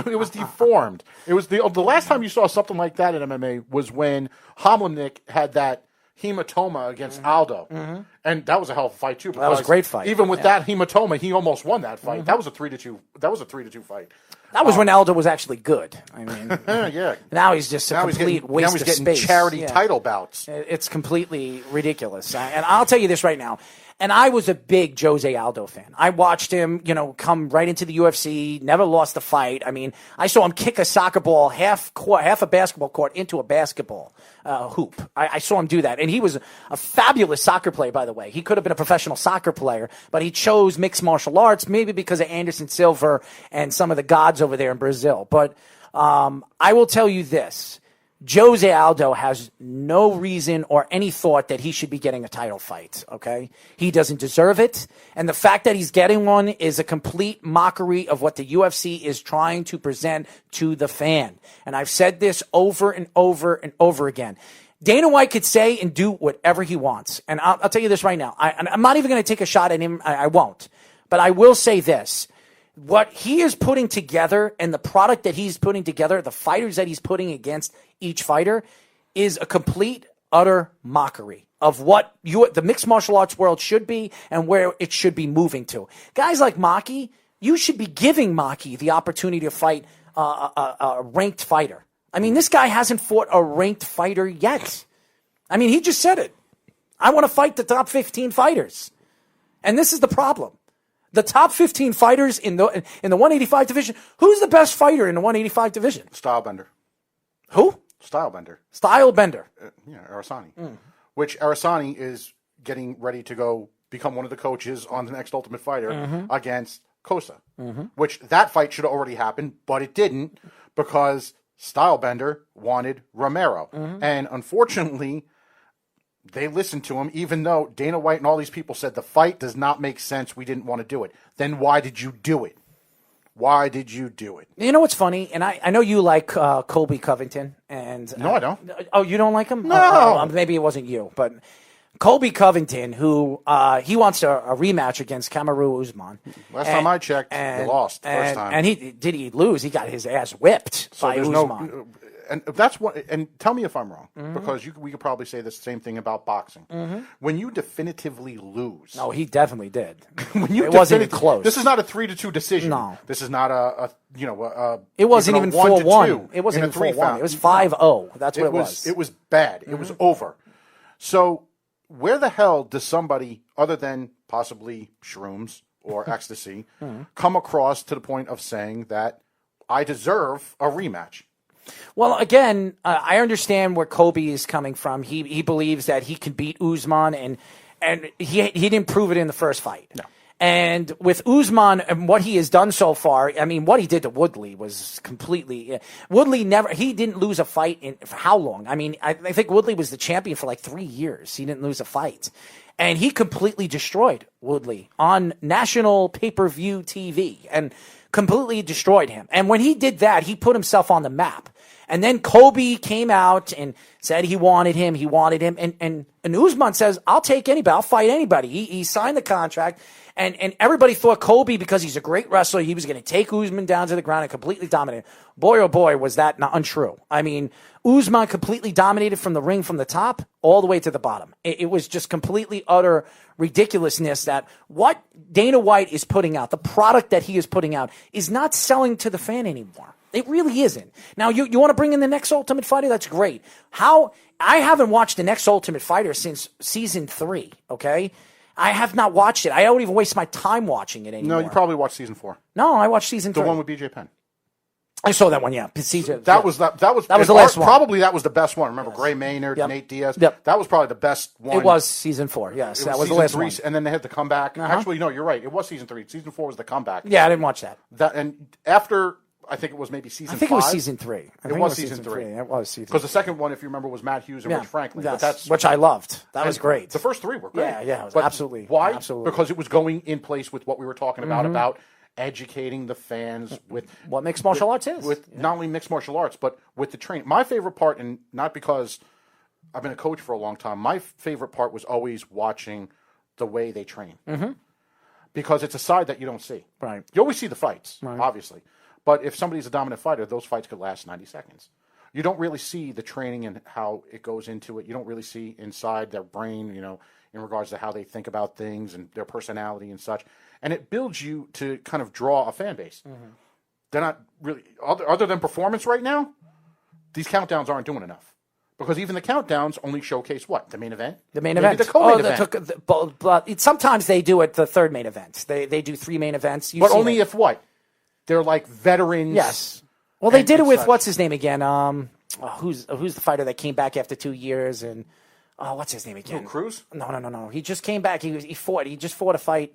S7: it was deformed. It was the last time you saw something like that in MMA was when Homlanik had that hematoma against Aldo, and that was a hell of a fight too.
S6: That was a great fight.
S7: Even with that hematoma, he almost won that fight. That was a 3-2. That was a 3-2 fight.
S6: That was when Aldo was actually good. I mean,
S7: Yeah.
S6: now he's just a complete waste
S7: now he's
S6: of
S7: getting
S6: space.
S7: charity
S6: Yeah.
S7: title bouts.
S6: It's completely ridiculous. And I'll tell you this right now. And I was a big Jose Aldo fan. I watched him, come right into the UFC, never lost a fight. I mean, I saw him kick a soccer ball half a basketball court into a basketball hoop. I saw him do that. And he was a fabulous soccer player, by the way. He could have been a professional soccer player, but he chose mixed martial arts, maybe because of Anderson Silva and some of the gods over there in Brazil. But I will tell you this. Jose Aldo has no reason or any thought that he should be getting a title fight, okay? He doesn't deserve it. And the fact that he's getting one is a complete mockery of what the UFC is trying to present to the fan. And I've said this over and over and over again. Dana White could say and do whatever he wants. And I'll tell you this right now. I'm not even going to take a shot at him. I won't. But I will say this. What he is putting together and the product that he's putting together, the fighters that he's putting against each fighter, is a complete, utter mockery of what the mixed martial arts world should be and where it should be moving to. Guys like Maki, you should be giving Maki the opportunity to fight a ranked fighter. I mean, this guy hasn't fought a ranked fighter yet. I mean, he just said it. I want to fight the top 15 fighters. And this is the problem. The top 15 fighters in the 185 division. Who's the best fighter in the 185 division?
S7: Stylebender.
S6: Who?
S7: Stylebender.
S6: Stylebender.
S7: Arasani. Which Arasani is getting ready to go become one of the coaches on the next Ultimate Fighter against Kosa. Which that fight should have already happened, but it didn't because Stylebender wanted Romero. And unfortunately, they listened to him, even though Dana White and all these people said the fight does not make sense. We didn't want to do it. Then why did you do it? Why did you do it?
S6: You know what's funny? And I know you like Colby Covington. And
S7: No, I don't.
S6: Oh, you don't like him?
S7: No.
S6: Maybe it wasn't you. But Colby Covington, who he wants a rematch against Kamaru Usman.
S7: Last time I checked, he lost first time.
S6: And did he lose? He got his ass whipped by Usman.
S7: And that's what. And tell me if I'm wrong, because we could probably say the same thing about boxing. When you definitively lose,
S6: No, he definitely did.
S7: it
S6: wasn't even close.
S7: This is not a 3-2 decision.
S6: No.
S7: This is not
S6: It wasn't even 4-1. It wasn't even 4-1.
S7: round.
S6: It was 5-0. That's what it was.
S7: It was bad. It was over. So where the hell does somebody other than possibly shrooms or ecstasy come across to the point of saying that I deserve a rematch?
S6: Well, again, I understand where Kobe is coming from. He believes that he can beat Usman, and he didn't prove it in the first fight.
S7: No.
S6: And with Usman and what he has done so far, I mean, what he did to Woodley was completely. Woodley he didn't lose a fight for how long? I mean, I think Woodley was the champion for like 3 years. He didn't lose a fight. And he completely destroyed Woodley on national pay-per-view TV and completely destroyed him. And when he did that, he put himself on the map. And then Kobe came out and said he wanted him. And Usman says, I'll take anybody. I'll fight anybody. He signed the contract. And everybody thought Kobe, because he's a great wrestler, he was going to take Usman down to the ground and completely dominate. Boy, oh boy, was that not untrue. I mean, Usman completely dominated from the ring from the top all the way to the bottom. It was just completely utter ridiculousness that what Dana White is putting out, the product that he is putting out, is not selling to the fan anymore. It really isn't. Now, you want to bring in the next Ultimate Fighter? That's great. I haven't watched the next Ultimate Fighter since season 3, okay? I have not watched it. I don't even waste my time watching it anymore.
S7: No, you probably watched season 4.
S6: No, I watched season 3.
S7: The one with BJ Penn.
S6: I saw that one, yeah.
S7: That was the last one. Probably that was the best one. Remember Gray Maynard, Nate Diaz?
S6: Yep.
S7: That was probably the best one.
S6: It was season 4, yes. That was the last
S7: 3,
S6: one.
S7: And then they had the comeback. Actually, no, you're right. It was season 3. Season 4 was the comeback.
S6: Yeah, I didn't watch that.
S7: And after, I think it was maybe season 5.
S6: I think it was season 3.
S7: It was season 3.
S6: It was season 3.
S7: Because the second one, if you remember, was Matt Hughes and Rich Franklin.
S6: Yes,
S7: But
S6: which I loved. That was great.
S7: The first 3 were great.
S6: Yeah,
S7: but
S6: absolutely.
S7: Why?
S6: Absolutely.
S7: Because it was going in place with what we were talking about educating the fans with
S6: what mixed martial arts is.
S7: With not only mixed martial arts, but with the training. My favorite part, and not because I've been a coach for a long time, my favorite part was always watching the way they train. Mm-hmm. Because it's a side that you don't see.
S6: Right.
S7: You always see the fights, obviously. But if somebody's a dominant fighter, those fights could last 90 seconds. You don't really see the training and how it goes into it. You don't really see inside their brain, in regards to how they think about things and their personality and such. And it builds you to kind of draw a fan base. Mm-hmm. They're not really, other than performance right now, these countdowns aren't doing enough. Because even the countdowns only showcase what? The main event?
S6: The main event.
S7: The co-main event.
S6: But sometimes they do it the third main event. They do 3 main events.
S7: But only if what? They're like veterans.
S6: Yes. Well, they did it with, what's his name again? Who's the fighter that came back after 2 years? And what's his name again?
S7: Cruz?
S6: No. He just came back. He fought. He just fought a fight.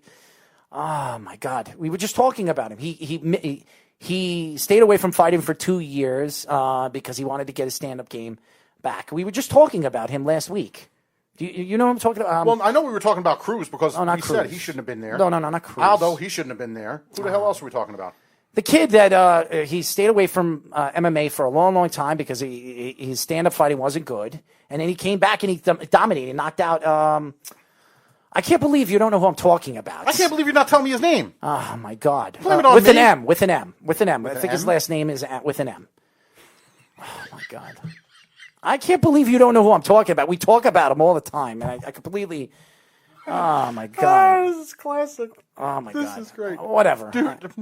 S6: Oh my God. We were just talking about him. He stayed away from fighting for 2 years because he wanted to get his stand-up game back. We were just talking about him last week. Do you know what I'm talking about?
S7: Well, I know we were talking about Cruz because
S6: Cruz.
S7: Said he shouldn't have been there.
S6: No, not Cruz.
S7: Aldo, he shouldn't have been there. Who the hell else are we talking about?
S6: The kid that he stayed away from MMA for a long, long time because his stand-up fighting wasn't good. And then he came back and he dominated, knocked out... I can't believe you don't know who I'm talking about.
S7: I can't believe you're not telling me his name.
S6: Oh, my God.
S7: Blame it on me.
S6: With an M. I think his last name is with an M. Oh, my God. I can't believe you don't know who I'm talking about. We talk about him all the time, and I completely... Oh, my God.
S7: This is classic.
S6: Oh, my God.
S7: This is great.
S6: Whatever.
S7: Dude.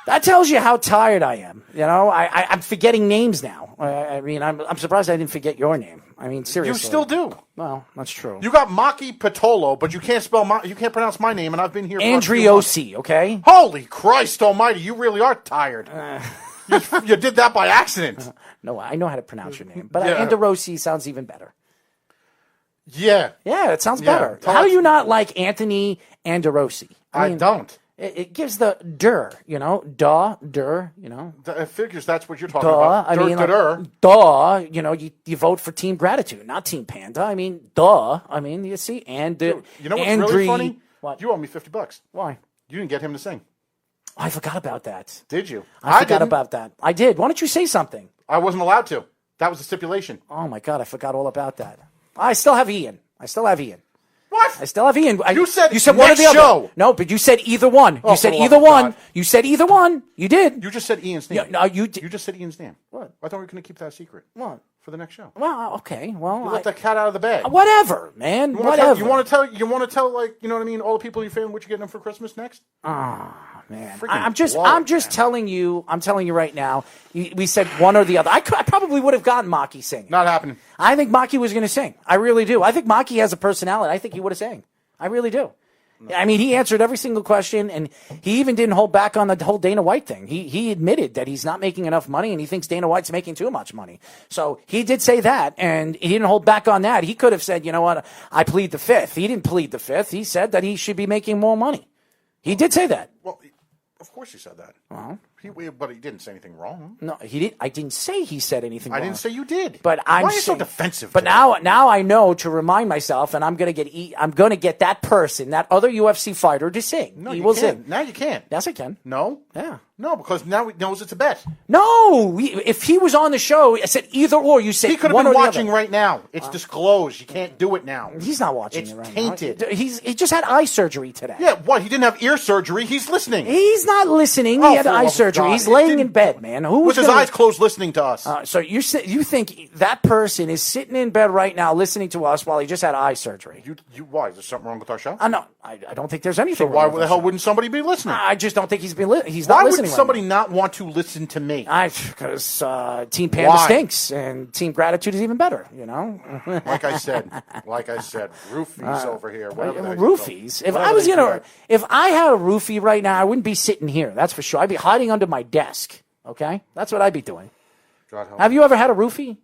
S6: That tells you how tired I am. I'm forgetting names now. I'm surprised I didn't forget your name. I mean, seriously.
S7: You still do.
S6: Well, that's true.
S7: You got Maki Pitolo, but you can't you can't pronounce my name, and I've been here for
S6: Andriosi, okay?
S7: Holy Christ almighty, you really are tired. You did that by accident.
S6: No, I know how to pronounce your name. But Andriosi sounds even better.
S7: Yeah.
S6: Yeah, it sounds better. How do you not like Anthony Andriosi?
S7: I don't.
S6: It gives the der, der.
S7: It figures that's what you're talking about.
S6: You vote for Team Gratitude, not Team Panda. I mean, you see, and
S7: you know what's really funny?
S6: What?
S7: You owe me $50.
S6: Why?
S7: You didn't get him to sing.
S6: I forgot about that.
S7: Did you?
S6: I forgot about that. I did. Why don't you say something?
S7: I wasn't allowed to. That was the stipulation.
S6: Oh my God, I forgot all about that. I still have Ian.
S7: What?
S6: I still have Ian.
S7: You said
S6: one or the other.
S7: show.
S6: No, but you said either one. You said either one. You said either one. You did.
S7: You just said Ian's name.
S6: Yeah, no, you did.
S7: You just said Ian's name.
S6: What?
S7: I thought we were going to keep that a secret.
S6: What?
S7: For the next show.
S6: Well, okay. Well,
S7: you let the cat out of the bag.
S6: Whatever, man. Whatever.
S7: You want to tell, like, you know what I mean, all the people in your family what you're getting them for Christmas next?
S6: Oh, man.
S7: Freaking
S6: I'm just telling you right now. We said one or the other. I probably would have gotten Maki singing.
S7: Not happening.
S6: I think Maki was going to sing. I really do. I think Maki has a personality. I think he would have sang. I really do. I mean, he answered every single question, and he even didn't hold back on the whole Dana White thing. He admitted that he's not making enough money, and he thinks Dana White's making too much money. So he did say that, and he didn't hold back on that. He could have said, you know what, I plead the fifth. He didn't plead the fifth. He said that he should be making more money. He did say that.
S7: Well, of course he said that.
S6: Well,
S7: but he didn't say anything wrong.
S6: No, he didn't. I didn't say he said anything wrong.
S7: I didn't say you did.
S6: But
S7: why are you so defensive?
S6: But now I know to remind myself, and I'm going to get that person, that other UFC fighter, to sing.
S7: No,
S6: he will sing.
S7: Now you can't.
S6: Yes, I can.
S7: No.
S6: Yeah.
S7: No, because now he knows it's a bet.
S6: No, if he was on the show, I said either or. You said
S7: he could have been watching right now. It's disclosed. You can't do it now.
S6: He's not watching it right
S7: tainted.
S6: now. He just had eye surgery today.
S7: Yeah, what? He didn't have ear surgery. He's listening.
S6: He's not listening. He had eye surgery.
S7: God.
S6: He's laying in bed, man.
S7: With his eyes closed, listening to us.
S6: So you think that person is sitting in bed right now listening to us while he just had eye surgery?
S7: Why? Is there something wrong with our show?
S6: No, I don't think there's anything.
S7: So why
S6: wrong with
S7: the hell wouldn't somebody be listening?
S6: I just don't think he's not listening.
S7: Why would somebody not want to listen to me?
S6: Because Team Panda stinks and Team Gratitude is even better. You know.
S7: like I said, roofies over here.
S6: Roofies. If I had a roofie right now, I wouldn't be sitting here. That's for sure. I'd be hiding under my desk. Okay, that's what I'd be doing.
S7: God help
S6: Have you ever had a roofie?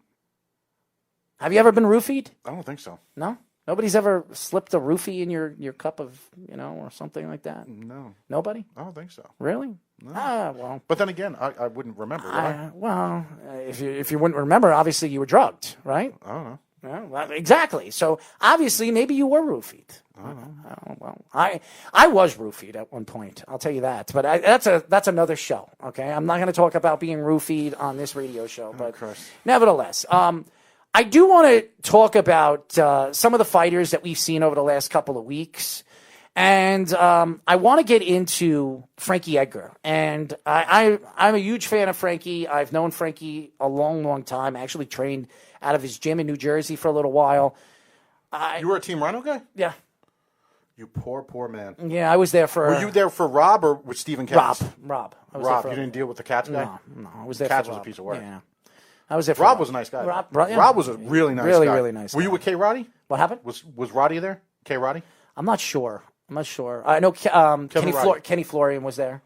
S6: Have you ever been roofied?
S7: I don't think so.
S6: No? Nobody's ever slipped a roofie in your cup of, or something like that?
S7: No.
S6: Nobody?
S7: I don't think so.
S6: Really?
S7: No.
S6: Well.
S7: But then again, I wouldn't remember, right?
S6: If you wouldn't remember, obviously you were drugged, right?
S7: I don't know.
S6: Yeah, well, exactly. So obviously maybe you were roofied. I don't know. I was roofied at one point. I'll tell you that. But that's another show. Okay, I'm not going to talk about being roofied on this radio show. But nevertheless, I do want to talk about some of the fighters that we've seen over the last couple of weeks, and I want to get into Frankie Edgar. And I'm a huge fan of Frankie. I've known Frankie a long, long time. I actually trained out of his gym in New Jersey for a little while.
S7: You were a Team Rhino guy?
S6: Yeah.
S7: You poor man.
S6: Yeah, I was there for...
S7: Were you there for Rob or with Stephen Katz?
S6: Rob.
S7: Rob, you didn't deal with the Katz guy?
S6: No, I was there
S7: Katz
S6: for
S7: was
S6: Rob.
S7: a piece of work.
S6: Yeah. I was there for
S7: Rob was a nice guy. Rob was a really nice guy.
S6: Really nice guy.
S7: Were you with K. Roddy?
S6: What happened?
S7: Was Roddy there? K. Roddy?
S6: I'm not sure. I know Kenny Florian was there.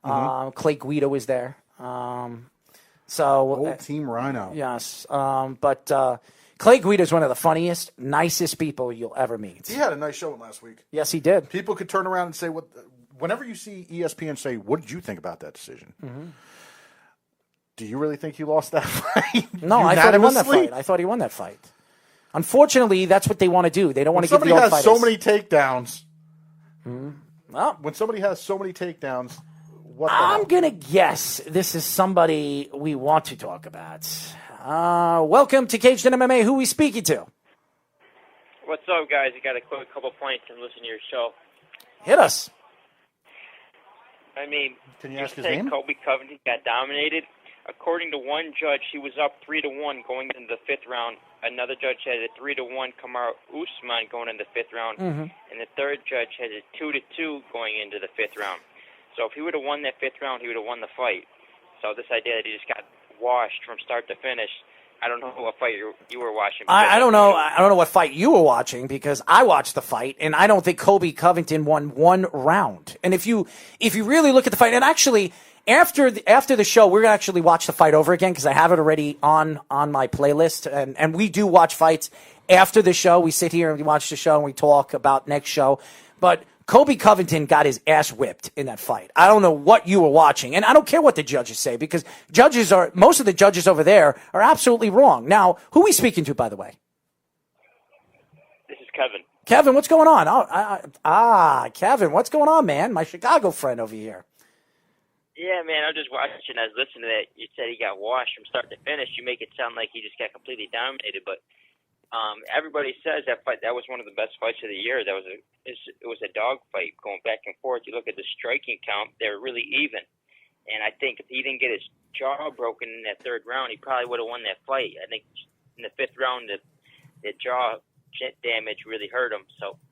S6: Mm-hmm. Clay Guida was there.
S7: Old Team Rhino.
S6: Yes. But Clay Guida is one of the funniest, nicest people you'll ever meet.
S7: He had a nice show last week.
S6: Yes, he did.
S7: People could turn around and say, whenever you see ESPN say, what did you think about that decision? Mm-hmm. Do you really think he lost that fight?
S6: No, I thought he won that fight. I thought he won that fight. Unfortunately, that's what they want to do. They don't want to give the old fighters.
S7: Somebody has so many takedowns.
S6: Mm-hmm. Well,
S7: when somebody has so many takedowns, what the
S6: I'm
S7: hell?
S6: going to guess this is somebody we want to talk about. Welcome to Caged in MMA. Who are we speaking to?
S10: What's up, guys? I got a quick couple points and listen to your show.
S6: Hit us.
S10: I mean,
S7: can you ask his
S10: say
S7: name?
S10: Colby Covington got dominated. According to one judge, he was up 3-1 going into the fifth round. Another judge had a 3-1 Kamaru Usman going into the fifth round, and the third judge had a 2-2 going into the fifth round. So if he would have won that fifth round, he would have won the fight. So this idea that he just got washed from start to finish, I don't know what fight you were watching.
S6: I don't know. I don't know what fight you were watching because I watched the fight, and I don't think Colby Covington won one round. And if you really look at the fight, and actually after the show, we're gonna actually watch the fight over again because I have it already on my playlist, and we do watch fights after the show. We sit here and we watch the show and we talk about next show, but Colby Covington got his ass whipped in that fight. I don't know what you were watching, and I don't care what the judges say because most of the judges over there are absolutely wrong. Now, who are we speaking to, by the way?
S10: This is Kevin.
S6: Kevin, what's going on? Kevin, what's going on, man? My Chicago friend over here.
S10: Yeah, man, I was just watching. I was listening to that. You said he got washed from start to finish. You make it sound like he just got completely dominated, but everybody says that fight, that was one of the best fights of the year. It was a dog fight going back and forth. You look at the striking count; they're really even. And I think if he didn't get his jaw broken in that third round, he probably would have won that fight. I think in the fifth round, the jaw damage really hurt him. So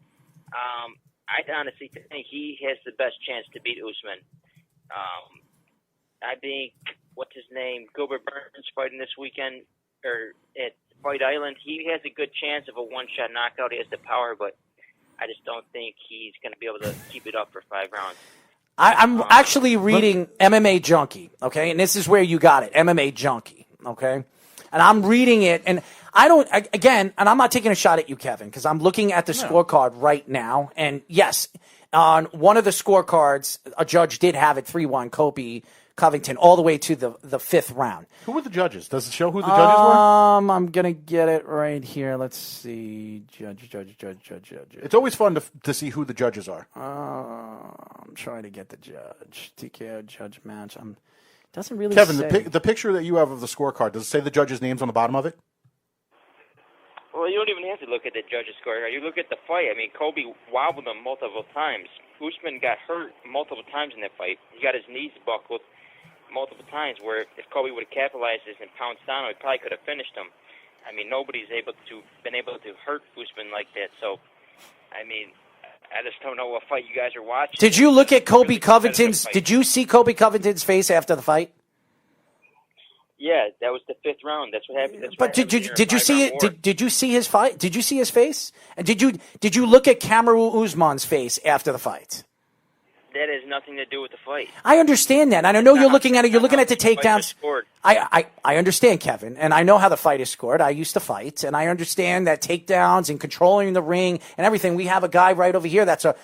S10: I honestly think he has the best chance to beat Usman. I think what's his name, Gilbert Burns fighting this weekend or at Fight Island, he has a good chance of a one-shot knockout. He has the power, but I just don't think he's going to be able to keep it up for 5 rounds.
S6: I'm actually reading MMA Junkie, okay? And this is where you got it, MMA Junkie, okay? And I'm reading it, and and I'm not taking a shot at you, Kevin, because I'm looking at the scorecard right now. And yes, on one of the scorecards, a judge did have it 3-1 Kobe Covington all the way to the 5th round.
S7: Who were the judges? Does it show who the judges were?
S6: I'm going to get it right here. Let's see. Judge.
S7: It's always fun to see who the judges are.
S6: I'm trying to get the judge. TKO judge match. Doesn't really
S7: Kevin,
S6: say.
S7: the picture that you have of the scorecard, does it say the judges' names on the bottom of it?
S10: Well, you don't even have to look at the judges' score. You look at the fight. I mean, Kobe wobbled him multiple times. Usman got hurt multiple times in that fight. He got his knees buckled multiple times, where if Kobe would have capitalized this and pounced on him, he probably could have finished him. I mean, nobody's been able to hurt Usman like that. So, I mean, I just don't know what fight you guys are watching.
S6: Did you look at Kobe Covington's? Did you see Kobe Covington's face after the fight?
S10: Yeah, that was the 5th round. That's what happened.
S6: But did you see it? Did you see his fight? Did you see his face? And did you look at Kamaru Usman's face after the fight?
S10: That has nothing to do with the fight.
S6: I understand that, and I know you're looking at it. You're looking at the takedowns. I understand, Kevin, and I know how the fight is scored. I used to fight, and I understand that takedowns and controlling the ring and everything. We have a guy right over here that's a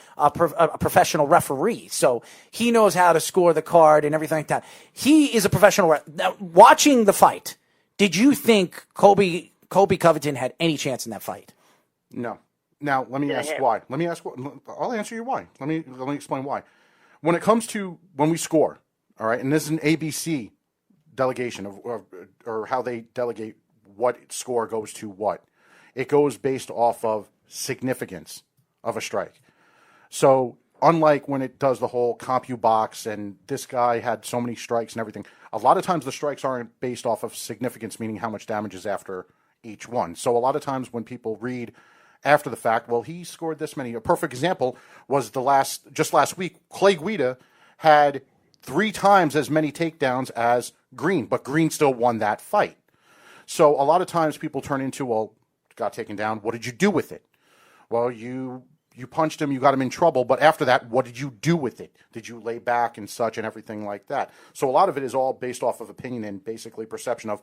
S6: professional referee, so he knows how to score the card and everything like that. He is a professional. Now, watching the fight, did you think Kobe Covington had any chance in that fight?
S7: No. Now let me ask why. I'll answer you why. Let me explain why. When it comes to when we score, all right, and this is an ABC delegation or how they delegate what score goes to what. It goes based off of significance of a strike. So unlike when it does the whole CompuBox and this guy had so many strikes and everything, a lot of times the strikes aren't based off of significance, meaning how much damage is after each one. So a lot of times when people read after the fact, well, he scored this many. A perfect example was just last week, Clay Guida had 3 times as many takedowns as Green, but Green still won that fight. So a lot of times people turn into, well, got taken down. What did you do with it? Well, you punched him, you got him in trouble, but after that, what did you do with it? Did you lay back and such and everything like that? So a lot of it is all based off of opinion and basically perception of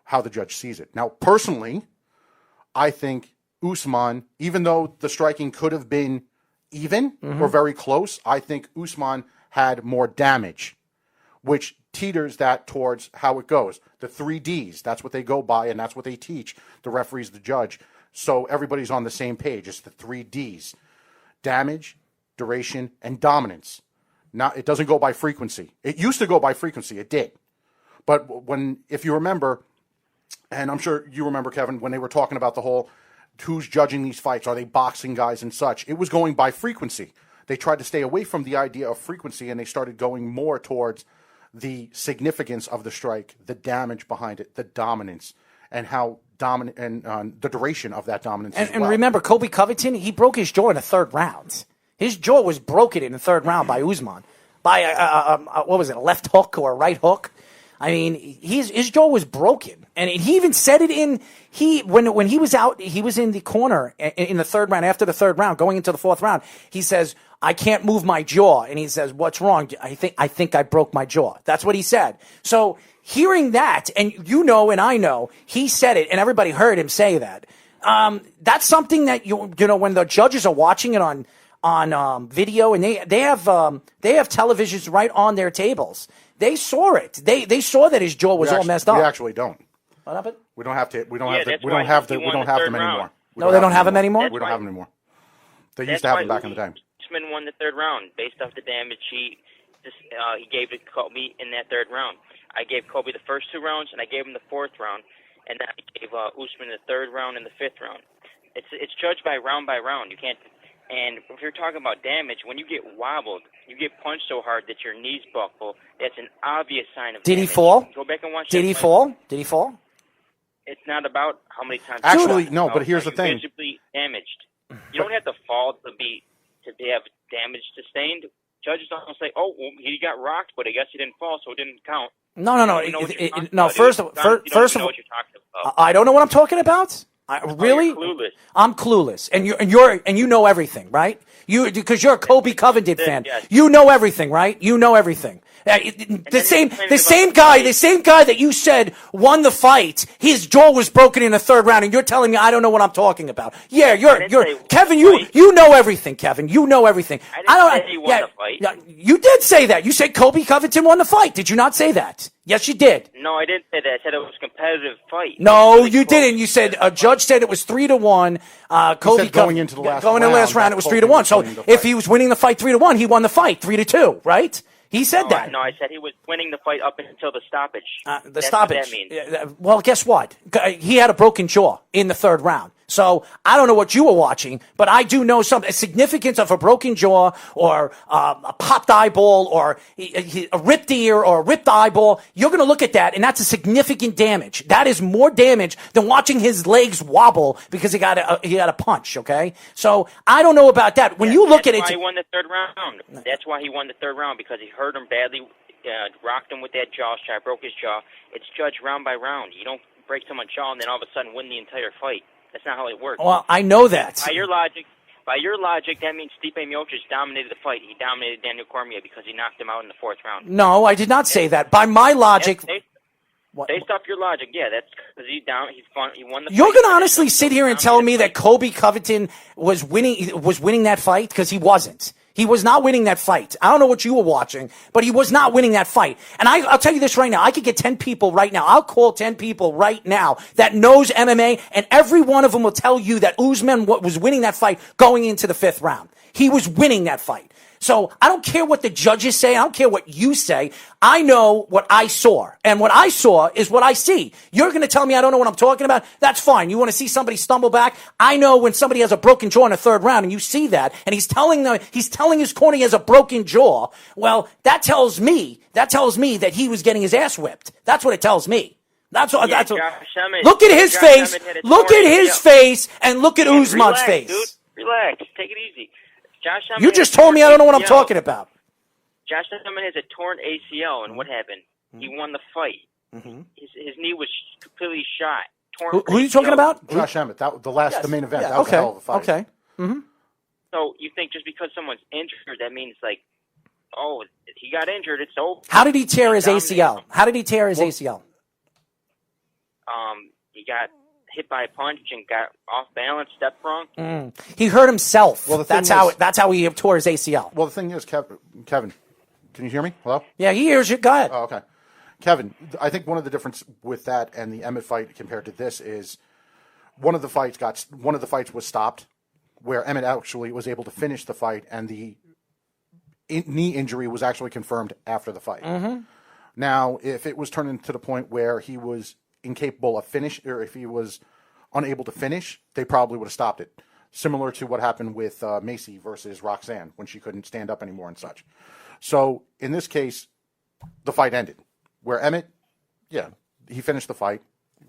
S7: how the judge sees it. Now, personally, I think Usman, even though the striking could have been even or very close, I think Usman had more damage, which teeters that towards how it goes. The 3 Ds, that's what they go by, and that's what they teach the referees, the judge. So everybody's on the same page. It's the 3 Ds. Damage, duration, and dominance. It doesn't go by frequency. It used to go by frequency. It did. But if you remember, and I'm sure you remember, Kevin, when they were talking about the whole who's judging these fights, are they boxing guys and such, it was going by frequency. They tried to stay away from the idea of frequency, and they started going more towards the significance of the strike, the damage behind it, the dominance, and how dominant and the duration of that dominance.
S6: And remember, Kobe Covington, he broke his jaw in the 3rd round. His jaw was broken in the 3rd round by Usman, by a left hook or a right hook. I mean, his jaw was broken, and he even said it when he was out. He was in the corner in the 3rd round. After the 3rd round, going into the 4th round, he says, "I can't move my jaw," and he says, "What's wrong?" I think I broke my jaw. That's what he said. So hearing that, and and I know, he said it, and everybody heard him say that. That's something that when the judges are watching it on video, and they have televisions right on their tables. They saw it. They saw that his jaw was all messed up.
S7: We actually don't.
S6: What happened?
S7: We don't have them anymore.
S6: No, they don't have them anymore?
S7: We don't have them anymore. They used to have them back in the day.
S10: Usman won the 3rd round based off the damage he gave to Kobe in that 3rd round. I gave Kobe the first 2 rounds, and I gave him the 4th round, and then I gave Usman the 3rd round and the 5th round. It's judged by round. You can't. And if you're talking about damage, when you get wobbled, you get punched so hard that your knees buckle, that's an obvious sign of damage.
S6: Did he fall?
S10: Go back and watch
S6: Did he fall? Did he fall?
S10: It's not about how many times.
S7: Actually, no, but here's the thing.
S10: Visibly damaged. You don't have to fall to have damage sustained. Judges don't say, "Oh, well, he got rocked, but I guess he didn't fall, so it didn't count."
S6: No. First of all, I don't know what I'm talking about. Really?
S10: You're clueless.
S6: I'm clueless, and you know everything, right? Because you're a Kobe Covington fan.
S10: Yes.
S6: You know everything, right? You know everything. The same guy that you said won the fight, his jaw was broken in the third round, and you're telling me I don't know what I'm talking about. Yeah, you're Kevin. You know everything, Kevin. You know everything.
S10: I didn't say he won the fight.
S6: Yeah, you did say that. You said Kobe Covington won the fight. Did you not say that? Yes, you did.
S10: No, I didn't say that. I said it was a competitive fight.
S6: No, you didn't. You said a judge said it was 3-1. Kobe
S7: going into the last
S6: round, it was 3-1. So if he was winning the fight 3-1, he won the fight 3-2, right? He said that.
S10: No, I said he was winning the fight up until the stoppage.
S6: That's stoppage.
S10: What that means.
S6: Well, guess what? He had a broken jaw in the third round. So I don't know what you were watching, but I do know some significance of a broken jaw or a popped eyeball or a ripped ear or a ripped eyeball. You're going to look at that, and that's a significant damage. That is more damage than watching his legs wobble because he got a punch. Okay, so I don't know about that. When you look at it,
S10: that's why he won the third round. That's why he won the third round, because he hurt him badly, rocked him with that jaw strap, broke his jaw. It's judged round by round. You don't break someone's jaw and then all of a sudden win the entire fight. That's not how it works.
S6: Well, I know that.
S10: By your logic, that means Stipe Miocic dominated the fight. He dominated Daniel Cormier because he knocked him out in the fourth round.
S6: No, I did not say that. By my logic,
S10: based off your logic, yeah, that's because he won the fight.
S6: You're going to honestly sit here and tell me that Kobe Covington was winning that fight? Because he wasn't. He was not winning that fight. I don't know what you were watching, but he was not winning that fight. And I'll tell you this right now. I could get 10 people right now. I'll call 10 people right now that knows MMA, and every one of them will tell you that Usman was winning that fight going into the fifth round. He was winning that fight. So I don't care what the judges say. I don't care what you say. I know what I saw. And what I saw is what I see. You're going to tell me I don't know what I'm talking about? That's fine. You want to see somebody stumble back? I know when somebody has a broken jaw in the third round and you see that, and he's telling his corner he has a broken jaw. Well, that tells me that he was getting his ass whipped. That's what it tells me. Look at his face. Look at his face and look at Usman's face.
S10: Dude, relax. Take it easy.
S6: You just told me I don't know what I'm talking about.
S10: Josh Emmett has a torn ACL, and what happened? He won the fight. His knee was completely shot.
S6: Who are you talking about?
S7: Josh Emmett. The main event.
S6: Yeah,
S7: that was a hell of a fight.
S6: Okay. Mm-hmm.
S10: So you think just because someone's injured, that means he got injured, it's over?
S6: How did he tear his ACL?
S10: He got hit by a punch and got off balance, stepped wrong.
S6: He hurt himself.
S7: Well,
S6: that's how he tore his ACL.
S7: Well, the thing is, Kevin, can you hear me? Hello?
S6: Yeah, he hears you. Go ahead.
S7: Oh, okay. Kevin, I think one of the difference with that and the Emmett fight compared to this is one of the fights was stopped, where Emmett actually was able to finish the fight, and the knee injury was actually confirmed after the fight.
S6: Mm-hmm.
S7: Now, if it was turning to the point where he was incapable of finish, or if he was unable to finish, they probably would have stopped it. Similar to what happened with Macy versus Roxanne when she couldn't stand up anymore and such. So in this case, the fight ended. Where Emmett, he finished the fight,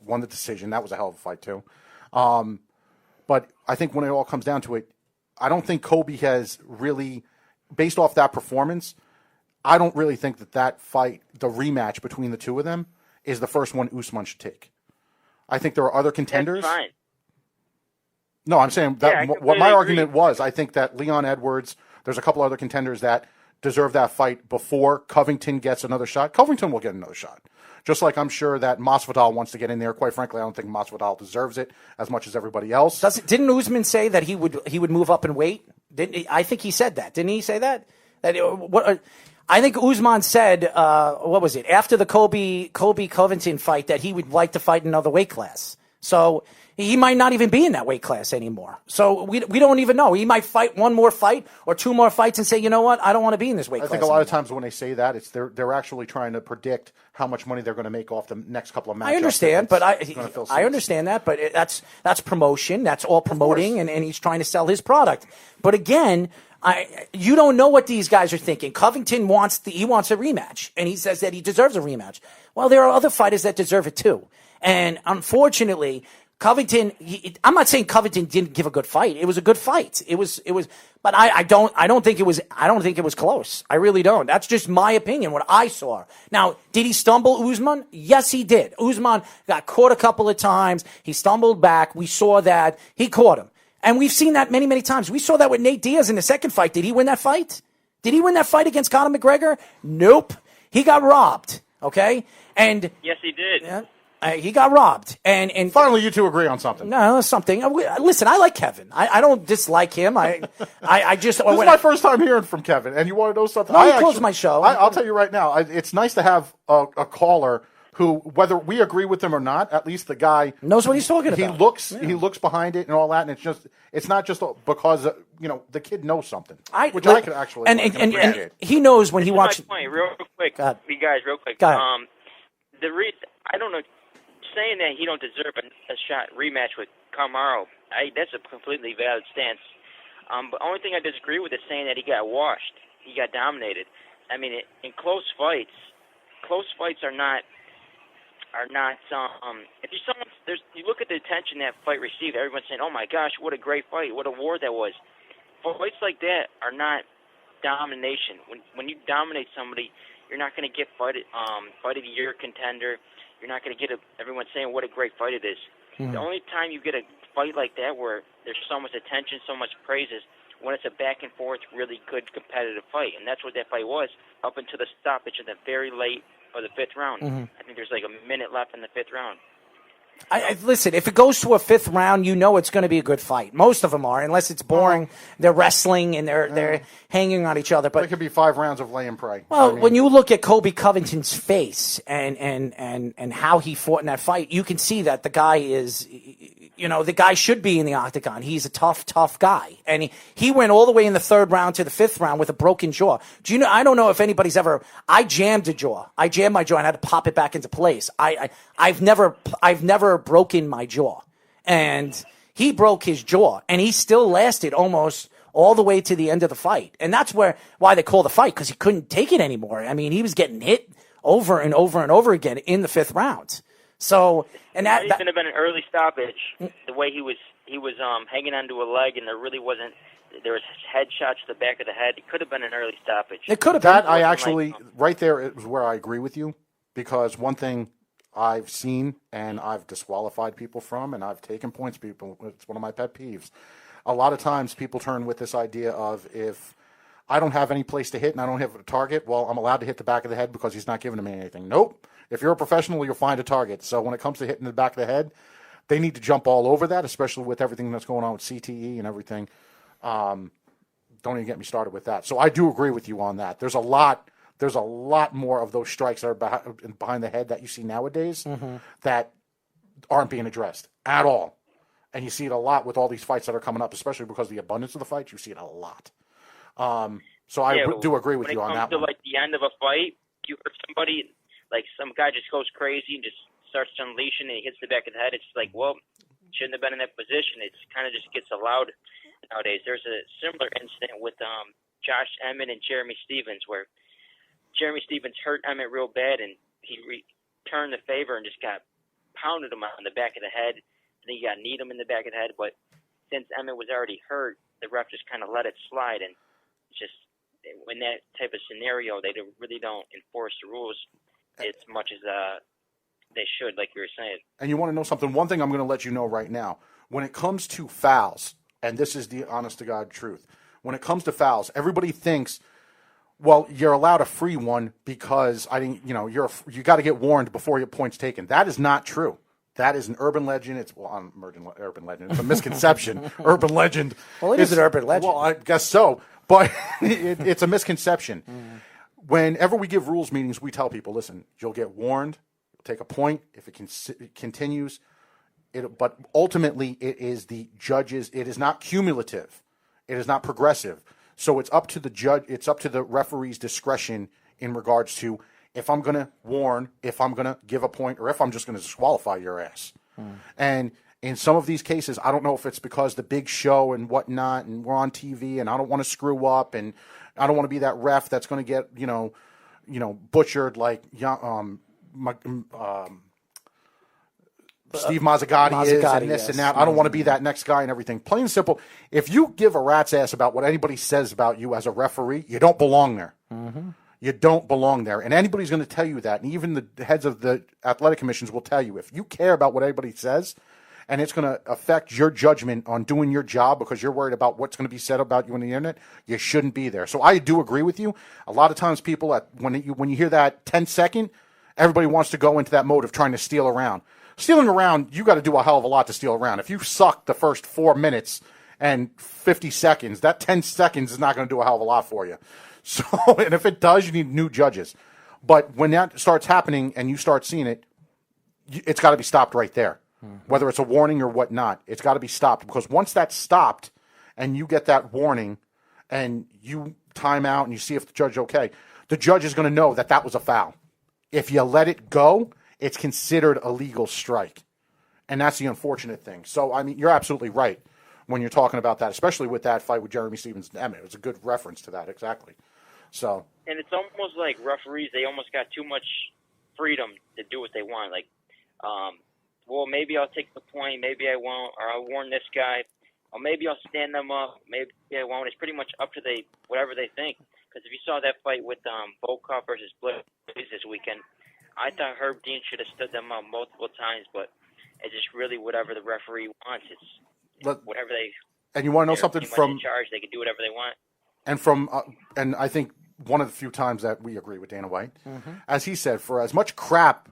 S7: won the decision. That was a hell of a fight too. But I think when it all comes down to it, I don't think Kobe has really, based off that performance, I don't really think that fight, the rematch between the two of them, is the first one Usman should take. I think there are other contenders.
S10: That's fine.
S7: No, I'm saying that what my argument was, I think that Leon Edwards, there's a couple other contenders that deserve that fight before Covington gets another shot. Covington will get another shot. Just like I'm sure that Masvidal wants to get in there. Quite frankly, I don't think Masvidal deserves it as much as everybody else.
S6: Didn't Usman say that he would move up in weight? I think he said that. Didn't he say that? I think Usman said, what was it, after the Kobe Covington fight, that he would like to fight another weight class. So he might not even be in that weight class anymore. So we don't even know. He might fight one more fight or two more fights and say, you know what, I don't want to be in this weight class.
S7: I think a lot of times when they say that, it's they're actually trying to predict how much money they're going to make off the next couple of matchups.
S6: I understand, but I understand that, but that's promotion. That's all promoting, and he's trying to sell his product. But again, you don't know what these guys are thinking. Covington wants a rematch, and he says that he deserves a rematch. Well, there are other fighters that deserve it too. And unfortunately, Covington, I'm not saying Covington didn't give a good fight. It was a good fight. It was, but I don't think it was close. I really don't. That's just my opinion, what I saw. Now, did he stumble Usman? Yes, he did. Usman got caught a couple of times. He stumbled back. We saw that. He caught him. And we've seen that many, many times. We saw that with Nate Diaz in the second fight. Did he win that fight? Did he win that fight against Conor McGregor? Nope. He got robbed. Okay? And
S10: yes, he did.
S6: He got robbed. And
S7: finally, you two agree on something.
S6: No, something. Listen, I like Kevin. I don't dislike him. I just.
S7: This is my first time hearing from Kevin, and you want to know something?
S6: No, he calls my show.
S7: I'll tell you right now. It's nice to have a caller who, whether we agree with him or not, at least the guy
S6: knows what he's talking about.
S7: He looks behind it and all that, and it's not just because the kid knows something, which
S6: I
S7: can actually
S6: and he knows when he watches.
S10: My point, real quick, you guys, real quick. I don't know. Saying that he don't deserve a shot rematch with Kamaru, that's a completely valid stance. But the only thing I disagree with is saying that he got washed. He got dominated. I mean, in close fights are not. If you look at the attention that fight received, everyone's saying, "Oh my gosh, what a great fight! What a war that was." Fights like that are not domination. When you dominate somebody, you're not going to get fight of the year contender. You're not going to get everyone saying what a great fight it is. Mm-hmm. The only time you get a fight like that where there's so much attention, so much praise is when it's a back and forth, really good competitive fight, and that's what that fight was up until the stoppage in the very late of the fifth round. Mm-hmm. I think there's like a minute left in the fifth round.
S6: Listen, if it goes to a fifth round, you know it's going to be a good fight. Most of them are, unless it's boring. They're wrestling and they're hanging on each other. But
S7: it could be 5 rounds of lay and pray.
S6: Well, when you look at Colby Covington's face and how he fought in that fight, you can see that the guy is, the guy should be in the octagon. He's a tough guy, and he went all the way in the third round to the fifth round with a broken jaw. I don't know if anybody's ever. I jammed a jaw. I jammed my jaw and had to pop it back into place. I've never broken my jaw, and he broke his jaw, and he still lasted almost all the way to the end of the fight. And that's why they call the fight, because he couldn't take it anymore. I mean, he was getting hit over and over and over again in the fifth round. So, and that
S10: could have been an early stoppage. The way he was hanging onto a leg, and there was headshots to the back of the head. It could have been an early stoppage.
S6: It could have
S7: been.
S6: That
S7: I actually, right there is where I agree with you, because one thing I've seen and I've disqualified people from, and I've taken points people. It's one of my pet peeves. A lot of times people turn with this idea of, if I don't have any place to hit and I don't have a target, well, I'm allowed to hit the back of the head because he's not giving me anything. Nope. If you're a professional, you'll find a target. So when it comes to hitting the back of the head, they need to jump all over that, especially with everything that's going on with CTE and everything. Don't even get me started with that. So I do agree with you on that. There's a lot more of those strikes that are behind the head that you see nowadays that aren't being addressed at all. And you see it a lot with all these fights that are coming up, especially because of the abundance of the fights. You see it a lot. So I do agree with you on that.
S10: When it comes to like the end of a fight, you hurt somebody, like some guy just goes crazy and just starts unleashing and he hits the back of the head. It's like, well, shouldn't have been in that position. It's kind of just gets allowed nowadays. There's a similar incident with Josh Emmett and Jeremy Stevens, where Jeremy Stevens hurt Emmett real bad, and he returned the favor and just got pounded him on the back of the head. And then he got kneed him in the back of the head. But since Emmett was already hurt, the ref just kind of let it slide. And just in that type of scenario, they really don't enforce the rules as much as they should, like you were saying.
S7: And you want to know something? One thing I'm going to let you know right now. When it comes to fouls, and this is the honest-to-God truth, when it comes to fouls, everybody thinks, well, you're allowed a free one because you got to get warned before your point's taken. That is not true. That is an urban legend. It's urban legend. It's a misconception. Urban legend.
S6: Well, it is an urban legend.
S7: Well, I guess so, but it's a misconception. Whenever we give rules meetings, we tell people, listen, you'll get warned. You'll take a point if it continues. But ultimately, it is the judges. It is not cumulative. It is not progressive. So it's up to the judge. It's up to the referee's discretion in regards to if I'm going to warn, if I'm going to give a point, or if I'm just going to disqualify your ass. And in some of these cases, I don't know if it's because the big show and whatnot, and we're on TV, and I don't want to screw up, and I don't want to be that ref that's going to get Steve Mazzagatti is and this and that. I don't want to be that next guy and everything. Plain and simple. If you give a rat's ass about what anybody says about you as a referee, you don't belong there. Mm-hmm. You don't belong there. And anybody's going to tell you that. And even the heads of the athletic commissions will tell you, if you care about what anybody says and it's going to affect your judgment on doing your job because you're worried about what's going to be said about you on the internet, you shouldn't be there. So I do agree with you. A lot of times people, when you hear that 10-second, everybody wants to go into that mode of trying to steal around. Stealing around, you got to do a hell of a lot to steal around. If you suck the first 4 minutes and 50 seconds, that 10 seconds is not going to do a hell of a lot for you. So, and if it does, you need new judges. But when that starts happening and you start seeing it, it's got to be stopped right there. Mm-hmm. Whether it's a warning or whatnot, it's got to be stopped. Because once that's stopped and you get that warning and you time out and you see if the judge is okay, the judge is going to know that that was a foul. If you let it go, it's considered a legal strike. And that's the unfortunate thing. So, I mean, you're absolutely right when you're talking about that, especially with that fight with Jeremy Stevens and Emmett. It was a good reference to that, exactly. So,
S10: and it's almost like referees, they almost got too much freedom to do what they want. Like, well, maybe I'll take the point, maybe I won't, or I'll warn this guy, or maybe I'll stand them up, maybe I won't. It's pretty much up to whatever they think. Because if you saw that fight with Volkov versus Blaze this weekend, I thought Herb Dean should have stood them up multiple times, but it's just really whatever the referee wants. It's whatever they.
S7: And you want to know something from
S10: in charge? They can do whatever they want.
S7: And and I think one of the few times that we agree with Dana White, as he said, for as much crap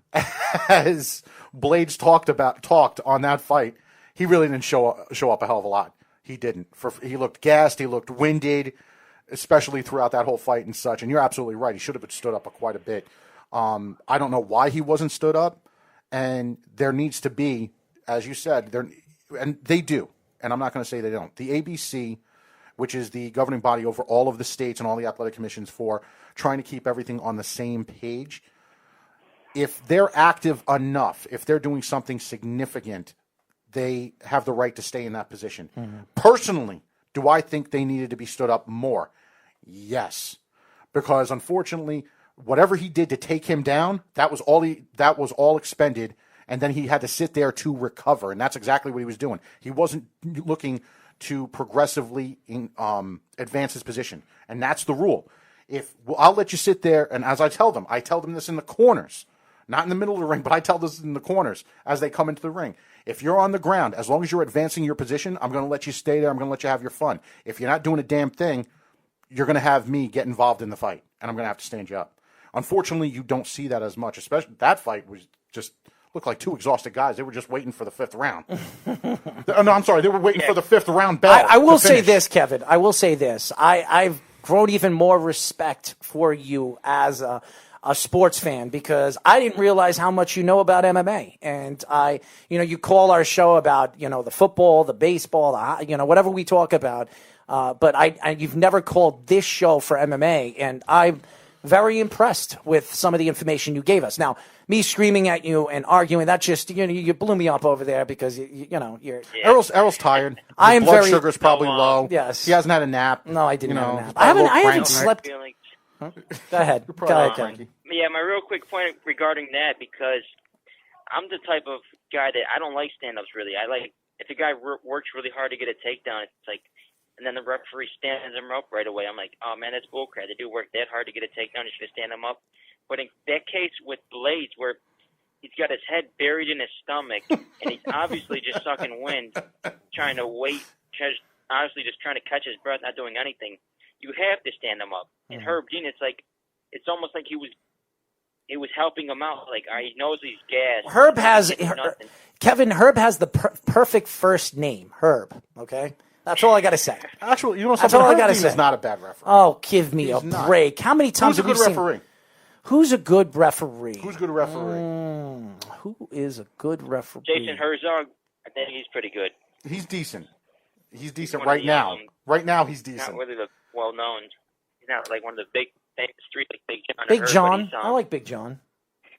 S7: as Blades talked on that fight, he really didn't show up a hell of a lot. He didn't. He looked gassed. He looked winded, especially throughout that whole fight and such. And you're absolutely right. He should have stood up quite a bit. I don't know why he wasn't stood up, and there needs to be, as you said, and they do, and I'm not going to say they don't. The ABC, which is the governing body over all of the states and all the athletic commissions for trying to keep everything on the same page, if they're active enough, if they're doing something significant, they have the right to stay in that position. Mm-hmm. Personally, do I think they needed to be stood up more? Yes, because unfortunately, whatever he did to take him down, that was all expended, and then he had to sit there to recover, and that's exactly what he was doing. He wasn't looking to progressively advance his position, and that's the rule. I'll let you sit there, and as I tell them this in the corners, not in the middle of the ring, but I tell this in the corners as they come into the ring. If you're on the ground, as long as you're advancing your position, I'm going to let you stay there. I'm going to let you have your fun. If you're not doing a damn thing, you're going to have me get involved in the fight, and I'm going to have to stand you up. Unfortunately, you don't see that as much, especially that fight was just looked like two exhausted guys. They were just waiting for the fifth round. No, I'm sorry. They were waiting for the fifth round bell.
S6: I will say this, Kevin. I will say this. I've grown even more respect for you as a sports fan because I didn't realize how much you know about MMA. And you call our show about, the football, the baseball, whatever we talk about. But you've never called this show for MMA. And I'm very impressed with some of the information you gave us. Now, me screaming at you and arguing, that just, you blew me up over there because, you're... Yeah.
S7: Errol's tired. His blood sugar's probably low.
S6: Yes.
S7: He hasn't had a nap.
S6: No, I didn't have a nap. I haven't slept... Huh? Go ahead. Go ahead.
S10: Yeah, my real quick point regarding that, because I'm the type of guy that I don't like stand-ups really. I like, if a guy works really hard to get a takedown, it's like, and then the referee stands him up right away. I'm like, oh, man, that's bullcrap. They do work that hard to get a takedown. You should stand him up. But in that case with Blades, where he's got his head buried in his stomach, and he's obviously just sucking wind, trying to wait, honestly just trying to catch his breath, not doing anything, you have to stand him up. And Herb Dean, it's almost like he was helping him out. Like, he knows he's gassed.
S6: Herb has the perfect first name, Herb, okay? That's all I got to say.
S7: Actually, something? Herb Dean is not a bad referee.
S6: Oh, give me a break. How many times have you seen... Who's a good referee?
S7: Who's a good referee?
S6: Who is a good referee?
S10: Jason Herzog. I think he's pretty good.
S7: He's decent. He's decent right now. Right now, he's decent.
S10: Not really the well-known. He's not like one of the big street like Big John.
S6: Big John. I like Big John.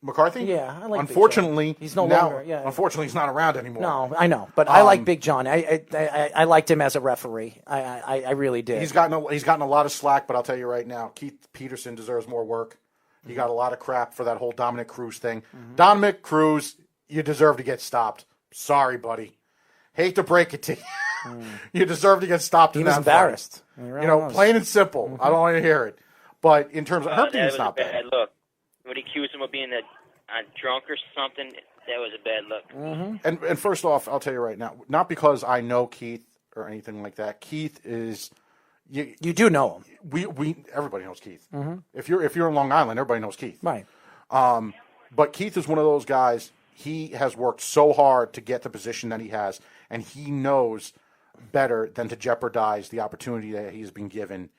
S7: McCarthy?
S6: Yeah, I like
S7: Unfortunately,
S6: Big John. He's no longer. Yeah.
S7: Unfortunately, he's not around anymore.
S6: No, I know, but I like Big John. I liked him as a referee. I really did.
S7: He's gotten a lot of slack, but I'll tell you right now, Keith Peterson deserves more work. He got a lot of crap for that whole Dominic Cruz thing. Mm-hmm. Dominic Cruz, you deserve to get stopped. Sorry, buddy. Hate to break it to you. You deserve to get stopped.
S6: He was embarrassed.
S7: Plain and simple. Mm-hmm. I don't want to hear it. But in terms of Herb Dean, it's not bad.
S10: Look, when he accused him of being drunk or something, that was a bad look.
S6: Mm-hmm.
S7: And first off, I'll tell you right now, not because I know Keith or anything like that. Keith is.
S6: You do know him.
S7: We everybody knows Keith.
S6: Mm-hmm.
S7: If you're in Long Island, everybody knows Keith.
S6: Right.
S7: But Keith is one of those guys. He has worked so hard to get the position that he has, and he knows better than to jeopardize the opportunity that he's been given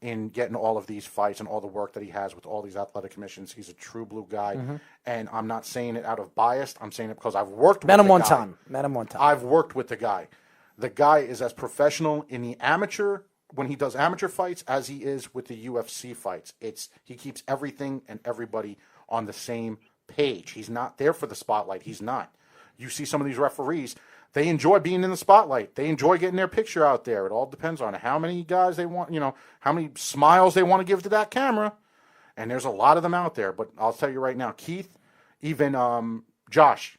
S7: in getting all of these fights and all the work that he has with all these athletic commissions. He's a true blue guy, and I'm not saying it out of bias. I'm saying it because I've worked with
S6: Met him
S7: the
S6: one
S7: guy.
S6: time. Met him one time.
S7: I've worked with the guy. The guy is as professional in the amateur when he does amateur fights as he is with the UFC fights. He keeps everything and everybody on the same page. He's not there for the spotlight. He's not. You see some of these referees, they enjoy being in the spotlight. They enjoy getting their picture out there. It all depends on how many guys they want, how many smiles they want to give to that camera. And there's a lot of them out there. But I'll tell you right now, Keith, even Josh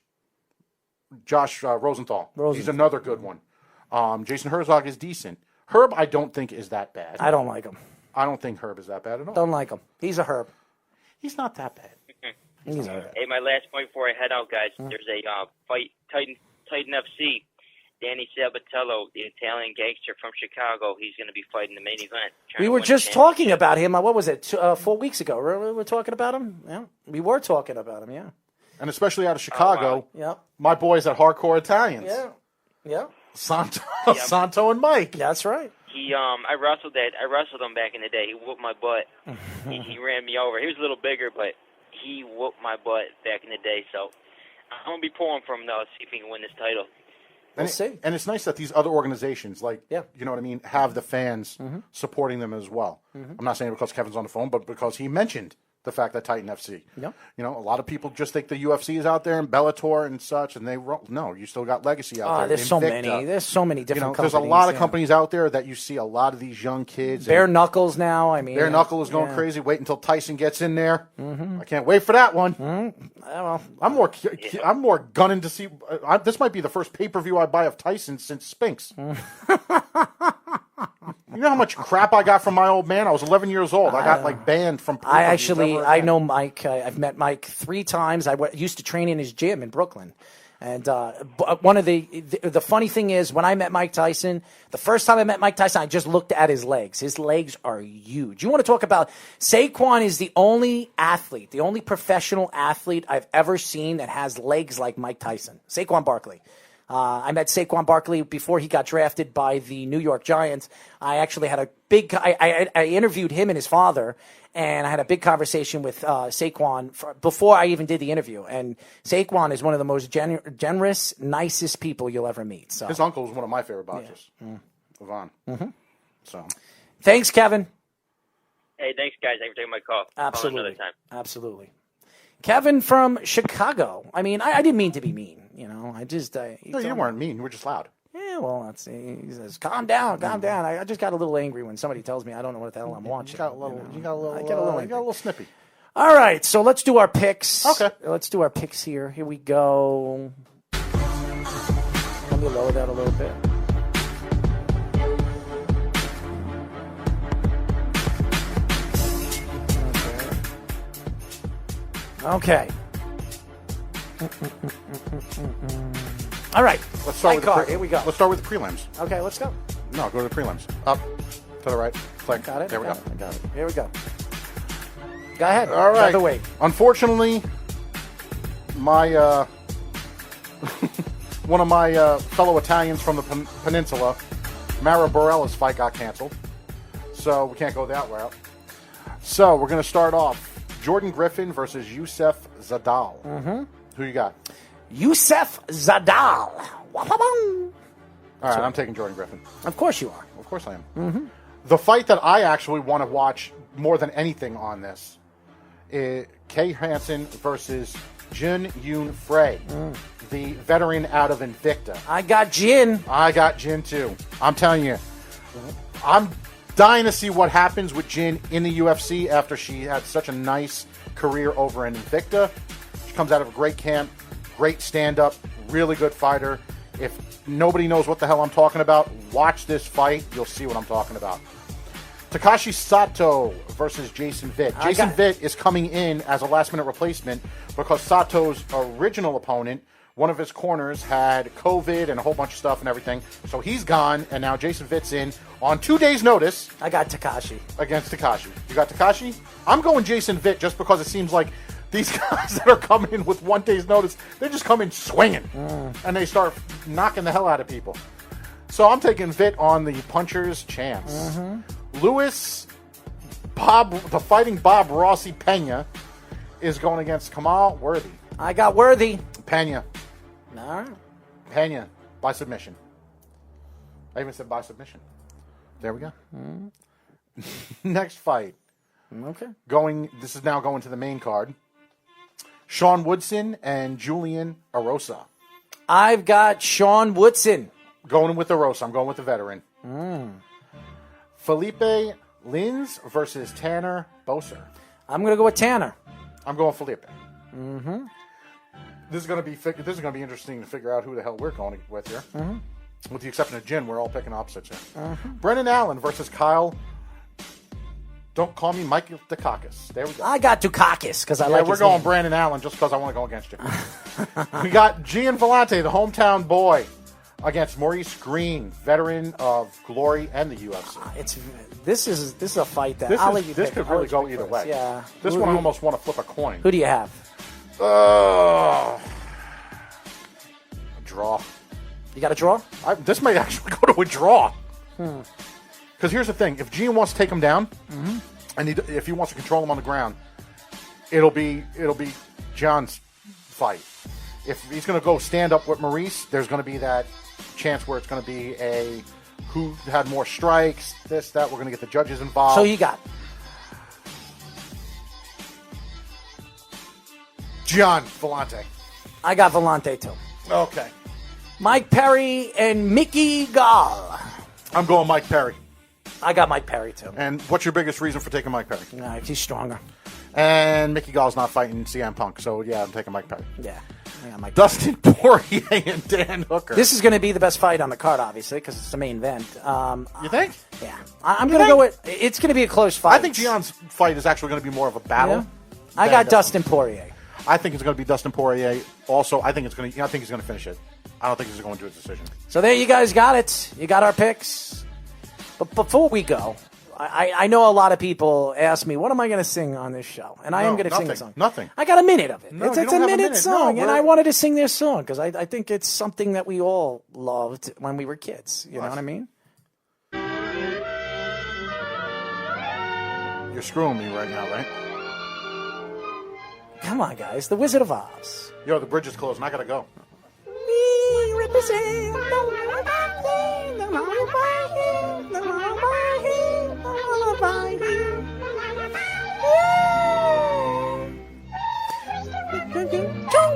S7: Rosenthal. He's another good one. Jason Herzog is decent. Herb, I don't think is that bad.
S6: I don't like him.
S7: I don't think Herb is that bad at all.
S6: Don't like him. He's a Herb.
S7: He's not that bad.
S6: He's a Herb.
S10: Hey, my last point before I head out, guys. There's a fight, Titan FC. Danny Sabatello, the Italian gangster from Chicago. He's going to be fighting the main event.
S6: We were just talking about him. What was it? 4 weeks ago. We were talking about him. Yeah, we were talking about him. Yeah,
S7: and especially out of Chicago.
S6: Yeah,
S7: my boys at Hardcore Italians.
S6: Yeah.
S7: Santo and Mike.
S6: That's right.
S10: I wrestled him back in the day. He whooped my butt. he ran me over. He was a little bigger, but he whooped my butt back in the day. So I'm gonna be pulling for him now. See if he can win this title.
S6: We'll see.
S7: And it's nice that these other organizations, you know what I mean, have the fans supporting them as well. I'm not saying it because Kevin's on the phone, but because he mentioned the fact that Titan FC.
S6: Yep.
S7: A lot of people just think the UFC is out there and Bellator and such, and no, you still got Legacy out there.
S6: There's so many. There's so many different companies.
S7: There's a lot of companies out there that you see a lot of these young kids.
S6: Bare Knuckles now.
S7: Bare Knuckle is going crazy. Wait until Tyson gets in there. I can't wait for that one.
S6: Well,
S7: I'm more gunning to see. This might be the first pay-per-view I buy of Tyson since Spinks. You know how much crap I got from my old man? I was 11 years old. I got banned from.
S6: I know Mike. I've met Mike 3 times. I used to train in his gym in Brooklyn. And one of the funny thing is, when I met Mike Tyson, the first time I met Mike Tyson, I just looked at his legs. His legs are huge. You want to talk about Saquon is the only athlete, the only professional athlete I've ever seen that has legs like Mike Tyson. Saquon Barkley. I met Saquon Barkley before he got drafted by the New York Giants. I actually had a big I interviewed him and his father, and I had a big conversation with Saquon before I even did the interview. And Saquon is one of the most generous, nicest people you'll ever meet. So
S7: his uncle was one of my favorite boxers, Yvonne. So
S6: thanks, Kevin.
S10: Hey, thanks, guys. Thanks for taking my call.
S6: Absolutely.
S10: Another time.
S6: Absolutely. Kevin from Chicago. I mean, I didn't mean to be mean. I just...
S7: no, you weren't mean. You were just loud.
S6: Yeah, well, he says, calm down. I just got a little angry when somebody tells me I don't know what the hell I'm watching.
S7: You got a little snippy.
S6: All right, so let's do our picks.
S7: Okay.
S6: Let's do our picks here. Here we go. Let me lower that a little bit. Okay. All right.
S7: Let's start with
S6: Here we go.
S7: Let's start with the prelims.
S6: Okay, let's go.
S7: No, go to the prelims. Up, to the right. Click.
S6: Got it.
S7: There we go.
S6: I got it. Here we go. Go ahead.
S7: All right.
S6: Other way.
S7: Unfortunately, my one of my fellow Italians from the peninsula, Mara Borella's fight got canceled, so we can't go that route. So we're going to start off. Jordan Griffin versus Youssef Zadal. Who you got?
S6: Youssef Zadal.
S7: All right, I'm taking Jordan Griffin.
S6: Of course you are.
S7: Of course I am. The fight that I actually want to watch more than anything on this is Kay Hansen versus Jin Yoon Frey, the veteran out of Invicta.
S6: I got Jin.
S7: I got Jin too. I'm telling you, I'm dying to see what happens with Jin in the UFC after she had such a nice career over in Invicta. She comes out of a great camp, great stand-up, Really good fighter. If nobody knows what the hell I'm talking about, watch this fight. You'll see what I'm talking about. Takashi Sato versus Jason Vitt. Jason Vitt is coming in as a last-minute replacement because Sato's original opponent, one of his corners, had COVID and a whole bunch of stuff and everything. So he's gone, and now Jason Vitt's in on 2 days' notice.
S6: I got Takashi.
S7: Against Takashi. You got Takashi? I'm going Jason Vitt just because it seems like these guys that are coming in with 1 day's notice, they just come in swinging. And they start knocking the hell out of people. So I'm taking Vitt on the puncher's chance. Lewis, the fighting Bob Rossi Pena, is going against Kamal Worthy.
S6: I got Worthy.
S7: Pena.
S6: No.
S7: Pena by submission. I even said by submission. There we go. Next fight.
S6: Okay.
S7: This is now going to the main card. Sean Woodson and Julian Erosa.
S6: I've got Sean Woodson.
S7: Going with Erosa. I'm going with the veteran. Felipe Lins versus Tanner Boser.
S6: I'm going to go with Tanner.
S7: I'm going Felipe. This is going to be interesting to figure out who the hell we're going with here. With the exception of Jin, we're all picking opposites here. Brennan Allen versus Kyle. Don't call me Mike Dukakis. There we go.
S6: I got Dukakis because I like his
S7: we're going
S6: name.
S7: Brandon Allen just because I want to go against you. We got Gian Vellante, the hometown boy, against Maurice Green, veteran of Glory and the UFC.
S6: This is a fight that
S7: This could really go either way.
S6: Yeah.
S7: This one I almost want to flip a coin.
S6: Who do you have?
S7: Draw.
S6: You got a draw?
S7: This might actually go to a draw. Because here's the thing: if Gian wants to take him down, and if he wants to control him on the ground, it'll be John's fight. If he's going to go stand up with Maurice, there's going to be that chance where it's going to be a who had more strikes, this, that. We're going to get the judges involved.
S6: So you got
S7: Gian Vellante.
S6: I got Vellante too.
S7: Okay.
S6: Mike Perry and Mickey Gall.
S7: I'm going Mike Perry.
S6: I got Mike Perry too.
S7: And what's your biggest reason for taking Mike Perry?
S6: Nah, he's stronger.
S7: And Mickey Gall's not fighting CM Punk, so yeah, I'm taking Mike Perry.
S6: Yeah. Mike
S7: Dustin Poirier and Dan Hooker.
S6: This is going to be the best fight on the card, obviously, because it's the main event.
S7: You think?
S6: Yeah. I'm going to go with... It's going to be a close fight.
S7: I think Gian's fight is actually going to be more of a battle.
S6: Yeah. I got Dustin Poirier.
S7: I think it's going to be Dustin Poirier. Also, I think he's going to finish it. I don't think he's going to do a decision.
S6: So there you guys got it. You got our picks. But before we go, I know a lot of people ask me, what am I going to sing on this show? And I am going to sing a song.
S7: Nothing.
S6: I got a minute of it.
S7: No,
S6: it's a minute song, and I wanted to sing this song because I think it's something that we all loved when we were kids. You know what I mean?
S7: You're screwing me right now, right?
S6: Come on, guys. The Wizard of Oz.
S7: Yo, the bridge is closed, and I got to go.
S6: We represent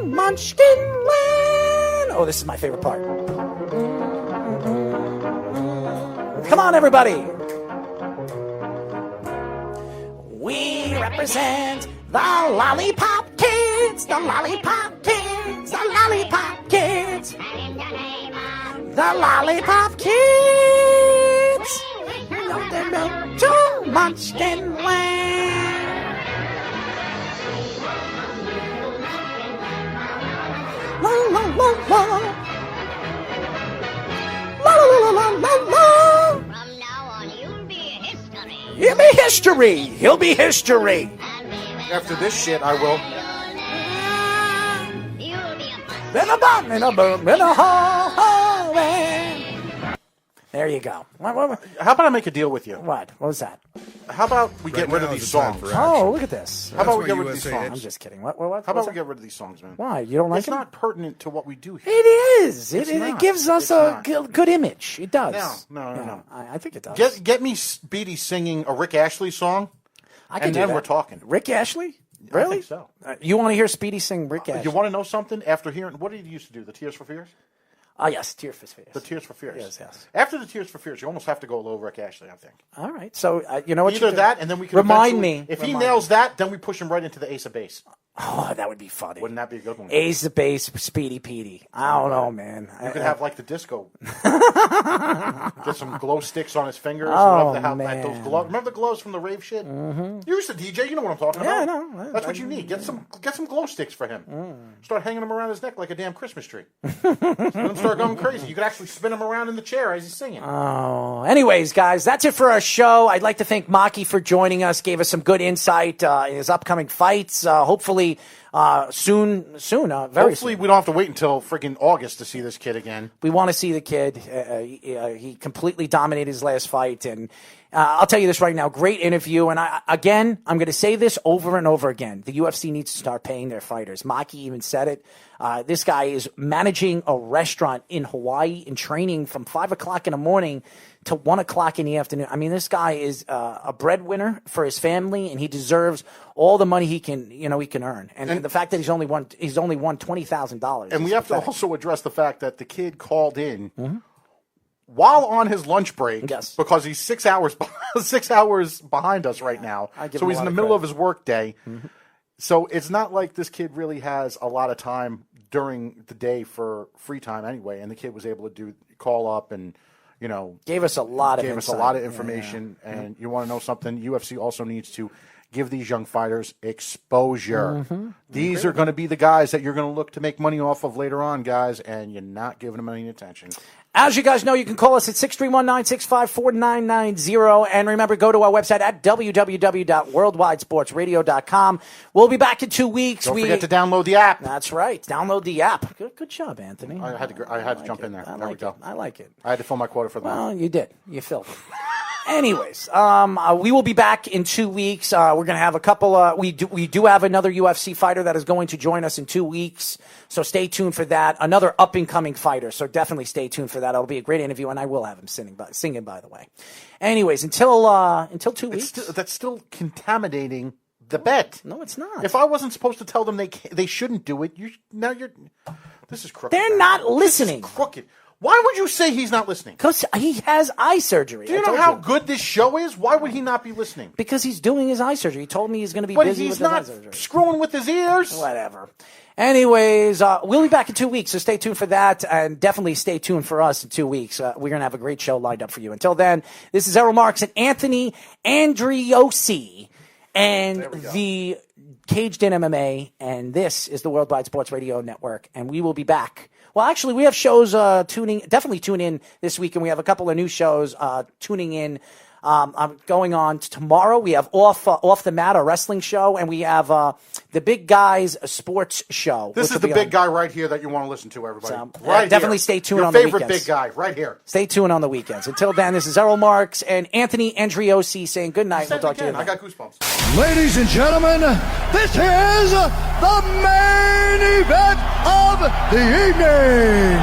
S6: Munchkin Land. Oh, this is my favorite part. Come on, everybody. We represent the Lollipop Kids, the Lollipop Kids, the Lollipop Kids, the Lollipop Kids. To Munchkin Land. La la la la. La la la la la.
S11: From now on, you'll be history.
S6: He'll be history. He'll be history.
S7: After this shit, I will.
S6: In a bum, in a boom, in a hallway. There you go.
S7: How about I make a deal with you?
S6: What? What was that?
S7: How about we get rid of these songs?
S6: Oh, look at this.
S7: How about we get rid of these songs?
S6: I'm just kidding. What?
S7: How about we get rid of these songs, man?
S6: Why? You don't like
S7: it? It's not pertinent to what we do here.
S6: It is. It gives us a good image. It does.
S7: No.
S6: I think it does.
S7: Get me Speedy singing a Rick Astley song,
S6: and then
S7: we're talking.
S6: Rick Astley? Really?
S7: I think so.
S6: You want to hear Speedy sing Rick Astley?
S7: You want to know something? After hearing, what did he used to do? The Tears for Fears?
S6: Yes, Tears for Fears.
S7: The Tears for Fears.
S6: Yes.
S7: After the Tears for Fears, you almost have to go low Rick Ashley, I think.
S6: All right. So, you know what?
S7: Either that, and then we can
S6: remind me.
S7: If he nails that, then we push him right into the Ace of Base.
S6: Oh, that would be funny.
S7: Wouldn't that be a good one?
S6: Ace the base, Speedy Petey. I don't know, man.
S7: You could have like the disco. Get some glow sticks on his fingers.
S6: Oh,
S7: like those gloves. Remember the gloves from the rave shit? Mm-hmm. You used to DJ. You know what I'm talking about.
S6: Yeah, I know.
S7: That's what you need. Get some glow sticks for him. Start hanging them around his neck like a damn Christmas tree. Let him start going crazy. You could actually spin him around in the chair as he's singing.
S6: Oh, anyways, guys, that's it for our show. I'd like to thank Maki for joining us. Gave us some good insight in his upcoming fights. Hopefully, soon, very soon.
S7: Hopefully, we don't have to wait until freaking August to see this kid again.
S6: We want to see the kid. He completely dominated his last fight, and I'll tell you this right now: great interview. And I'm going to say this over and over again: the UFC needs to start paying their fighters. Maki even said it. This guy is managing a restaurant in Hawaii and training from 5 o'clock in the morning to 1 o'clock in the afternoon. I mean, this guy is a breadwinner for his family, and he deserves all the money he can earn. And the fact that he's only won $20,000.
S7: And we have to also address the fact that the kid called in while on his lunch break because he's 6 hours behind us right now. So he's in the middle of his work day. Mm-hmm. So it's not like this kid really has a lot of time during the day for free time anyway. And the kid was able to call up and,
S6: gave us a lot of
S7: information. Yeah. And you want to know something? UFC also needs to give these young fighters exposure. Mm-hmm. These are going to be the guys that you're going to look to make money off of later on, guys, and you're not giving them any attention.
S6: As you guys know, you can call us at 631-965-4990. And remember, go to our website at www.worldwidesportsradio.com. We'll be back in 2 weeks.
S7: Don't forget to download the app.
S6: That's right. Download the app. Good job, Anthony.
S7: I had to jump in there. There we go.
S6: I like it.
S7: I had to fill my quota for that.
S6: Well, you did. You filled it. Anyways, we will be back in 2 weeks. We're going to have a couple. We do have another UFC fighter that is going to join us in 2 weeks. So stay tuned for that. Another up and coming fighter. So definitely stay tuned for that. It'll be a great interview, and I will have him singing. By the way. Anyways, until 2 weeks.
S7: That's still contaminating the bet.
S6: No, it's not.
S7: If I wasn't supposed to tell them they shouldn't do it, this is crooked.
S6: They're not listening.
S7: This is crooked. Why would you say he's not listening?
S6: Because he has eye surgery.
S7: Do you know how good this show is? Why would he not be listening?
S6: Because he's doing his eye surgery. He told me he's going to be busy with his eye surgery.
S7: But he's not screwing with his ears.
S6: Whatever. Anyways, we'll be back in 2 weeks, so stay tuned for that, and definitely stay tuned for us in 2 weeks. We're going to have a great show lined up for you. Until then, this is Errol Marks and Anthony Andriosi and the Caged in MMA, and this is the Worldwide Sports Radio Network, and we will be back. Well, actually, we have shows definitely tune in this week, and we have a couple of new shows tuning in. Going on tomorrow. We have Off the Mat, a wrestling show, and we have the Big Guys Sports Show.
S7: This is the big guy right here that you want to listen to, everybody.
S6: So, definitely stay tuned on the weekends.
S7: Your favorite big guy, right here.
S6: Stay tuned on the weekends. Until then, this is Errol Marks and Anthony Andriosi saying good night. We'll talk to you again.
S7: I got goosebumps.
S2: Ladies and gentlemen, this is the main event of the evening.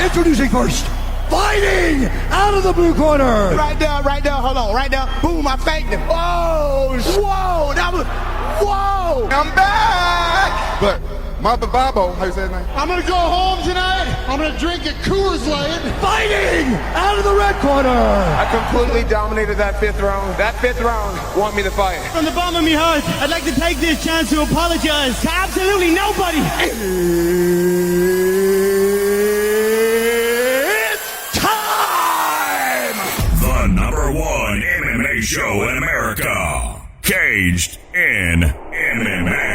S2: Introducing first, fighting out of the blue corner.
S3: Right there, hold on, right there. Boom, I faked him. Oh, whoa, whoa. I'm back.
S8: But Maki, how you say his name?
S3: I'm going to go home tonight. I'm going to drink a Coors Light.
S2: Fighting out of the red corner.
S4: I completely dominated that fifth round. That fifth round want me to fight.
S5: From the bottom of my heart, I'd like to take this chance to apologize to absolutely nobody.
S1: #1 MMA show in America. Caged in MMA.